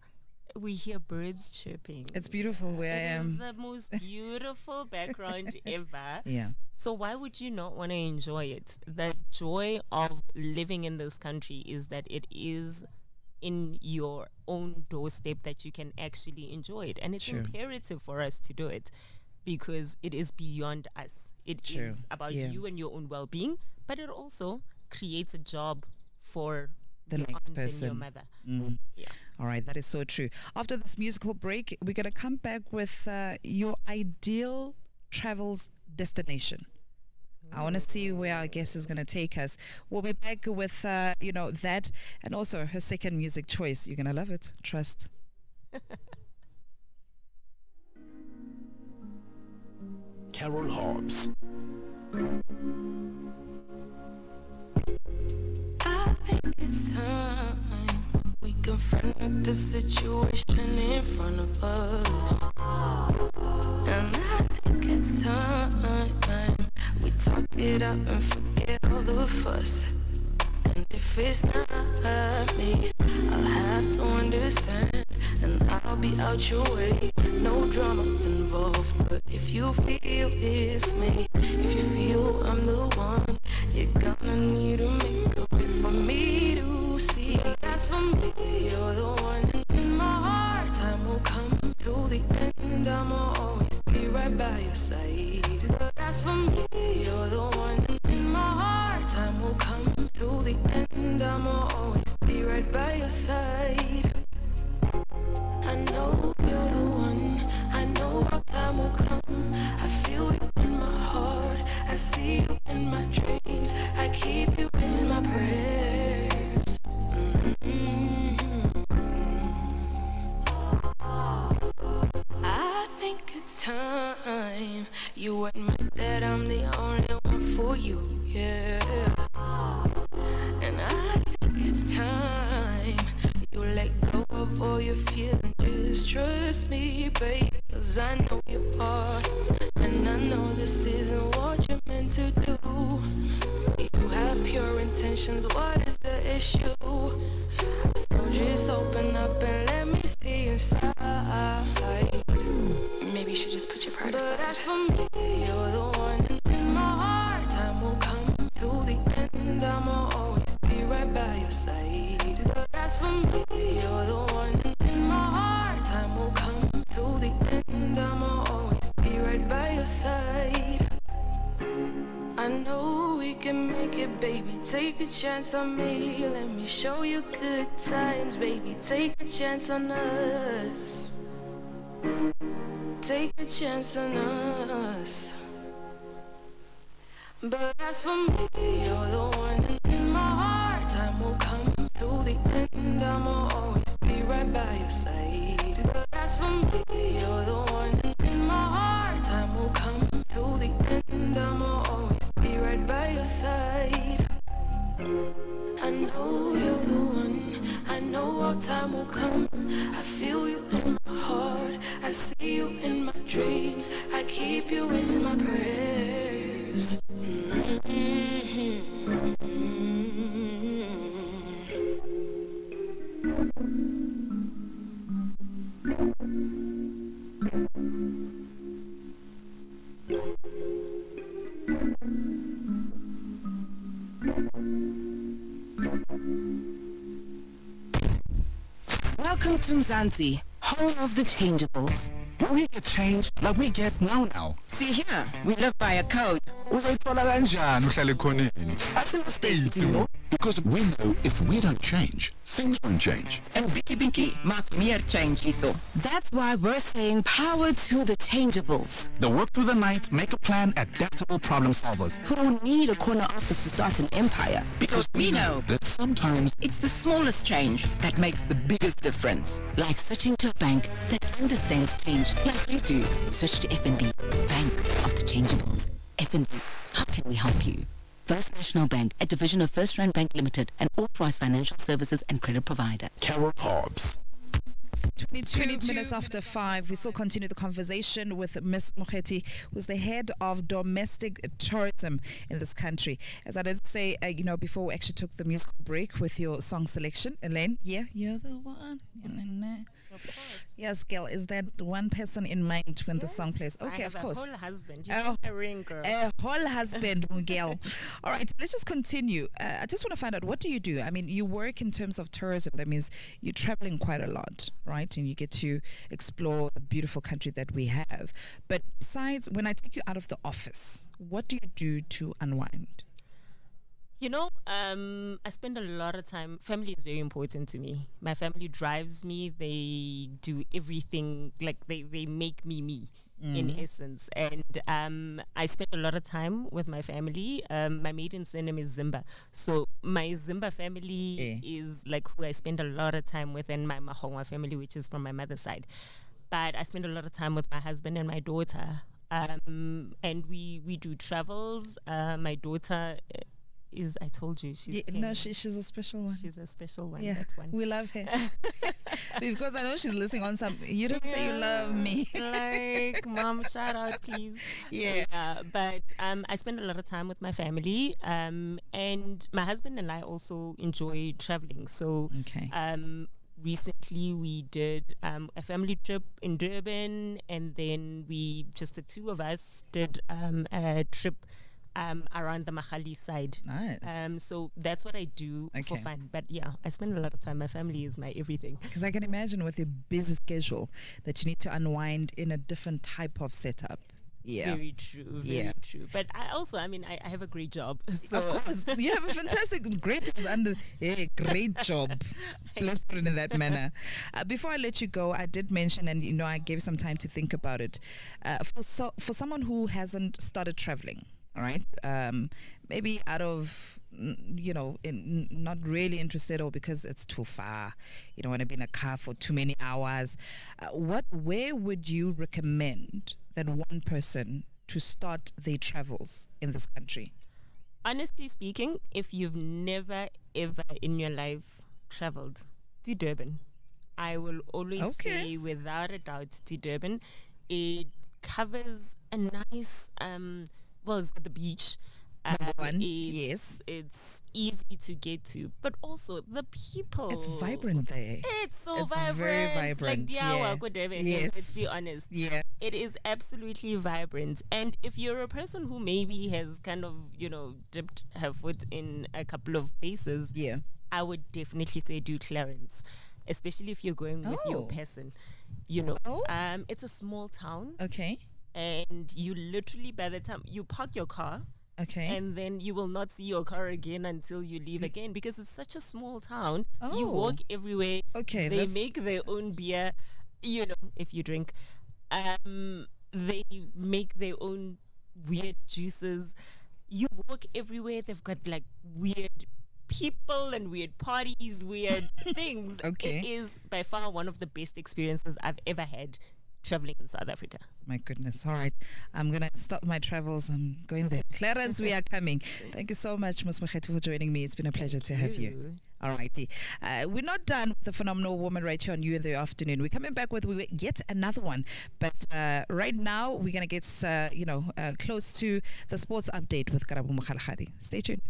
we hear birds chirping. It's beautiful where I am. It's the most beautiful background ever. Yeah. So why would you not want to enjoy it? The joy of living in this country is that it is in your own doorstep that you can actually enjoy it. And it's imperative for us to do it, because it is beyond us. It is about you and your own well-being, but it also creates a job for the your next aunt person. and your mother. Yeah. All right, that is so true. After this musical break, we're going to come back with your ideal travels destination. I want to see where our guest is going to take us. We'll be back with, that, and also her second music choice. You're going to love it. Trust. Carol Hobbs. I think it's time we confront the situation in front of us. And I think it's time we talk it out and forget all the fuss. And if it's not me, I'll have to understand, and I'll be out your way. No drama involved, but if you feel it's me, if you feel I'm the one, you're gonna need to make a way for me to see. That's for me, you're the one in my heart. Time will come till the end, I'ma always be right by your side. But that's for me, you're the one in my heart. Time will come till the end, I'ma always be right by your side. I know you're the one, I know our time will come. I feel you in my heart, I see you in my dreams, I keep you in my prayers. I think it's time you admit that I'm the only one for you, yeah. And I think it's time you let go of all your fears and just trust me, babe, 'cause I know you are, and I know this isn't what you're meant to do. You have pure intentions, what is the issue? So just open up and let me see inside. Maybe you should just put your pride aside. But as for me, you're the one in my heart. Time will come till the end, I'ma always be right by your side. But as for me, you're the one in my heart. Time will come till the end, I'ma always be right by your side. I know we can make it, baby. Take a chance on me. Let me show you good times, baby. Take a chance on us. Take a chance on us. But as for me, you're the one in my heart. Time will come till the end, I'ma always be right by your side. But as for me, you're the one in my heart. Time will come till the end, I'ma always be right by your time will come. I feel you in my heart, I see you in my dreams, I keep you in my prayers. Welcome to Mzansi, home of the changeables. Where we get change like we get now. See here, we live by a code. Uzoyithola kanjani uhlale khoneni? States, you know. Because we know if we don't change, things won't change. And Biki maak meer change hierso. That's why we're saying power to the changeables. They work through the night, make a plan, adaptable problem solvers. Who don't need a corner office to start an empire. Because we know that sometimes it's the smallest change that makes the biggest difference. Like switching to a bank that understands change like you do. Switch to FNB, Bank of the Changeables. FNB, how can we help you? First National Bank, a division of First Rand Bank Limited, an authorized financial services and credit provider. Carol Hobbs. 22 minutes after 5, we still continue the conversation with Ms. Mokgethi, who's the head of domestic tourism in this country. As I did say, before we actually took the musical break with your song selection, Elaine, yeah, you're the one. Of course. Yes, girl, is that one person in mind when the song plays? Okay, of course. A whole husband. You're a ring girl. A whole husband, Miguel. All right, let's just continue. I just want to find out, what do you do? I mean, you work in terms of tourism. That means you're traveling quite a lot, right? And you get to explore the beautiful country that we have. But besides, when I take you out of the office, what do you do to unwind? I spend a lot of time. Family is very important to me. My family drives me. They do everything. Like they make me, in essence. And I spend a lot of time with my family. My maiden surname is Zimba. So my Zimba family is like who I spend a lot of time with, and my Mahongwa family, which is from my mother's side. But I spend a lot of time with my husband and my daughter. And we do travels. My daughter... I told you, she's 10. No, she's a special one. She's a special one. Yeah, that one. we love her. Because I know she's listening on some. You don't say you love me. Like, mom, shout out, please. Yeah. But I spend a lot of time with my family. And my husband and I also enjoy traveling. So, recently we did a family trip in Durban, and then the two of us, did a trip around the Mahali side. Nice. So that's what I do for fun. But yeah, I spend a lot of time. My family is my everything. Because I can imagine with your busy schedule that you need to unwind in a different type of setup. Yeah. Very true. Very true. But I have a great job. So. Of course. You have a fantastic, great job. Let's put it in that manner. Before I let you go, I did mention, and I gave some time to think about it. For someone who hasn't started traveling, all right, maybe out of not really interested, or because it's too far, you don't want to be in a car for too many hours, where would you recommend that one person to start their travels in this country? Honestly speaking, if you've never ever in your life traveled, to Durban. I will always say without a doubt to Durban. It covers a nice it's at the beach. It's easy to get to, but also the people. It's vibrant there. It's vibrant. Very vibrant. Like let's be honest. Yeah. It is absolutely vibrant. And if you're a person who maybe has kind of, dipped her foot in a couple of places, I would definitely say do Clarence, especially if you're going with your person. It's a small town. Okay. And you literally, by the time you park your car, and then you will not see your car again until you leave again, because it's such a small town. You walk everywhere. They make their own beer, if you drink. They make their own weird juices. You walk everywhere. They've got like weird people and weird parties, weird things. It is by far one of the best experiences I've ever had traveling in South Africa. My goodness. All right. I'm going to stop my travels. I'm going there. Clarence, we are coming. Thank you so much, Ms. Mokgethi, for joining me. It's been a pleasure to have you. All righty. We're not done with the phenomenal woman right here on You in the Afternoon. We're coming back with yet another one. But right now, we're going to get, close to the sports update with Karabo Mokgalagadi. Stay tuned.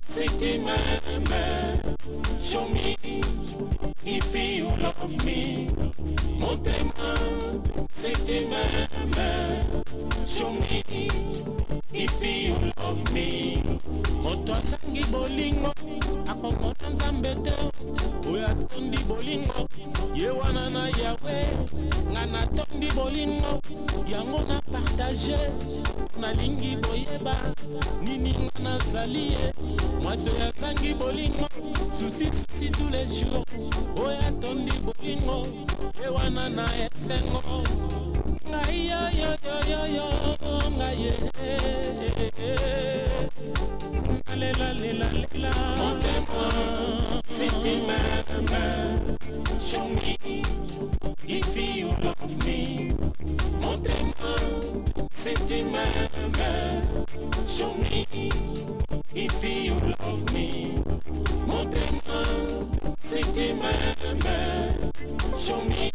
City man, show me if you love me. Montema, city man, show me if you love me. Moto sangi bolingo, ako mota nzambete, uya tondi bolingo, ye wana na yawe, ngana tondi bolingo, yango na partage, na lingi boyeba, nini ngana zalie. Moi je tangi bolingo, souci tous les jours. Oya tondi bolingo, ewana na esengo. Ngai yo, ngai lela. Montez-moi, city man, show me if you love me. Montez-moi, city man, show me if you love me. Montez-moi, city man, show me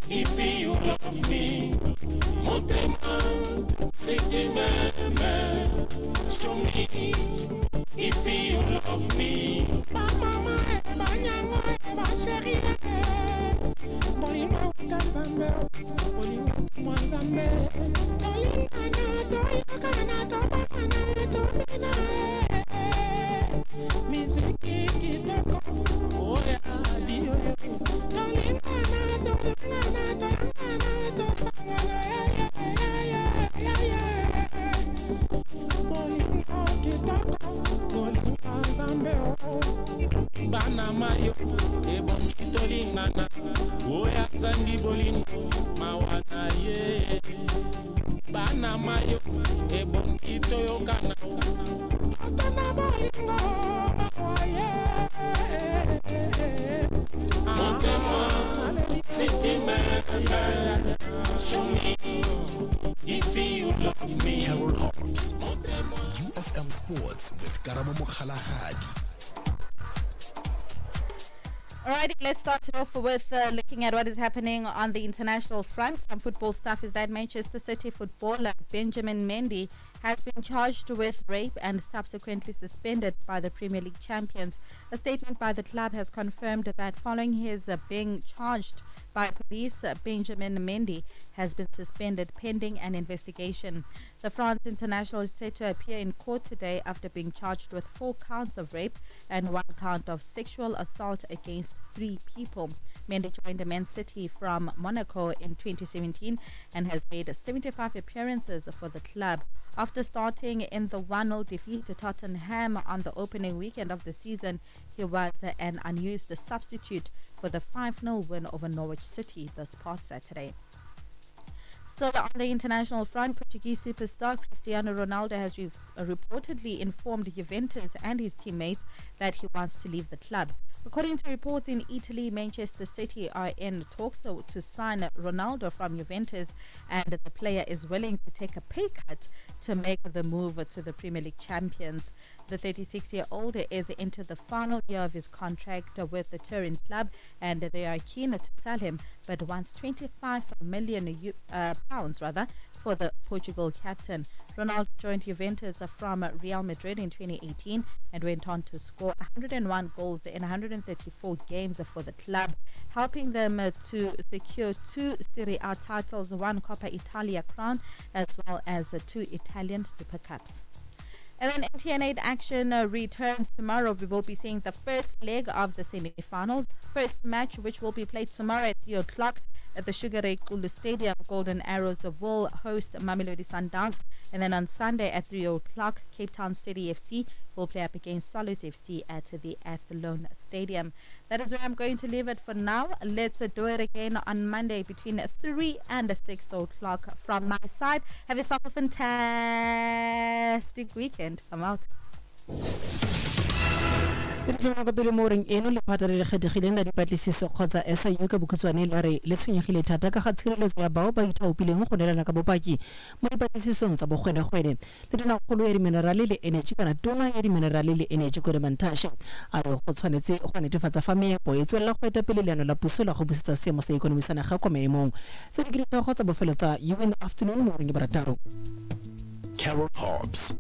if you love me. Montez-moi, city man, show me if you love me. Mama, banyango, ma chérie, bolima utazambe, bolima mwanzambe, dolingana, dobina, miziki kitoko, oya adio, dolingana, dosangana, bolingo kitoko, bolingo zambe, bana mayo, ebon kitolingana, oya zangi bolingo, mawana ye, bana mayo, ebon kitoyokana, atana bolingo, mawaye. Montez-moi, city man, show me if you love me. Carol Hobbs, UFM Sports with Karabo Mokgalagadi. Alrighty, let's start it off with looking at what is happening on the international front. Some football stuff is that Manchester City footballer Benjamin Mendy has been charged with rape and subsequently suspended by the Premier League champions. A statement by the club has confirmed that following his being charged by police, Benjamin Mendy has been suspended pending an investigation. The France international is set to appear in court today after being charged with 4 counts of rape and 1 count of sexual assault against 3 people. Mendy joined Man City from Monaco in 2017 and has made 75 appearances for the club. After starting in the 1-0 defeat to Tottenham on the opening weekend of the season, he was an unused substitute for the 5-0 win over Norwich City this past Saturday. Still on the international front, Portuguese superstar Cristiano Ronaldo has reportedly informed Juventus and his teammates that he wants to leave the club. According to reports in Italy, Manchester City are in talks to sign Ronaldo from Juventus, and the player is willing to take a pay cut to make the move to the Premier League champions. The 36-year-old is into the final year of his contract with the Turin club, and they are keen to sell him, but wants 25 million pounds for the Portugal captain. Ronaldo joined Juventus from Real Madrid in 2018 and went on to score 101 goals in 134 games for the club, helping them to secure 2 Serie A titles, 1 Coppa Italia crown, as well as 2 Italian Super Cups. And then NTN8 action returns tomorrow. We will be seeing the first leg of the semi-finals. First match, which will be played tomorrow at 3 o'clock at the Sugar Ray Kulu Stadium. Golden Arrows will host Mamelodi Sundowns. And then on Sunday at 3 o'clock, Cape Town City FC will play up against Swallows FC at the Athlone Stadium. That is where I'm going to leave it for now. Let's do it again on Monday between 3 and 6 o'clock from my side. Have yourself a fantastic weekend. I'm out. ka pele mo reng eno le phata le kgethegileng la dipatlisiso kgotsa SIU ka bokhutswane la re le tshwenyegile thata ka ga tshireletso ya bao ba ithaopileng go nelana ka bopaki mo dipatlisisong tsa bogwenegwene le tonakgolo ya diminerale le energy kana tona ya diminerale le energy ko Mantashe a re go tshwanetse go netefatsa fa meepo e tswelela go eta pele leano la puso la go busetsa seemo sa ikonomi sa naga kwa maemong tse di direga tsa bofelo tsa You in the Afternoon mo reng barataro. Carol Hobbs.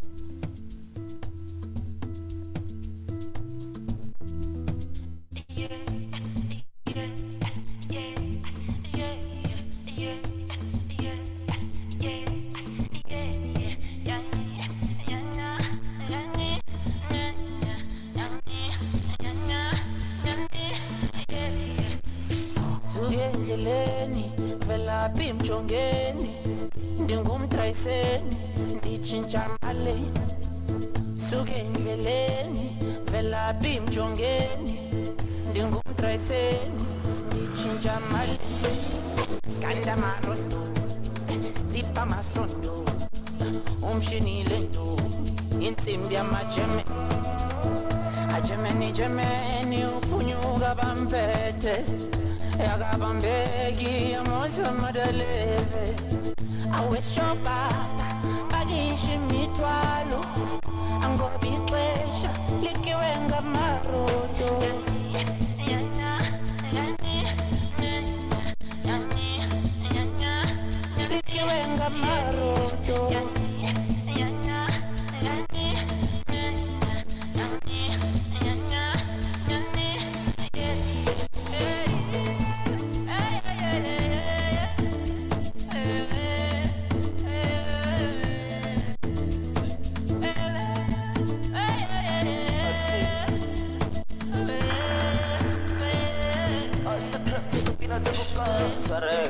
Endleleni velaphi imjongeni ndingumdrayiseni nditshintsha mali suke endleleni velaphi imjongeni ndingumdrayiseni nditshintsha mali skanda marondo zipha masondo umshini lento insimbi yamajeme ajemeni uphunyuka bampethe yakabambeki amoza madaleve aweshopa bakisha imithwalo angoba ixesha likiwe ngamarodo likiwe ngamarodo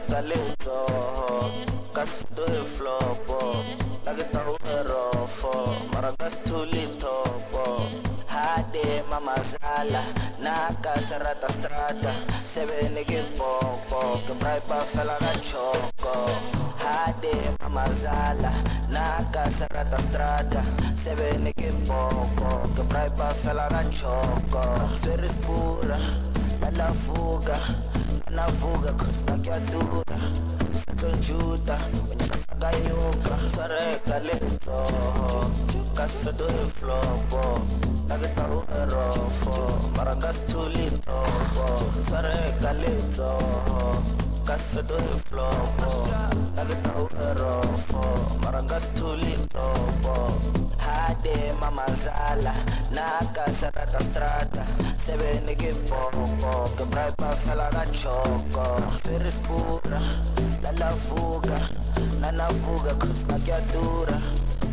Talento, casuto e flopo, la che ta uerofo, maragas tulitopo, hade mamazala, naka serata strata, se bene che poco, che brai pa fela da choco, hade mamazala, naka serata strata, se bene che poco, che brai pa fela da choco, se rispura, la fuga. Navuga kusnakiadura Satonjuta Unyaka sagayuka Sareka lento Kasfedo flopo Nagita uerofo Maragas tulitopo Sareka lento Kasfedo flopo Nagita uerofo Maragas tulitopo Hade mamazala Naka serata strata Sebene che poco Che brai pa fela da choco Ferris pura La fuga Nana fuga Kusna chiatura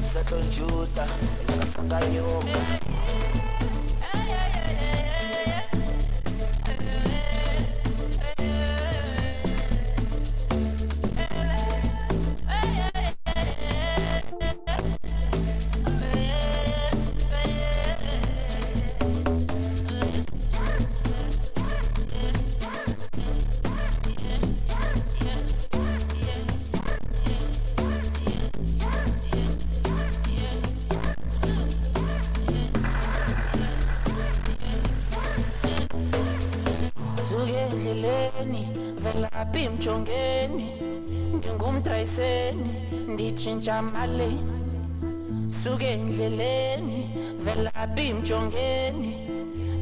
Seto giuta Naka sagayuka velaphi imjongeni ndingumdrayiseni nditshintsha mali suke endleleni velaphi imjongeni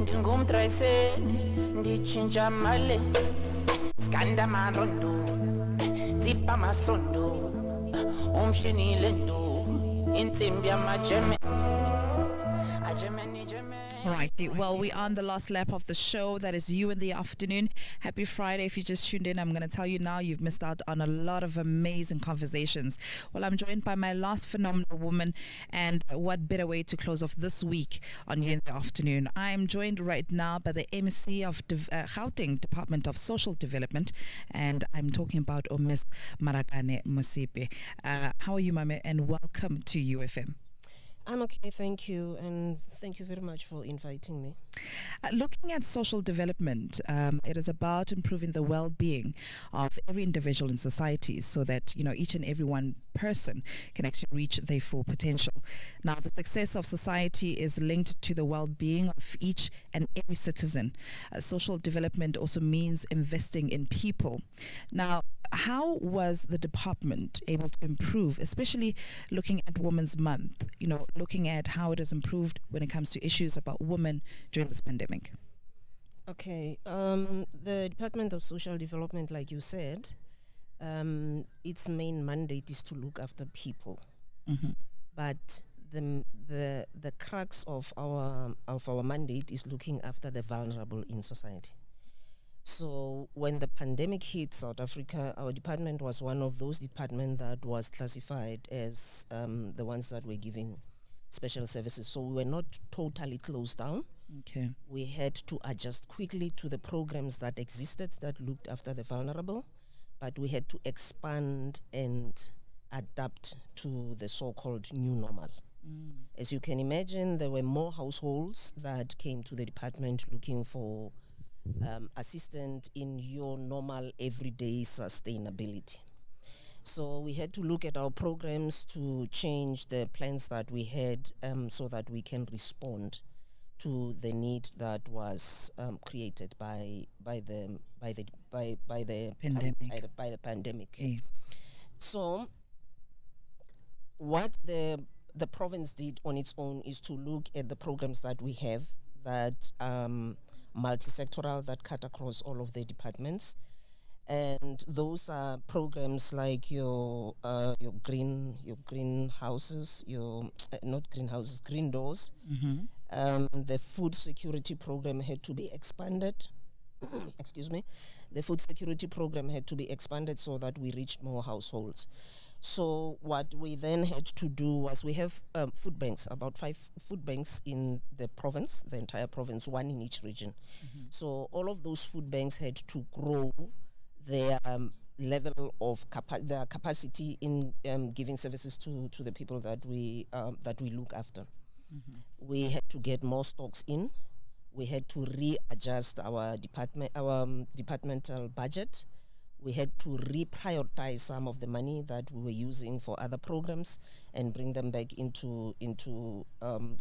ndingumdrayiseni nditshintsha mali skanda marondo zipha masondo umshini lento insimbi yamajeme ajemeni Right. Well, we're on the last lap of the show. That is You in the Afternoon. Happy Friday. If you just tuned in, I'm going to tell you now, you've missed out on a lot of amazing conversations. Well, I'm joined by my last phenomenal woman, and what better way to close off this week on You in the Afternoon. I'm joined right now by the MC of Gauteng Department of Social Development, and I'm talking about Miss Morakane Mosupyoe. How are you, Mame, and welcome to UFM. I'm okay, thank you, and thank you very much for inviting me. Looking at social development, it is about improving the well-being of every individual in society so that, each and every one person can actually reach their full potential. Now, the success of society is linked to the well-being of each and every citizen. Social development also means investing in people. Now, how was the department able to improve, especially looking at Women's Month, looking at how it has improved when it comes to issues about women during this pandemic? Okay, the Department of Social Development, like you said, its main mandate is to look after people. Mm-hmm. But the crux of our mandate is looking after the vulnerable in society. So when the pandemic hit South Africa, our department was one of those departments that was classified as the ones that were giving special services. So we were not totally closed down. Okay. We had to adjust quickly to the programs that existed that looked after the vulnerable, but we had to expand and adapt to the so-called new normal. As you can imagine, there were more households that came to the department looking for assistance in your normal everyday sustainability. So we had to look at our programs to change the plans that we had so that we can respond to the need that was created by the pandemic. Okay. So what the province did on its own is to look at the programs that we have that multi-sectoral, that cut across all of the departments, and those are programs like your greenhouses, green doors. Mm-hmm. The food security program had to be expanded. Excuse me. The food security program had to be expanded so that we reached more households. So what we then had to do was we have food banks, about 5 food banks in the province, the entire province, 1 in each region. Mm-hmm. So all of those food banks had to grow their level of their capacity in giving services to the people that we look after. Mm-hmm. We had to get more stocks in. We had to readjust our departmental budget. We had to reprioritize some of the money that we were using for other programs and bring them back into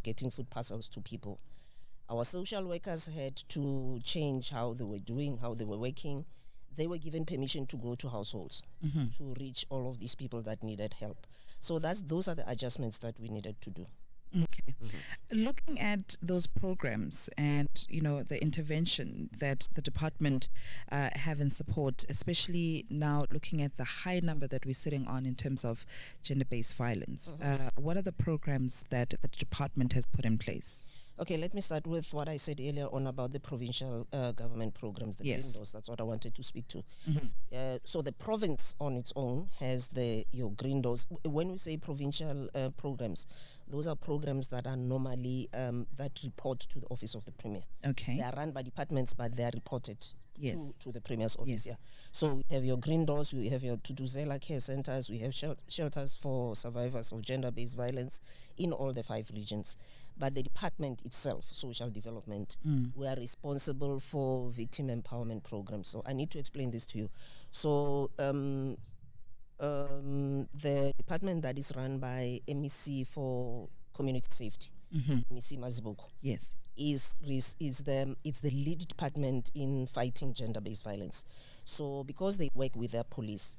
getting food parcels to people. Our social workers had to change how they were doing, how they were working. They were given permission to go to households Mm-hmm. to reach all of these people that needed help. So those are the adjustments that we needed to do. Okay. Looking at those programs and the intervention that the department have in support, especially now looking at the high number that we're sitting on in terms of gender-based violence, what are the programs that the department has put in place? Okay, let me start with what I said earlier on about the provincial government programs, the Yes. green doors. That's what I wanted to speak to. Mhm. So the province on its own has your green doors. When we say provincial programs, those are programs that are normally that report to the office of the premier. Okay. They are run by departments, but they are reported Yes. to the premier's office. Yes. Yeah. So we have your green doors, we have your Tuduzela care centers, we have shelters for survivors of gender-based violence in all the 5 regions. But the department itself, social development, we are responsible for victim empowerment programs. So I need to explain this to you. So the department that is run by MEC for community safety, MEC Masuku, yes, it's the lead department in fighting gender-based violence. So because they work with the police,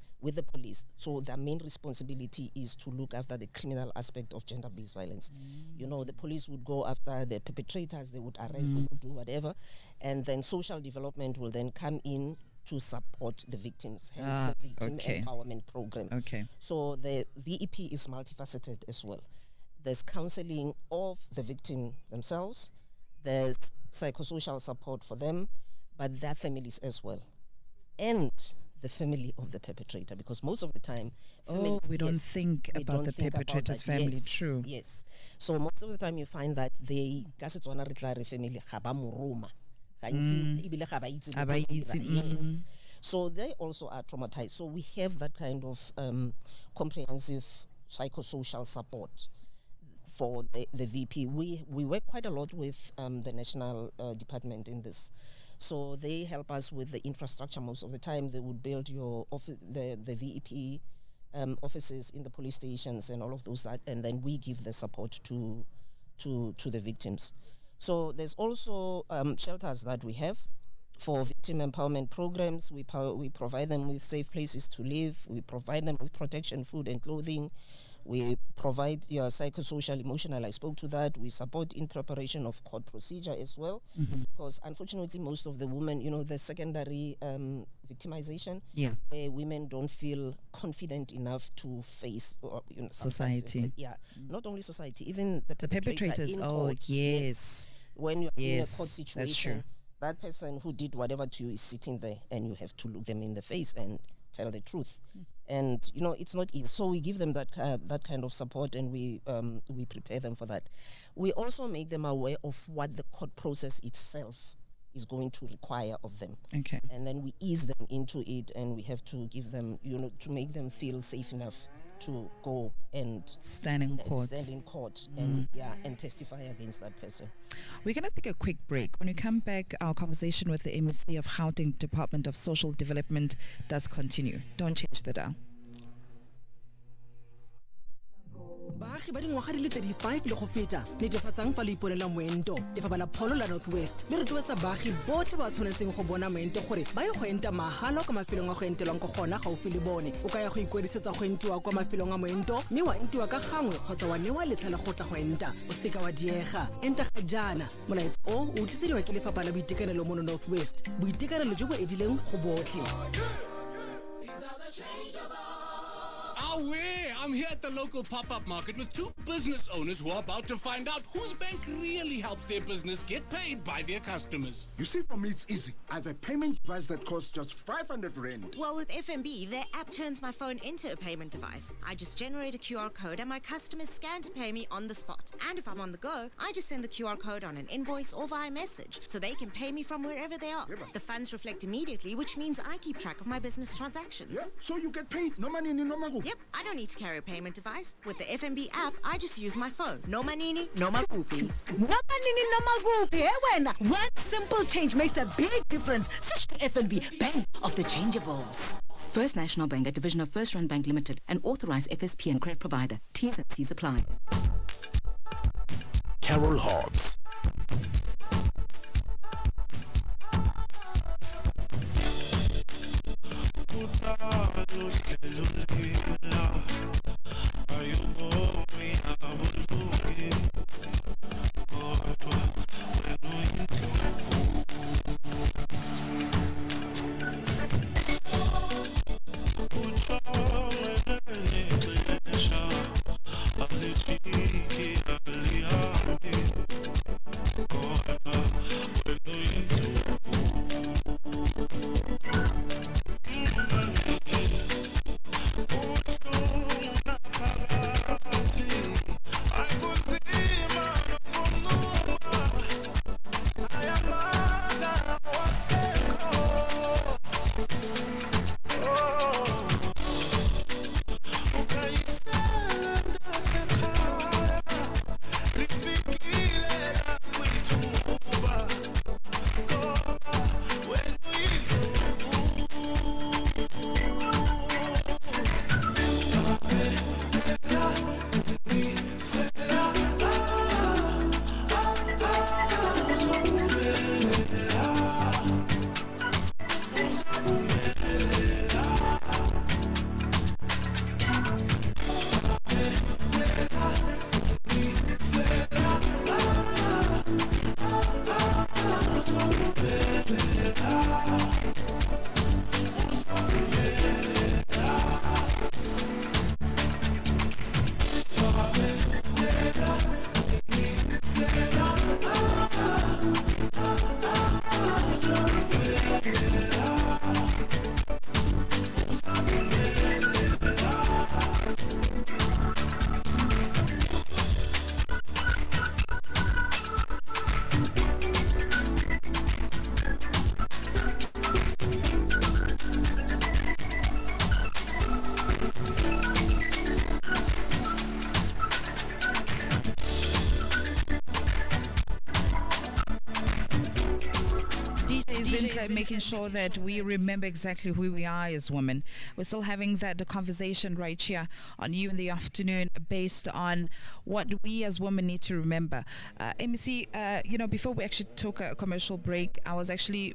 so their main responsibility is to look after the criminal aspect of gender-based violence. The police would go after the perpetrators, they would arrest, they would do whatever, and then social development will then come in to support the victims, hence the victim empowerment program. Okay. So the VEP is multifaceted as well. There's counseling of the victim themselves, there's psychosocial support for them, but their families as well, and the family of the perpetrator, because most of the time we don't think about the perpetrator's family. Yes, True. Yes. So most of the time you find that they family ga ba mo roma. Yes. So they also are traumatized. So we have that kind of comprehensive psychosocial support for the VP. We work quite a lot with the national department in this. So they help us with the infrastructure most of the time. They would build your office, the VEP offices in the police stations and all of those that, and then we give the support to the victims. So there's also shelters that we have for victim empowerment programs. We provide them with safe places to live. We provide them with protection, food and clothing. We provide your psychosocial, emotional, I spoke to that. We support in preparation of court procedure as well, because unfortunately most of the women, the secondary victimization, where women don't feel confident enough to face society. Not only society, even the perpetrators. In Oh, court. Yes. When you're in a court That's situation, true. that person who did whatever to you is sitting there, and you have to look them in the face and tell the truth. And it's not easy. So we give them that kind of support, and we prepare them for that. We also make them aware of what the court process itself is going to require of them. Okay. And then we ease them into it, and we have to give them, to make them feel safe enough to go and stand in court, and testify against that person. We're going to take a quick break. When we come back, our conversation with the MEC of Gauteng Department of Social Development does continue. Don't change the dial. baagi ba dingwaga di le 35 le go feta netefatsang fa le iponela moento lefapha la pholo la northwest le rotloetsa baagi botlhe ba tshwanetseng go bona moento gore ba ye go enta mahala kwa mafelong a go entelwang go gona gaufi le bone o ka ya go ikwadisetsa go entiwa kwa mafelong a moento mme wa entiwa ka gangwe kgotsa wa newa letlha le go tla go enta o seka wa diega enta ga jaana molaetsa o o tlisediwa ke lefapha la boitekanelo mo northwest boitekanelo jo bo edileng go botlhe. I'm here at the local pop-up market with two business owners who are about to find out whose bank really helps their business get paid by their customers. You see, for me, it's easy. I have a payment device that costs just 500 Rand. Well, with FNB, their app turns my phone into a payment device. I just generate a QR code and my customers scan to pay me on the spot. And if I'm on the go, I just send the QR code on an invoice or via message so they can pay me from wherever they are. The funds reflect immediately, which means I keep track of my business transactions. Yeah, so you get paid. No money, no magu. Yep, I don't need to carry a payment device. With the FNB app, I just use my phone. No manini, no magupi. No manini, no magupi. One simple change makes a big difference. Switch to FNB, Bank of the Changeables. First National Bank, a division of First Rand Bank Limited, an authorized FSP and credit provider. T's and C's apply. Carol Hobbs. making sure that we remember exactly who we are as women. We're still having the conversation right here on You in the Afternoon based on what we as women need to remember. MEC, before we actually took a commercial break, I was actually,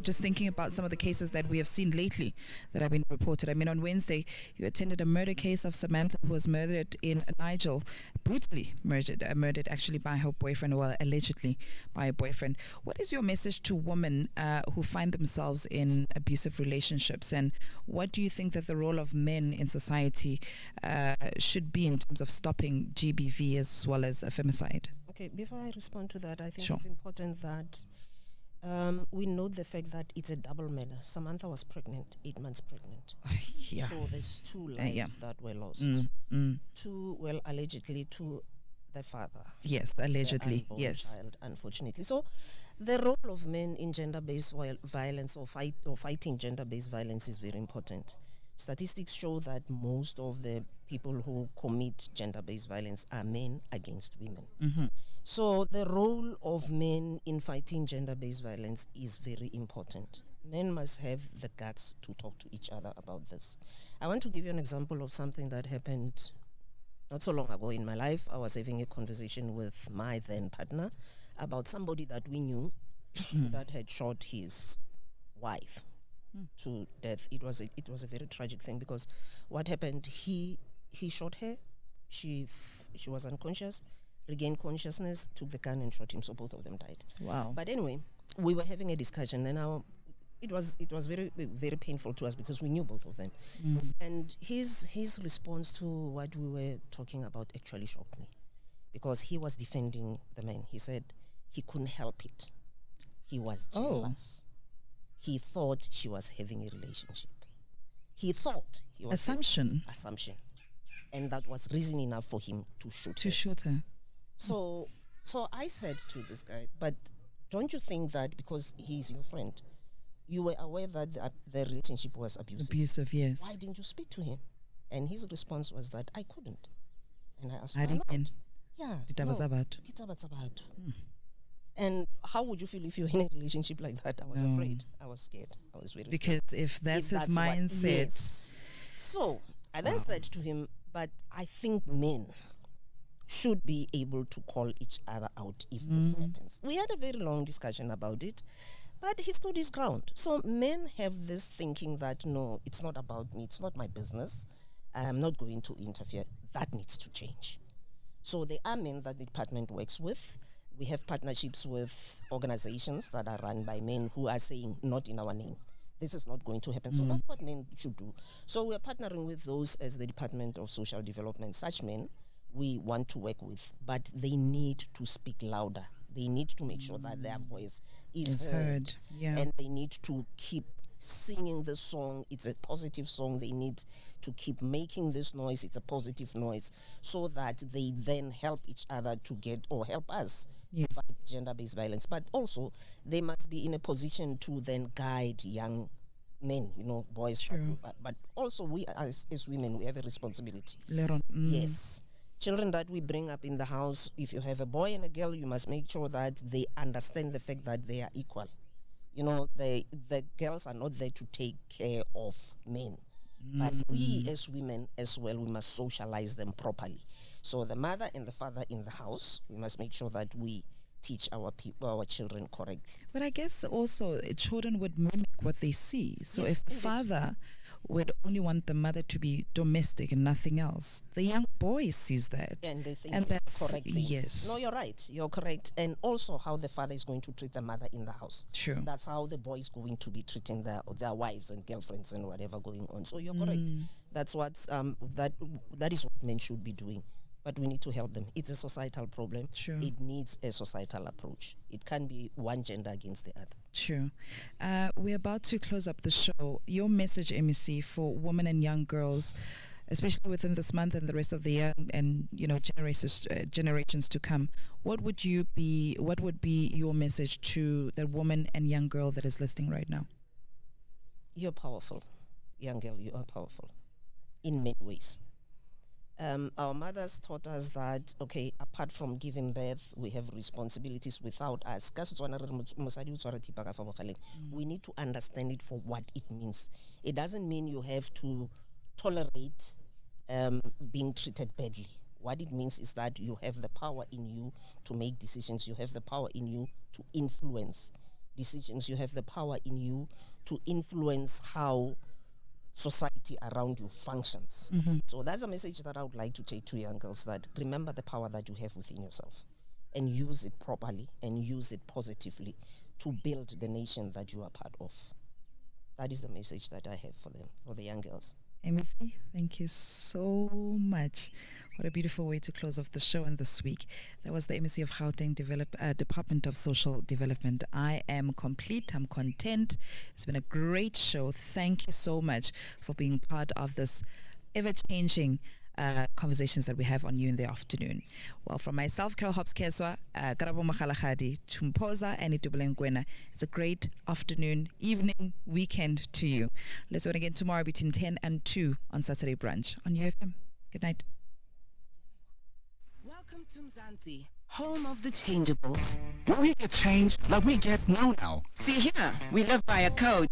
just thinking about some of the cases that we have seen lately that have been reported. I mean, on Wednesday, you attended a murder case of Samantha, who was murdered in Nigel, brutally murdered actually by her boyfriend, or allegedly by a boyfriend. What is your message to women who find themselves in abusive relationships, and what do you think that the role of men in society should be in terms of stopping GBV as well as femicide? Okay, before I respond to that, I think Sure. it's important that we note the fact that it's a double murder. Samantha was pregnant, 8 months pregnant. Yeah. So there's 2 lives yeah. that were lost. Allegedly to the father. Yes, allegedly. The unborn Yes. child, unfortunately. So the role of men in gender-based violence or fighting gender-based violence is very important. Statistics show that most of the people who commit gender-based violence are men against women. So the role of men in fighting gender-based violence is very important. Men must have the guts to talk to each other about this. I want to give you an example of something that happened not so long ago in my life. I was having a conversation with my then partner about somebody that we knew that had shot his wife to death. It was a very tragic thing, because what happened, he shot her. She was unconscious, regained consciousness, took the gun and shot him, so both of them died. Wow. But anyway, we were having a discussion, and it was very, very painful to us because we knew both of them. And his response to what we were talking about actually shocked me, because he was defending the man. He said he couldn't help it. He was jealous. He thought she was having a relationship. He thought he was Assumption. And that was reason enough for him to shoot her. So I said to this guy, but don't you think that because he's your friend, you were aware that the relationship was abusive? Abusive, yes. Why didn't you speak to him? And his response was that I couldn't. And I asked, I why not? didn't. Yeah. Ditaba tsa batho. Ditaba tsa batho. And how would you feel if you're in a relationship like that? I was afraid. I was scared. I was very Because scared. if that's his mindset. Yes. So I then said to him, but I think men should be able to call each other out if this happens. We had a very long discussion about it, but he stood his ground. So men have this thinking that, no, it's not about me, it's not my business, I'm not going to interfere. That needs to change. So there are men that the department works with. We have partnerships with organizations that are run by men who are saying, not in our name. This is not going to happen. So that's what men should do. So we're partnering with those as the Department of Social Development. Such men we want to work with, but they need to speak louder. They need to make sure that their voice is heard. Yeah. And they need to keep singing the song. It's a positive song. They need to keep making this noise. It's a positive noise, so that they then help each other to get, or help us to fight gender-based violence. But also they must be in a position to then guide young men, boys. But also we as women, we have a responsibility. Yes. Children that we bring up in the house, if you have a boy and a girl, you must make sure that they understand the fact that they are equal. The girls are not there to take care of men. But we as women as well, we must socialize them properly. So the mother and the father in the house, we must make sure that we teach our children correctly. But I guess also children would mimic what they see. So Yes, if the indeed. father would only want the mother to be domestic and nothing else, the young boy sees that. And they think and it's that's the correct thing. Yes. No, you're right. You're correct. And also how the father is going to treat the mother in the house. True. That's how the boy is going to be treating their wives and girlfriends and whatever going on. So you're correct. That's what's that is what men should be doing. But we need to help them. It's a societal problem. Sure. It needs a societal approach. It can't be one gender against the other. True. We're about to close up the show. Your message, MEC, for women and young girls, especially within this month and the rest of the year, and generations to come. What would be your message to the woman and young girl that is listening right now? You're powerful, young girl. You are powerful in many ways. Our mothers taught us that, okay, apart from giving birth, we have responsibilities without us. We need to understand it for what it means. It doesn't mean you have to tolerate being treated badly. What it means is that you have the power in you to make decisions. You have the power in you to influence decisions. You have the power in you to influence how society around you functions. So that's a message that I would like to take to young girls, that remember the power that you have within yourself and use it properly and use it positively to build the nation that you are part of. That is the message that I have for them, for the young girls. Emily, thank you so much. What a beautiful way to close off the show and this week. That was the embassy of Gauteng Department of Social Development. I am complete. I'm content. It's been a great show. Thank you so much for being part of this ever-changing conversations that we have on You in the Afternoon. Well, from myself, Carol Hobbs-Keswa, Karabo Makhalahadi, Tumpoza, and Itubulengwena, it's a great afternoon, evening, weekend to you. Let's do it again tomorrow between 10 and 2 on Saturday Brunch on UFM. Good night. Welcome to Mzansi, home of the changeables. Where we get change like we get now. See here, we live by a code.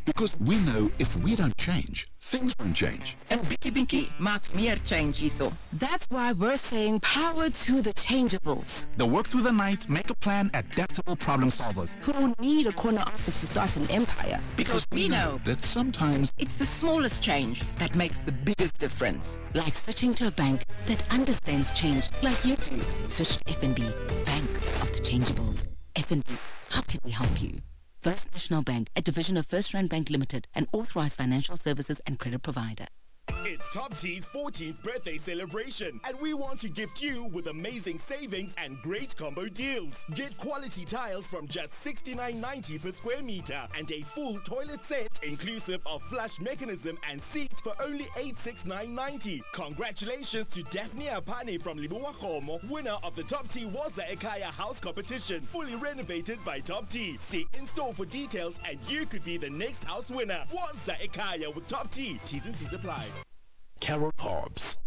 Because we know if we don't change, things won't change. And Binky, mark mere change, Iso. That's why we're saying power to the changeables. They work through the night, make a plan, adaptable problem solvers. Who don't need a corner office to start an empire. Because we know that sometimes it's the smallest change that makes the biggest difference. Like switching to a bank that understands change like you do. Switch to FNB, Bank of the Changeables. FNB, how can we help you? First National Bank, a division of First Rand Bank Limited, an authorized financial services and credit provider. It's Top T's 14th birthday celebration, and we want to gift you with amazing savings and great combo deals. Get quality tiles from just $69.90 per square meter and a full toilet set inclusive of flush mechanism and seat for only $869.90. Congratulations to Daphne Apane from Libuwakhomo, winner of the Top T Waza Ekaya house competition, fully renovated by Top T. See in store for details and you could be the next house winner. Waza Ekaya with Top T. T's and C's apply. Carol Hobbs.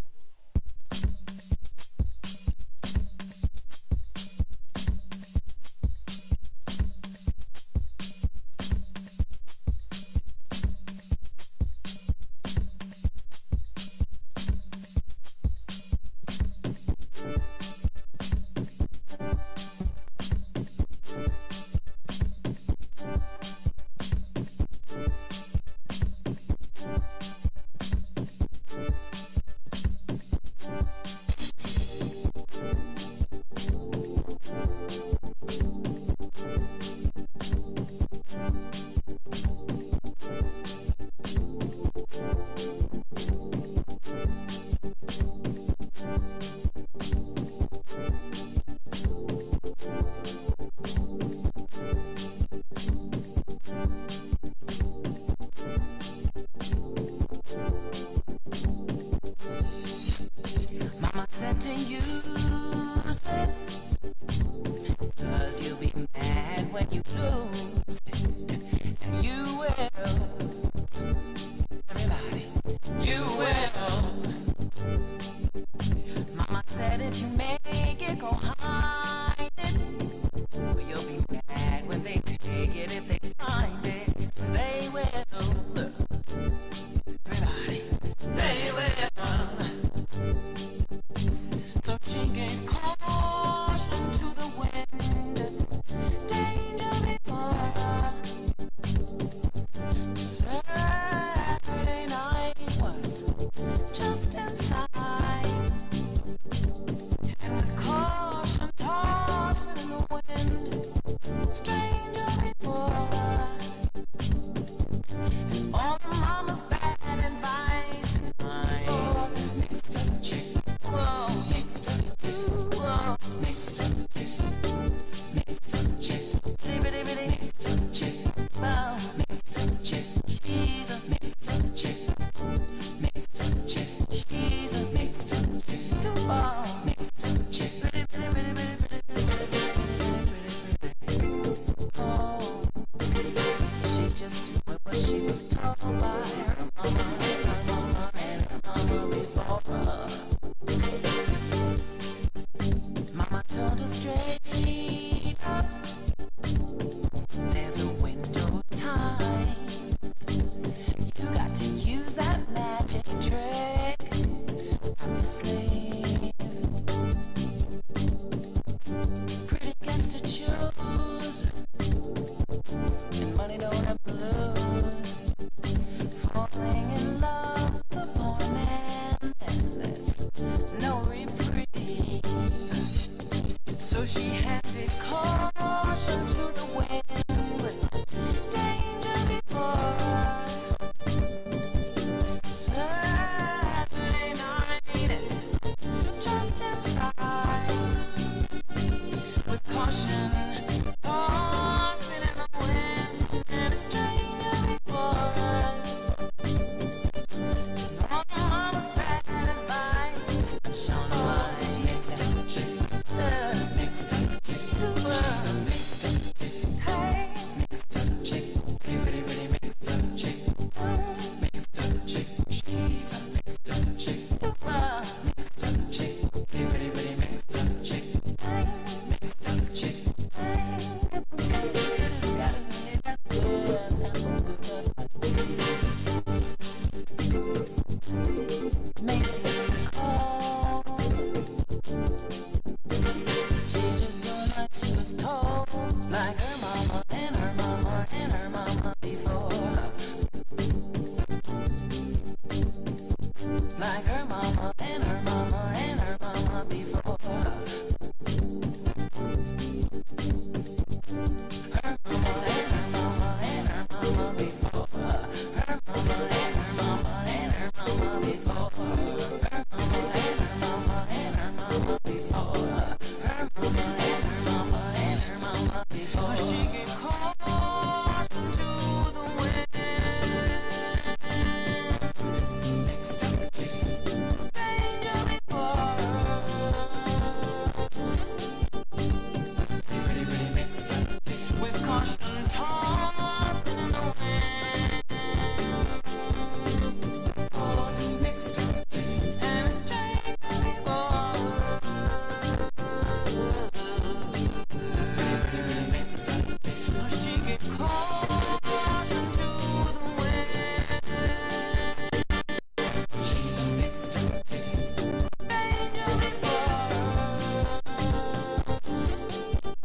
Mama told her straight up, there's a window of time. You got to use that magic trick up your sleeve. Pretty gets to choose, and money don't have to lose. Falling in love with a poor man, and there's no reprieve. So she handed caution to the wind, with danger before her. Saturday night, it's just inside, with caution, tossing in the wind, and a stranger before her. Mama's bad advice, but Sean was mixed up chick, mixed up chick, she's a mixed up chick, hey, mixed up chick, really, really mixed up chick, mixed up chick, she's a mixed up chick, mixed up chick, really, really mixed up chick, mixed up chick. Makes you cold. She just doing like she was told, like her mama and her mama and her mama before her. Like her mama and her mama and her mama before her. Her mama and her mama and her mama before her. Her mama and her mama and her mama before her. Her mama and her mama and her mama before her. Her mama and her mama and her mama before her. She gave caution to the wind. Mixed up danger before her. They really, really mixed up with caution tossing in the wind. Oh, this mixed up and a stranger before her. Really, really, really mixed up. Oh, she gave caution to the wind. She's a mixed up danger before her.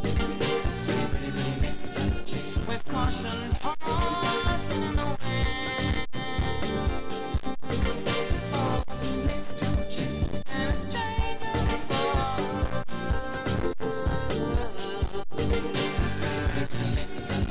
Really, really, really mixed up with caution tossing in the wind. Oh, this mixed up and a stranger before her. Really, really mixed up.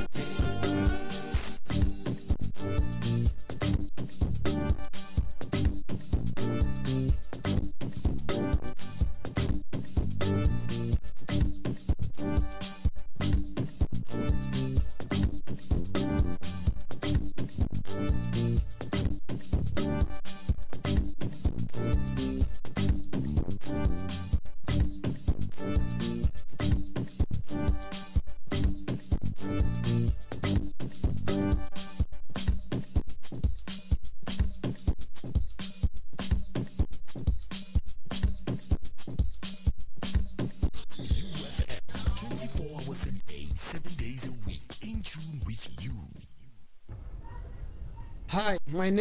UFM, 24 hours a day, 7 days a week, in tune with you. Hi, my name